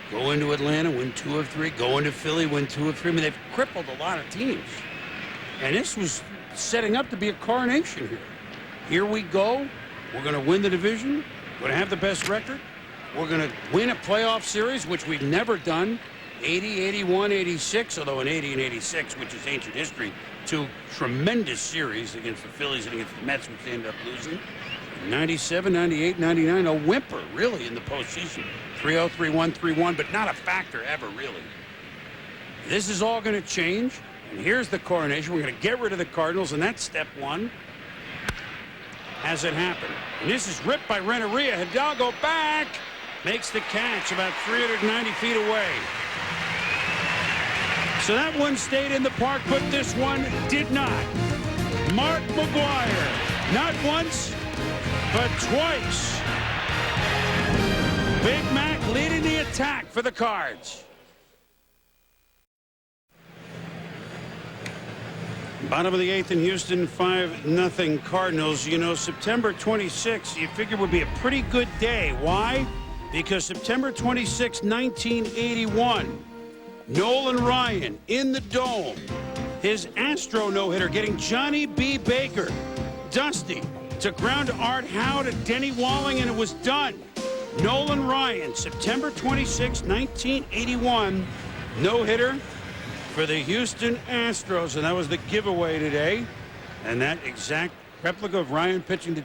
go into Atlanta, win 2 of 3. Go into Philly, win 2 of 3. I mean, they've crippled a lot of teams. And this was setting up to be a coronation here. Here we go. We're going to win the division. We're going to have the best record. We're going to win a playoff series, which we've never done. 80, 81, 86, although in 80 and 86, which is ancient history, 2 tremendous series against the Phillies and against the Mets, which they ended up losing. 97, 98, 99, a whimper, really, in the postseason. 3-0, 3-1, 3-1, but not a factor ever, really. This is all going to change, and here's the coronation. We're going to get rid of the Cardinals, and that's step 1. Has it happened? And this is ripped by Renteria. Hidalgo back, makes the catch about 390 feet away. So that one stayed in the park, but this one did not. Mark McGwire, not once, but twice. Big Mac leading the attack for the Cards. Bottom of the 8th in Houston, 5-0 Cardinals. September 26th, you figure would be a pretty good day. Why? Because September 26, 1981, Nolan Ryan in the Dome. His Astro no-hitter getting Johnny B. Baker. Dusty to ground to Art Howe to Denny Walling, and it was done. Nolan Ryan, September 26, 1981, no-hitter for the Houston Astros, and that was the giveaway today. And that exact replica of Ryan pitching to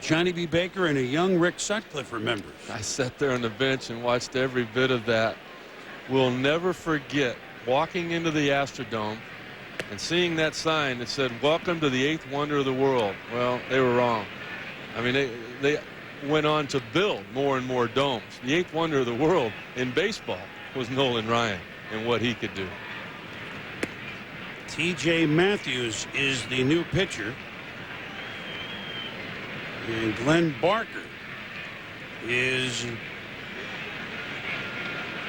Johnny B. Baker and a young Rick Sutcliffe remembers. I sat there on the bench and watched every bit of that. We'll never forget walking into the Astrodome and seeing that sign that said, "Welcome to the 8th wonder of the world." Well, they were wrong. I mean, they went on to build more and more domes. The 8th wonder of the world in baseball was Nolan Ryan and what he could do. T.J. Matthews is the new pitcher. And Glenn Barker is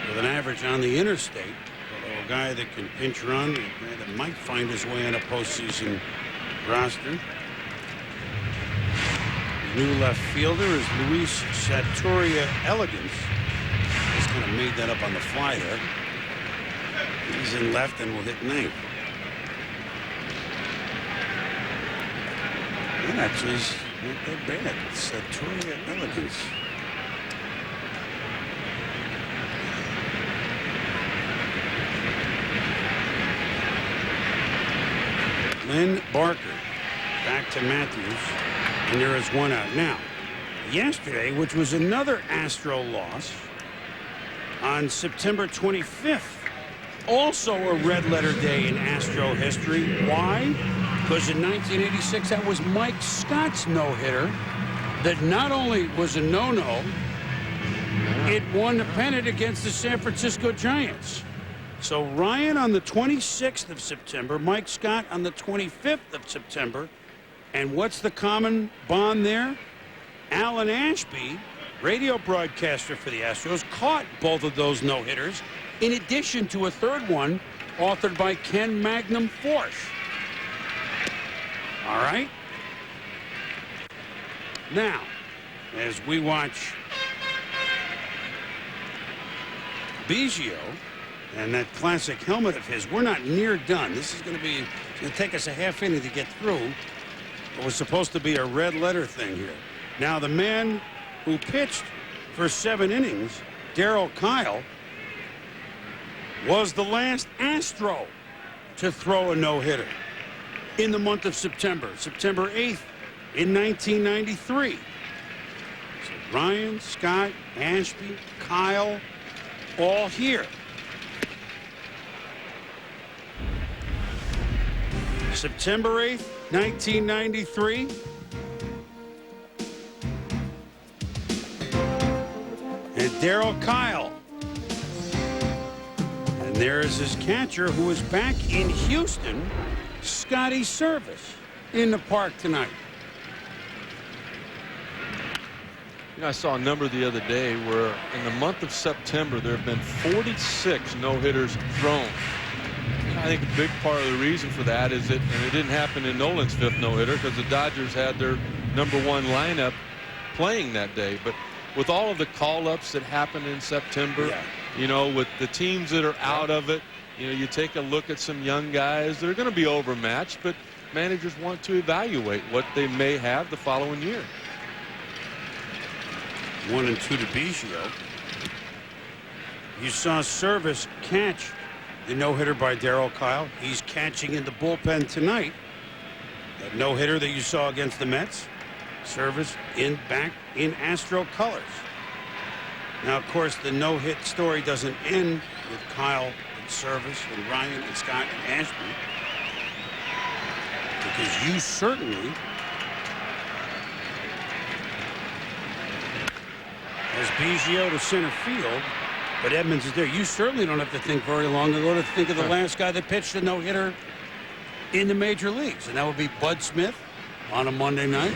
with an average on the interstate. Although a guy that can pinch run, a guy that might find his way on a postseason roster. The new left fielder is Luis Saturia Elegance. Just kind of made that up on the fly there. He's in left and will hit ninth. That actually is not that bad. Saturia Elegance. Glenn Barker back to Matthews, and there is one out. Now, yesterday, which was another Astro loss, on September 25th, also a red-letter day in Astro history. Why? Because in 1986, that was Mike Scott's no-hitter that not only was a no-no, it won the pennant against the San Francisco Giants. So Ryan on the 26th of September, Mike Scott on the 25th of September. And what's the common bond there? Alan Ashby, radio broadcaster for the Astros, caught both of those no-hitters, in addition to a third one authored by Ken Magnum Force. All right? Now, as we watch Biggio and that classic helmet of his, we're not near done. This is going to take us a half inning to get through what was supposed to be a red letter thing here. Now, the man who pitched for 7 innings, Darryl Kyle, was the last Astro to throw a no-hitter in the month of September 8th in 1993. So Ryan, Scott, Ashby, Kyle, all here. September 8th, 1993. And Darryl Kyle. And there's his catcher, who is back in Houston, Scotty Service, in the park tonight. You know, I saw a number the other day where in the month of September there have been 46 no-hitters thrown. I think a big part of the reason for that is that, and it didn't happen in Nolan's 5th no-hitter because the Dodgers had their #1 lineup playing that day. But with all of the call-ups that happened in September, you know, with the teams that are out of it, you know, you take a look at some young guys. They're going to be overmatched, but managers want to evaluate what they may have the following year. 1-2 to Biggio. You saw Service catch the no-hitter by Darryl Kyle. He's catching in the bullpen tonight. That no-hitter that you saw against the Mets. Service back in Astro colors. Now, of course, the no-hit story doesn't end with Kyle and Service and Ryan and Scott and Ashby, because you certainly, as Biggio to center field, but Edmonds is there. You certainly don't have to think very long ago to think of the last guy that pitched a no-hitter in the major leagues, and that would be Bud Smith on a Monday night,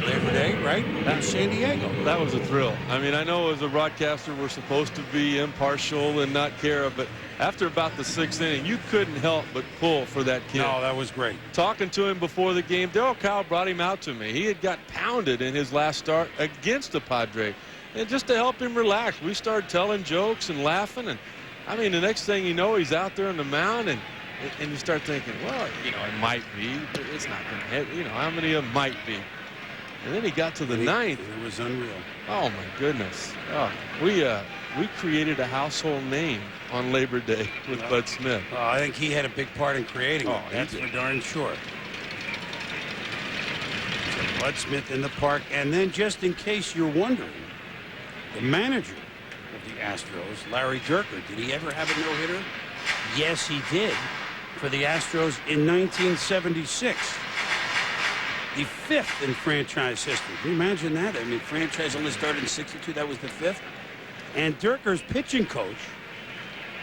Labor Day, right, in San Diego. That was a thrill. I mean, I know as a broadcaster we're supposed to be impartial and not care, but after about the 6th inning, you couldn't help but pull for that kid. No, that was great. Talking to him before the game, Darryl Kyle brought him out to me. He had got pounded in his last start against the Padres. And just to help him relax, we started telling jokes and laughing. And, I mean, the next thing you know, he's out there on the mound, and you start thinking, well, you know, it might be, but it's not going to hit. You know, how many of them might be? And then he got to the 9th. It was unreal. Oh, my goodness. Oh, we created a household name on Labor Day with Bud Smith. I think he had a big part in creating it. That's for darn sure. So Bud Smith in the park. And then, just in case you're wondering, the manager of the Astros, Larry Dierker, did he ever have a no-hitter? Yes, he did, for the Astros in 1976. The 5th in franchise history. Can you imagine that? I mean, franchise only started in 62. That was the 5th. And Dierker's pitching coach,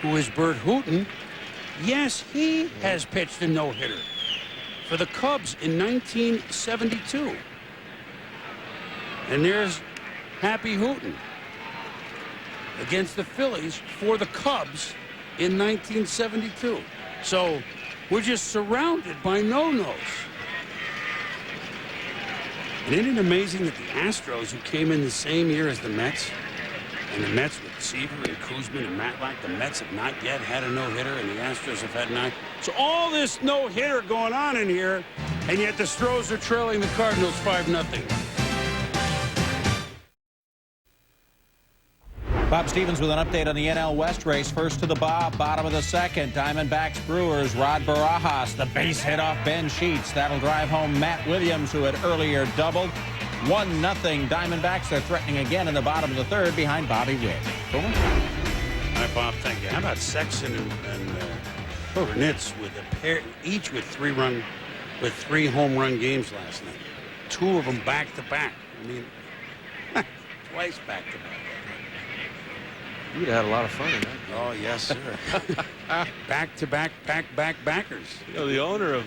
who is Bert Hooton, yes, he has pitched a no-hitter for the Cubs in 1972. And there's Happy Hooton against the Phillies for the Cubs in 1972. So we're just surrounded by no-nos. And isn't it amazing that the Astros, who came in the same year as the Mets, and the Mets with Seaver and Kuzman and Matlack, the Mets have not yet had a no-hitter, and the Astros have had 9. So all this no-hitter going on in here, and yet the Astros are trailing the Cardinals 5-0. Bob Stevens with an update on the NL West race. First to the bottom of the 2nd. Diamondbacks Brewers. Rod Barajas, the base hit off Ben Sheets. That'll drive home Matt Williams, who had earlier doubled. 1-0 Diamondbacks. They're threatening again in the bottom of the 3rd behind Bobby Witt. Cool. All right, Bob, thank you. How about Sexton and Nitz with a pair, each with 3 home run games last night? 2 of them back to back. I mean, twice back to back. You would have had a lot of fun in that. Oh, yes, sir. Back-to-back backers. You know, the owner of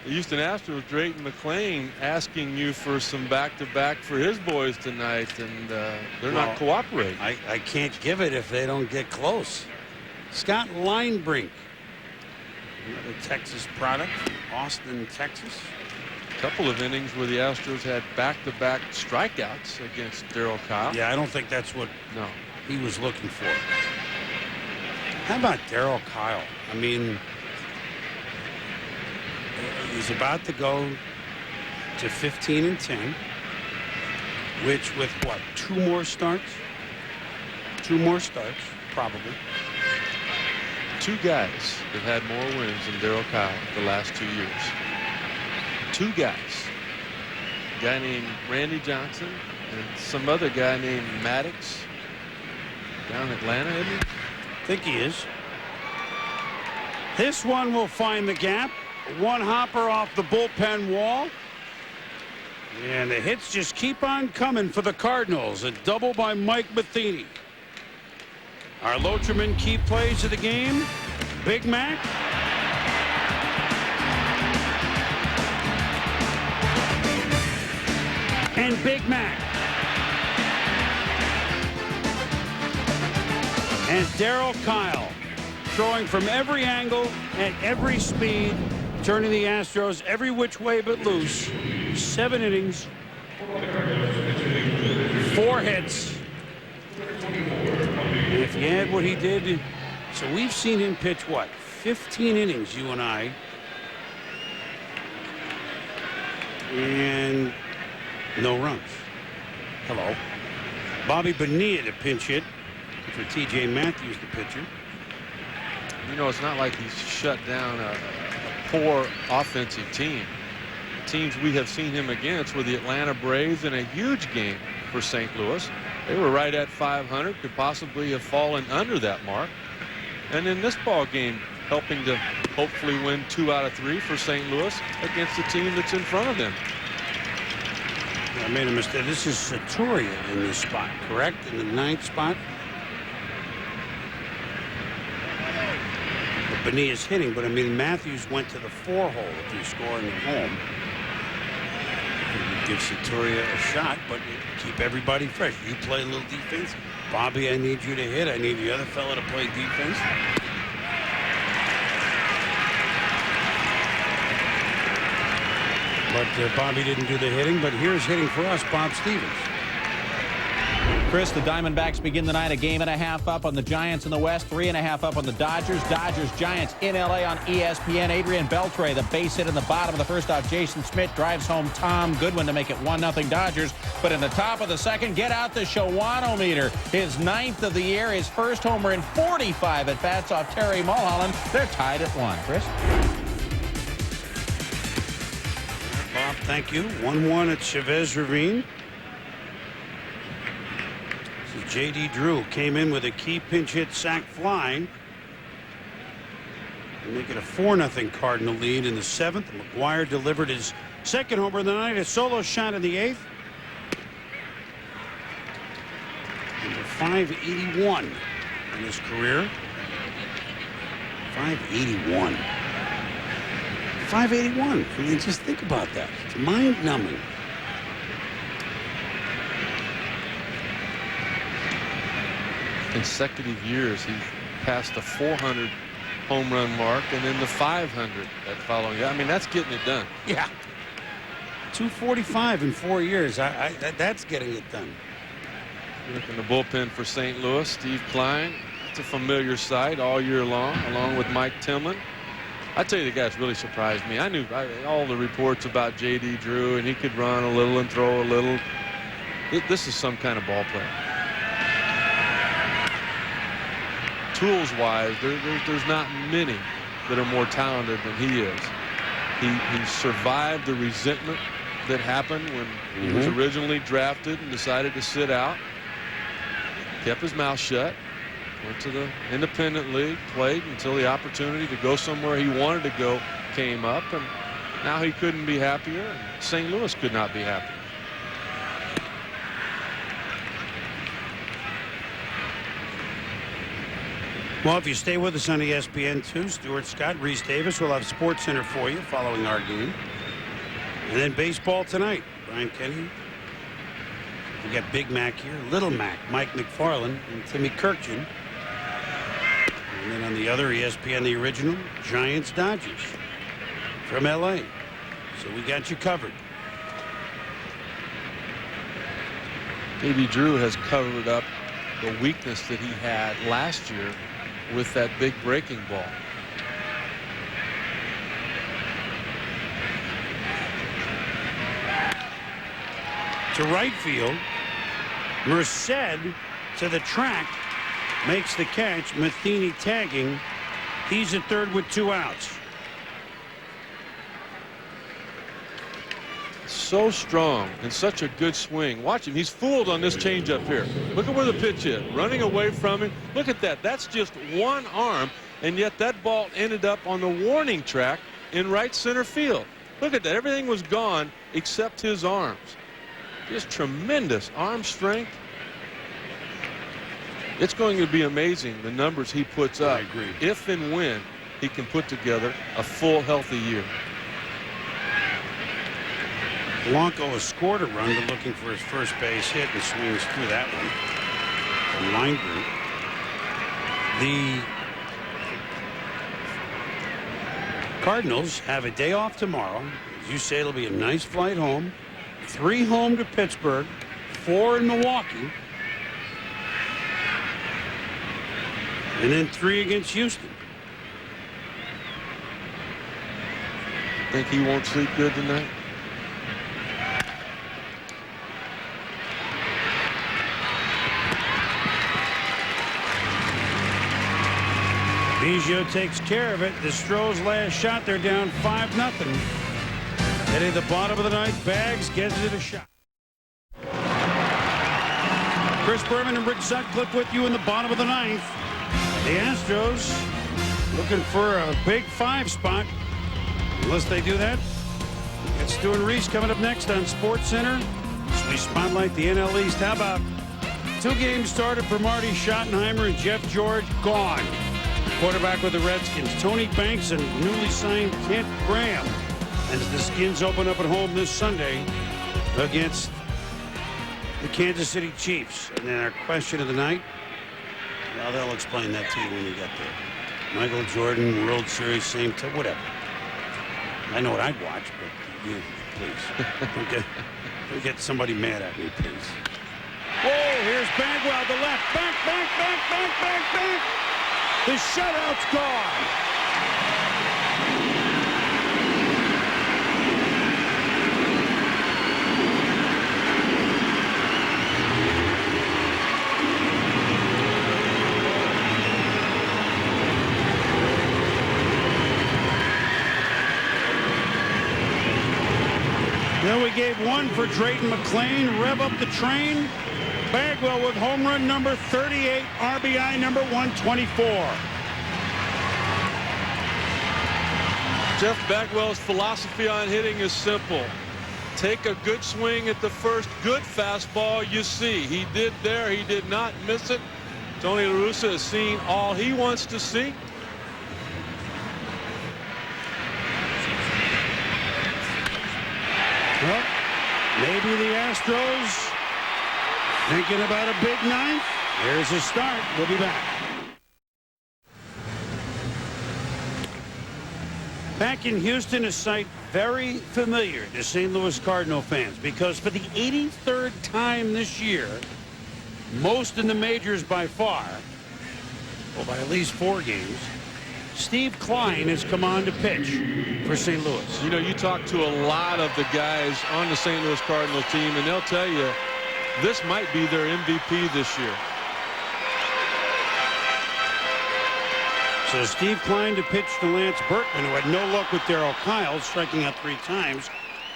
the Houston Astros, Drayton McClain, asking you for some back-to-back for his boys tonight, and they're not cooperating. I can't give it if they don't get close. Scott Linebrink, another Texas product, Austin, Texas. A couple of innings where the Astros had back-to-back strikeouts against Darryl Kyle. Yeah, I don't think that's what he was looking for. How about Darryl Kyle? I mean, he's about to go to 15-10, which with what, 2 more starts? 2 more starts, probably. 2 guys have had more wins than Darryl Kyle the last 2 years. 2 guys. A guy named Randy Johnson and some other guy named Maddox down in Atlanta, isn't he? I think he is. This one will find the gap. 1 hopper off the bullpen wall. And the hits just keep on coming for the Cardinals. A double by Mike Matheny. Our Lotriman key plays of the game. Big Mac. And Big Mac. And Darryl Kyle throwing from every angle at every speed, turning the Astros every which way but loose. 7 innings, 4 hits. And if you add what he did, so we've seen him pitch what, 15 innings, you and I, and no runs. Hello. Bobby Bonilla to pinch hit for T.J. Matthews, the pitcher. You know, it's not like he's shut down a poor offensive team. Teams we have seen him against were the Atlanta Braves in a huge game for St. Louis. They were right at 500, could possibly have fallen under that mark. And in this ball game, helping to hopefully win 2 out of 3 for St. Louis against the team that's in front of them. I made a mistake. This is Satoria in this spot, correct? In the 9th spot. Bonilla's hitting, but I mean, Matthews went to the 4 hole if he's scoring at home. You give Satoria a shot, but keep everybody fresh. You play a little defense. Bobby, I need you to hit. I need the other fella to play defense. But Bobby didn't do the hitting, but here's hitting for us, Bob Stevens. Chris, the Diamondbacks begin the night a 1.5 up on the Giants in the West, 3.5 up on the Dodgers. Giants in L.A. on ESPN. Adrian Beltre, the base hit in the bottom of the first off. Jason Smith drives home Tom Goodwin to make it 1-0 Dodgers. But in the top of the second, get out the Shawano meter. His 9th of the year, his first homer in 45 at bats off Terry Mulholland. They're tied at 1. Chris? Bob, thank you. 1-1 at Chavez Ravine. J.D. Drew came in with a key pinch hit sac fly. And make it a 4-0 Cardinal lead in the 7th. McGwire delivered his 2nd homer of the night, a solo shot in the 8th. Number 581 in his career. 581. 581. I mean, just think about that. It's mind-numbing. Consecutive years, he passed the 400 home run mark and then the 500 that following year. I mean, that's getting it done. Yeah. 245 in 4 years. That's getting it done. Look in the bullpen for St. Louis. Steve Klein. It's a familiar sight all year long, along with Mike Tillman. I tell you, the guy's really surprised me. I knew all the reports about J.D. Drew, and he could run a little and throw a little. This is some kind of ball player. Tools-wise, there's not many that are more talented than he is. He survived the resentment that happened when he was originally drafted and decided to sit out. Kept his mouth shut. Went to the independent league, played until the opportunity to go somewhere he wanted to go came up, and now he couldn't be happier, and St. Louis could not be happier. Well, if you stay with us on ESPN2, Stuart Scott, Reese Davis will have Sports Center for you following our game. And then baseball tonight. Brian Kenny. We got Big Mac here, Little Mac, Mike McFarland, and Timmy Kirkjian. And then on the other ESPN, the original, Giants Dodgers from LA. So we got you covered. Maybe Drew has covered up the weakness that he had last year with that big breaking ball. To right field, Merced to the track, makes the catch. Matheny tagging. He's at third with 2 outs. So strong and such a good swing. Watch him. He's fooled on this changeup here. Look at where the pitch is. Running away from him. Look at that. That's just one arm, and yet that ball ended up on the warning track in right center field. Look at that. Everything was gone except his arms. Just tremendous arm strength. It's going to be amazing the numbers he puts up. I agree. If and when he can put together a full healthy year. Blanco has scored a run, but looking for his first base hit and swings through that one from line group. The Cardinals have a day off tomorrow. As you say, it'll be a nice flight home. 3 home to Pittsburgh, 4 in Milwaukee, and then 3 against Houston. Think he won't sleep good tonight? Biggio takes care of it. The Astros last shot, they're down 5-0. Hitting the bottom of the ninth, Bags gets it a shot. Chris Berman and Rick Sutcliffe with you in the bottom of the ninth. The Astros looking for a big 5 spot. Unless they do that, it's Stu and Reese coming up next on Sports Center. As we spotlight the NL East. How about 2 games started for Marty Schottenheimer and Jeff George gone. Quarterback with the Redskins, Tony Banks and newly signed Kent Graham. As the Skins open up at home this Sunday against the Kansas City Chiefs. And then our question of the night, well, they'll explain that to you when you get there. Michael Jordan, World Series, same time, whatever. I know what I'd watch, but you, please. Don't get somebody mad at me, please. Whoa, here's Bagwell, the left. Back. The shutout's gone. Then we gave 1 for Drayton McClain. Rev up the train. Bagwell with home run number 38, RBI number 124. Jeff Bagwell's philosophy on hitting is simple. Take a good swing at the first good fastball you see. He did there. He did not miss it. Tony La Russa has seen all he wants to see. Well, maybe the Astros thinking about a big ninth. Here's a start. We'll be back. Back in Houston, a sight very familiar to St. Louis Cardinal fans, because for the 83rd time this year, most in the majors by far, well, by at least 4 games, Steve Klein has come on to pitch for St. Louis. You know, you talk to a lot of the guys on the St. Louis Cardinals team, and they'll tell you this might be their MVP this year. So Steve Klein to pitch to Lance Berkman, who had no luck with Darryl Kyle, striking out 3 times.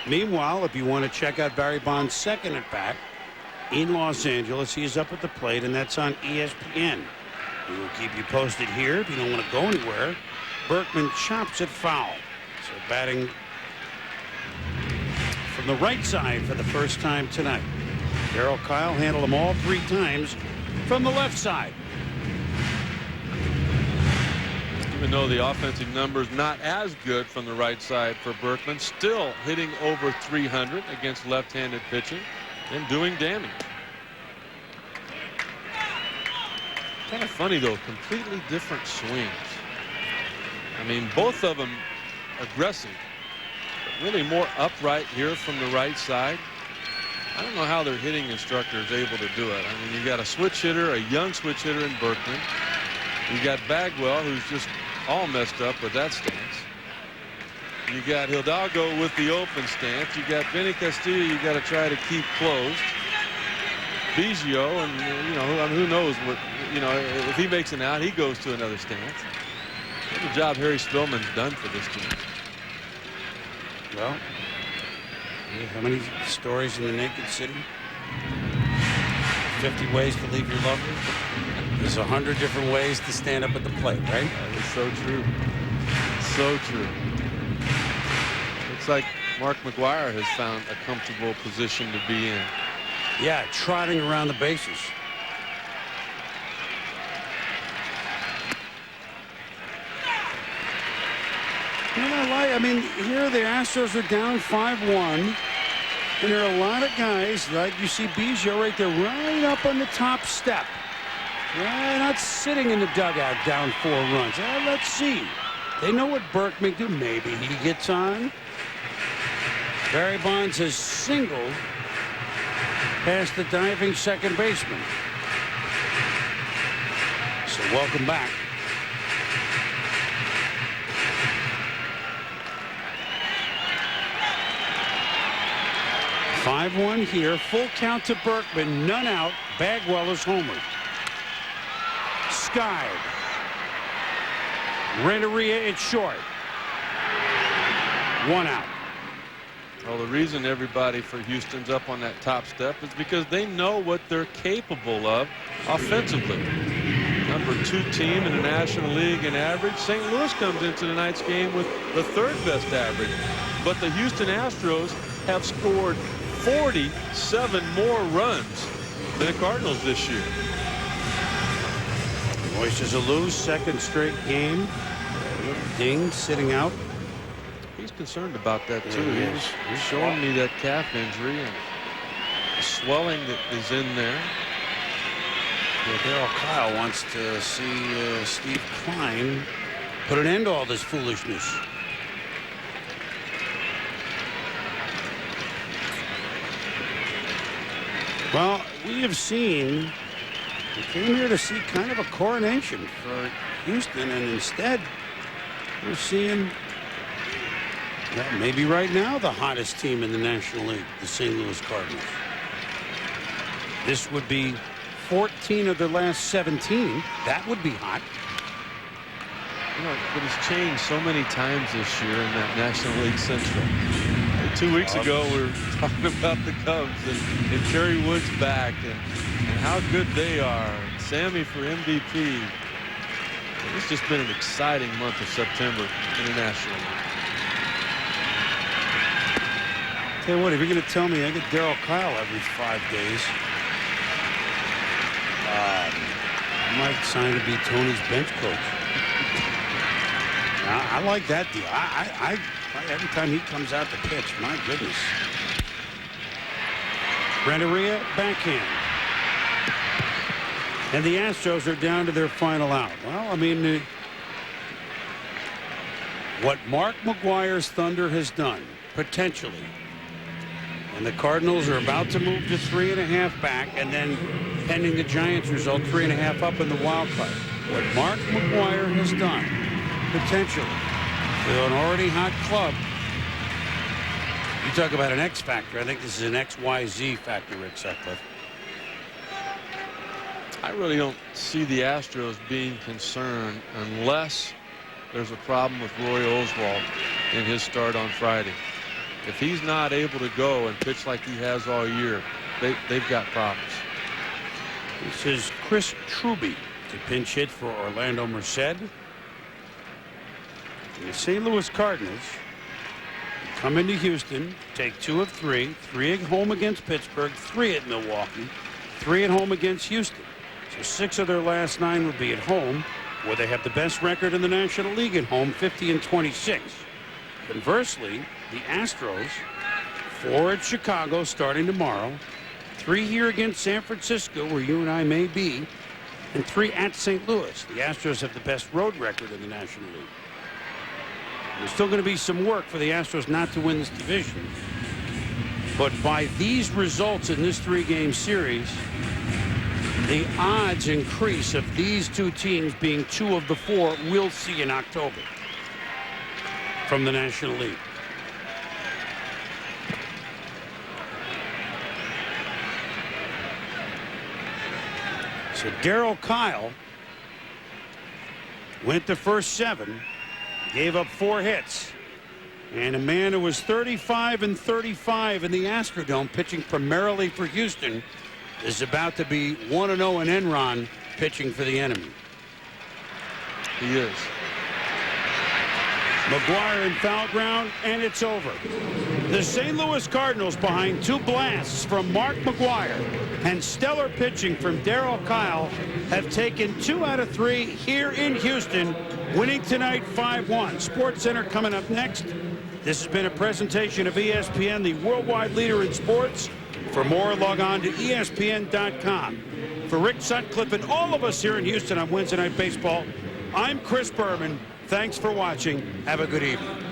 Meanwhile, if you want to check out Barry Bonds' second at bat in Los Angeles, he is up at the plate, and that's on ESPN. We will keep you posted here if you don't want to go anywhere. Berkman chops it foul. So batting from the right side for the first time tonight. Darryl Kyle handled him all 3 times from the left side. Even though the offensive numbers not as good from the right side for Berkman, still hitting over 300 against left-handed pitching and doing damage. Kind of funny though, completely different swings. I mean, both of them aggressive, but really more upright here from the right side. I don't know how their hitting instructor is able to do it. I mean, you got a switch hitter, a young switch hitter in Berkman. You got Bagwell, who's just all messed up with that stance. You got Hidalgo with the open stance. You got Benny Castillo you got to try to keep closed. Biggio, and you know, I mean, who knows what, you know, if he makes an out, he goes to another stance. What a job Harry Spillman's done for this team. Well, how many stories in the Naked City? 50 ways to leave your lover. There's 100 different ways to stand up at the plate, right? That is so true. So true. Looks like Mark McGwire has found a comfortable position to be in. Yeah, trotting around the bases. You know what I mean, here the Astros are down 5-1. And there are a lot of guys, like you see Biggio right there, right up on the top step. Yeah, not sitting in the dugout down 4 runs. Let's see. They know what Berkman do. Maybe he gets on. Barry Bonds has singled past the diving second baseman. So welcome back. (5-1) here. Full count to Berkman. None out. Bagwell is homered. Skied. Renteria, it's short. 1 out. Well, the reason everybody for Houston's up on that top step is because they know what they're capable of offensively. Number 2 team in the National League in average. St. Louis comes into tonight's game with the 3rd best average. But the Houston Astros have scored 47 more runs than the Cardinals this year. Moises Alou, second straight game. Ding sitting out. He's concerned about that too. He was showing me that calf injury and the swelling that is in there. Yeah, Darryl Kyle wants to see Steve Klein put an end to all this foolishness. Well, we have seen, we came here to see kind of a coronation for Houston, and instead we're seeing, well, maybe right now the hottest team in the National League, the St. Louis Cardinals. This would be 14 of their last 17. That would be hot. You know, but it's changed so many times this year in that National League Central. 2 weeks ago, we were talking about the Cubs and Kerry Wood's back and how good they are. Sammy for MVP. It's just been an exciting month of September in the National League. Tell you what, if you're going to tell me I get Darryl Kyle every 5 days, I might sign to be Tony's bench coach. I like that deal. Every time he comes out to pitch, my goodness. Renteria, backhand. And the Astros are down to their final out. Well, I mean, what Mark McGwire's Thunder has done, potentially, and the Cardinals are about to move to 3.5 back, and then pending the Giants result, 3.5 up in the wild card. What Mark McGwire has done, potentially, with an already hot club. You talk about an X factor. I think this is an XYZ factor, Rick Sutcliffe. I really don't see the Astros being concerned unless there's a problem with Roy Oswalt in his start on Friday. If he's not able to go and pitch like he has all year, they've got problems. This is Chris Truby to pinch hit for Orlando Merced. The St. Louis Cardinals come into Houston, take 2 of 3, 3 at home against Pittsburgh, 3 at Milwaukee, 3 at home against Houston. So 6 of their last 9 would be at home. where they have the best record in the National League at home, 50-26. Conversely, the Astros, 4 at Chicago starting tomorrow, 3 here against San Francisco, where you and I may be, and 3 at St. Louis. The Astros have the best road record in the National League. There's still going to be some work for the Astros not to win this division. But by these results in this 3-game series, the odds increase of these 2 teams being 2 of the 4 we'll see in October from the National League. So Darryl Kyle went the first 7, gave up 4 hits. And a man who was 35-35 in the Astrodome, pitching primarily for Houston, is about to be 1-0 in Enron, pitching for the enemy. He is. McGwire in foul ground, and it's over. The St. Louis Cardinals, behind 2 blasts from Mark McGwire and stellar pitching from Darryl Kyle, have taken 2 out of 3 here in Houston, winning tonight 5-1. Sports Center coming up next. This has been a presentation of ESPN, the worldwide leader in sports. For more, log on to ESPN.com. For Rick Sutcliffe and all of us here in Houston on Wednesday Night Baseball, I'm Chris Berman. Thanks for watching. Have a good evening.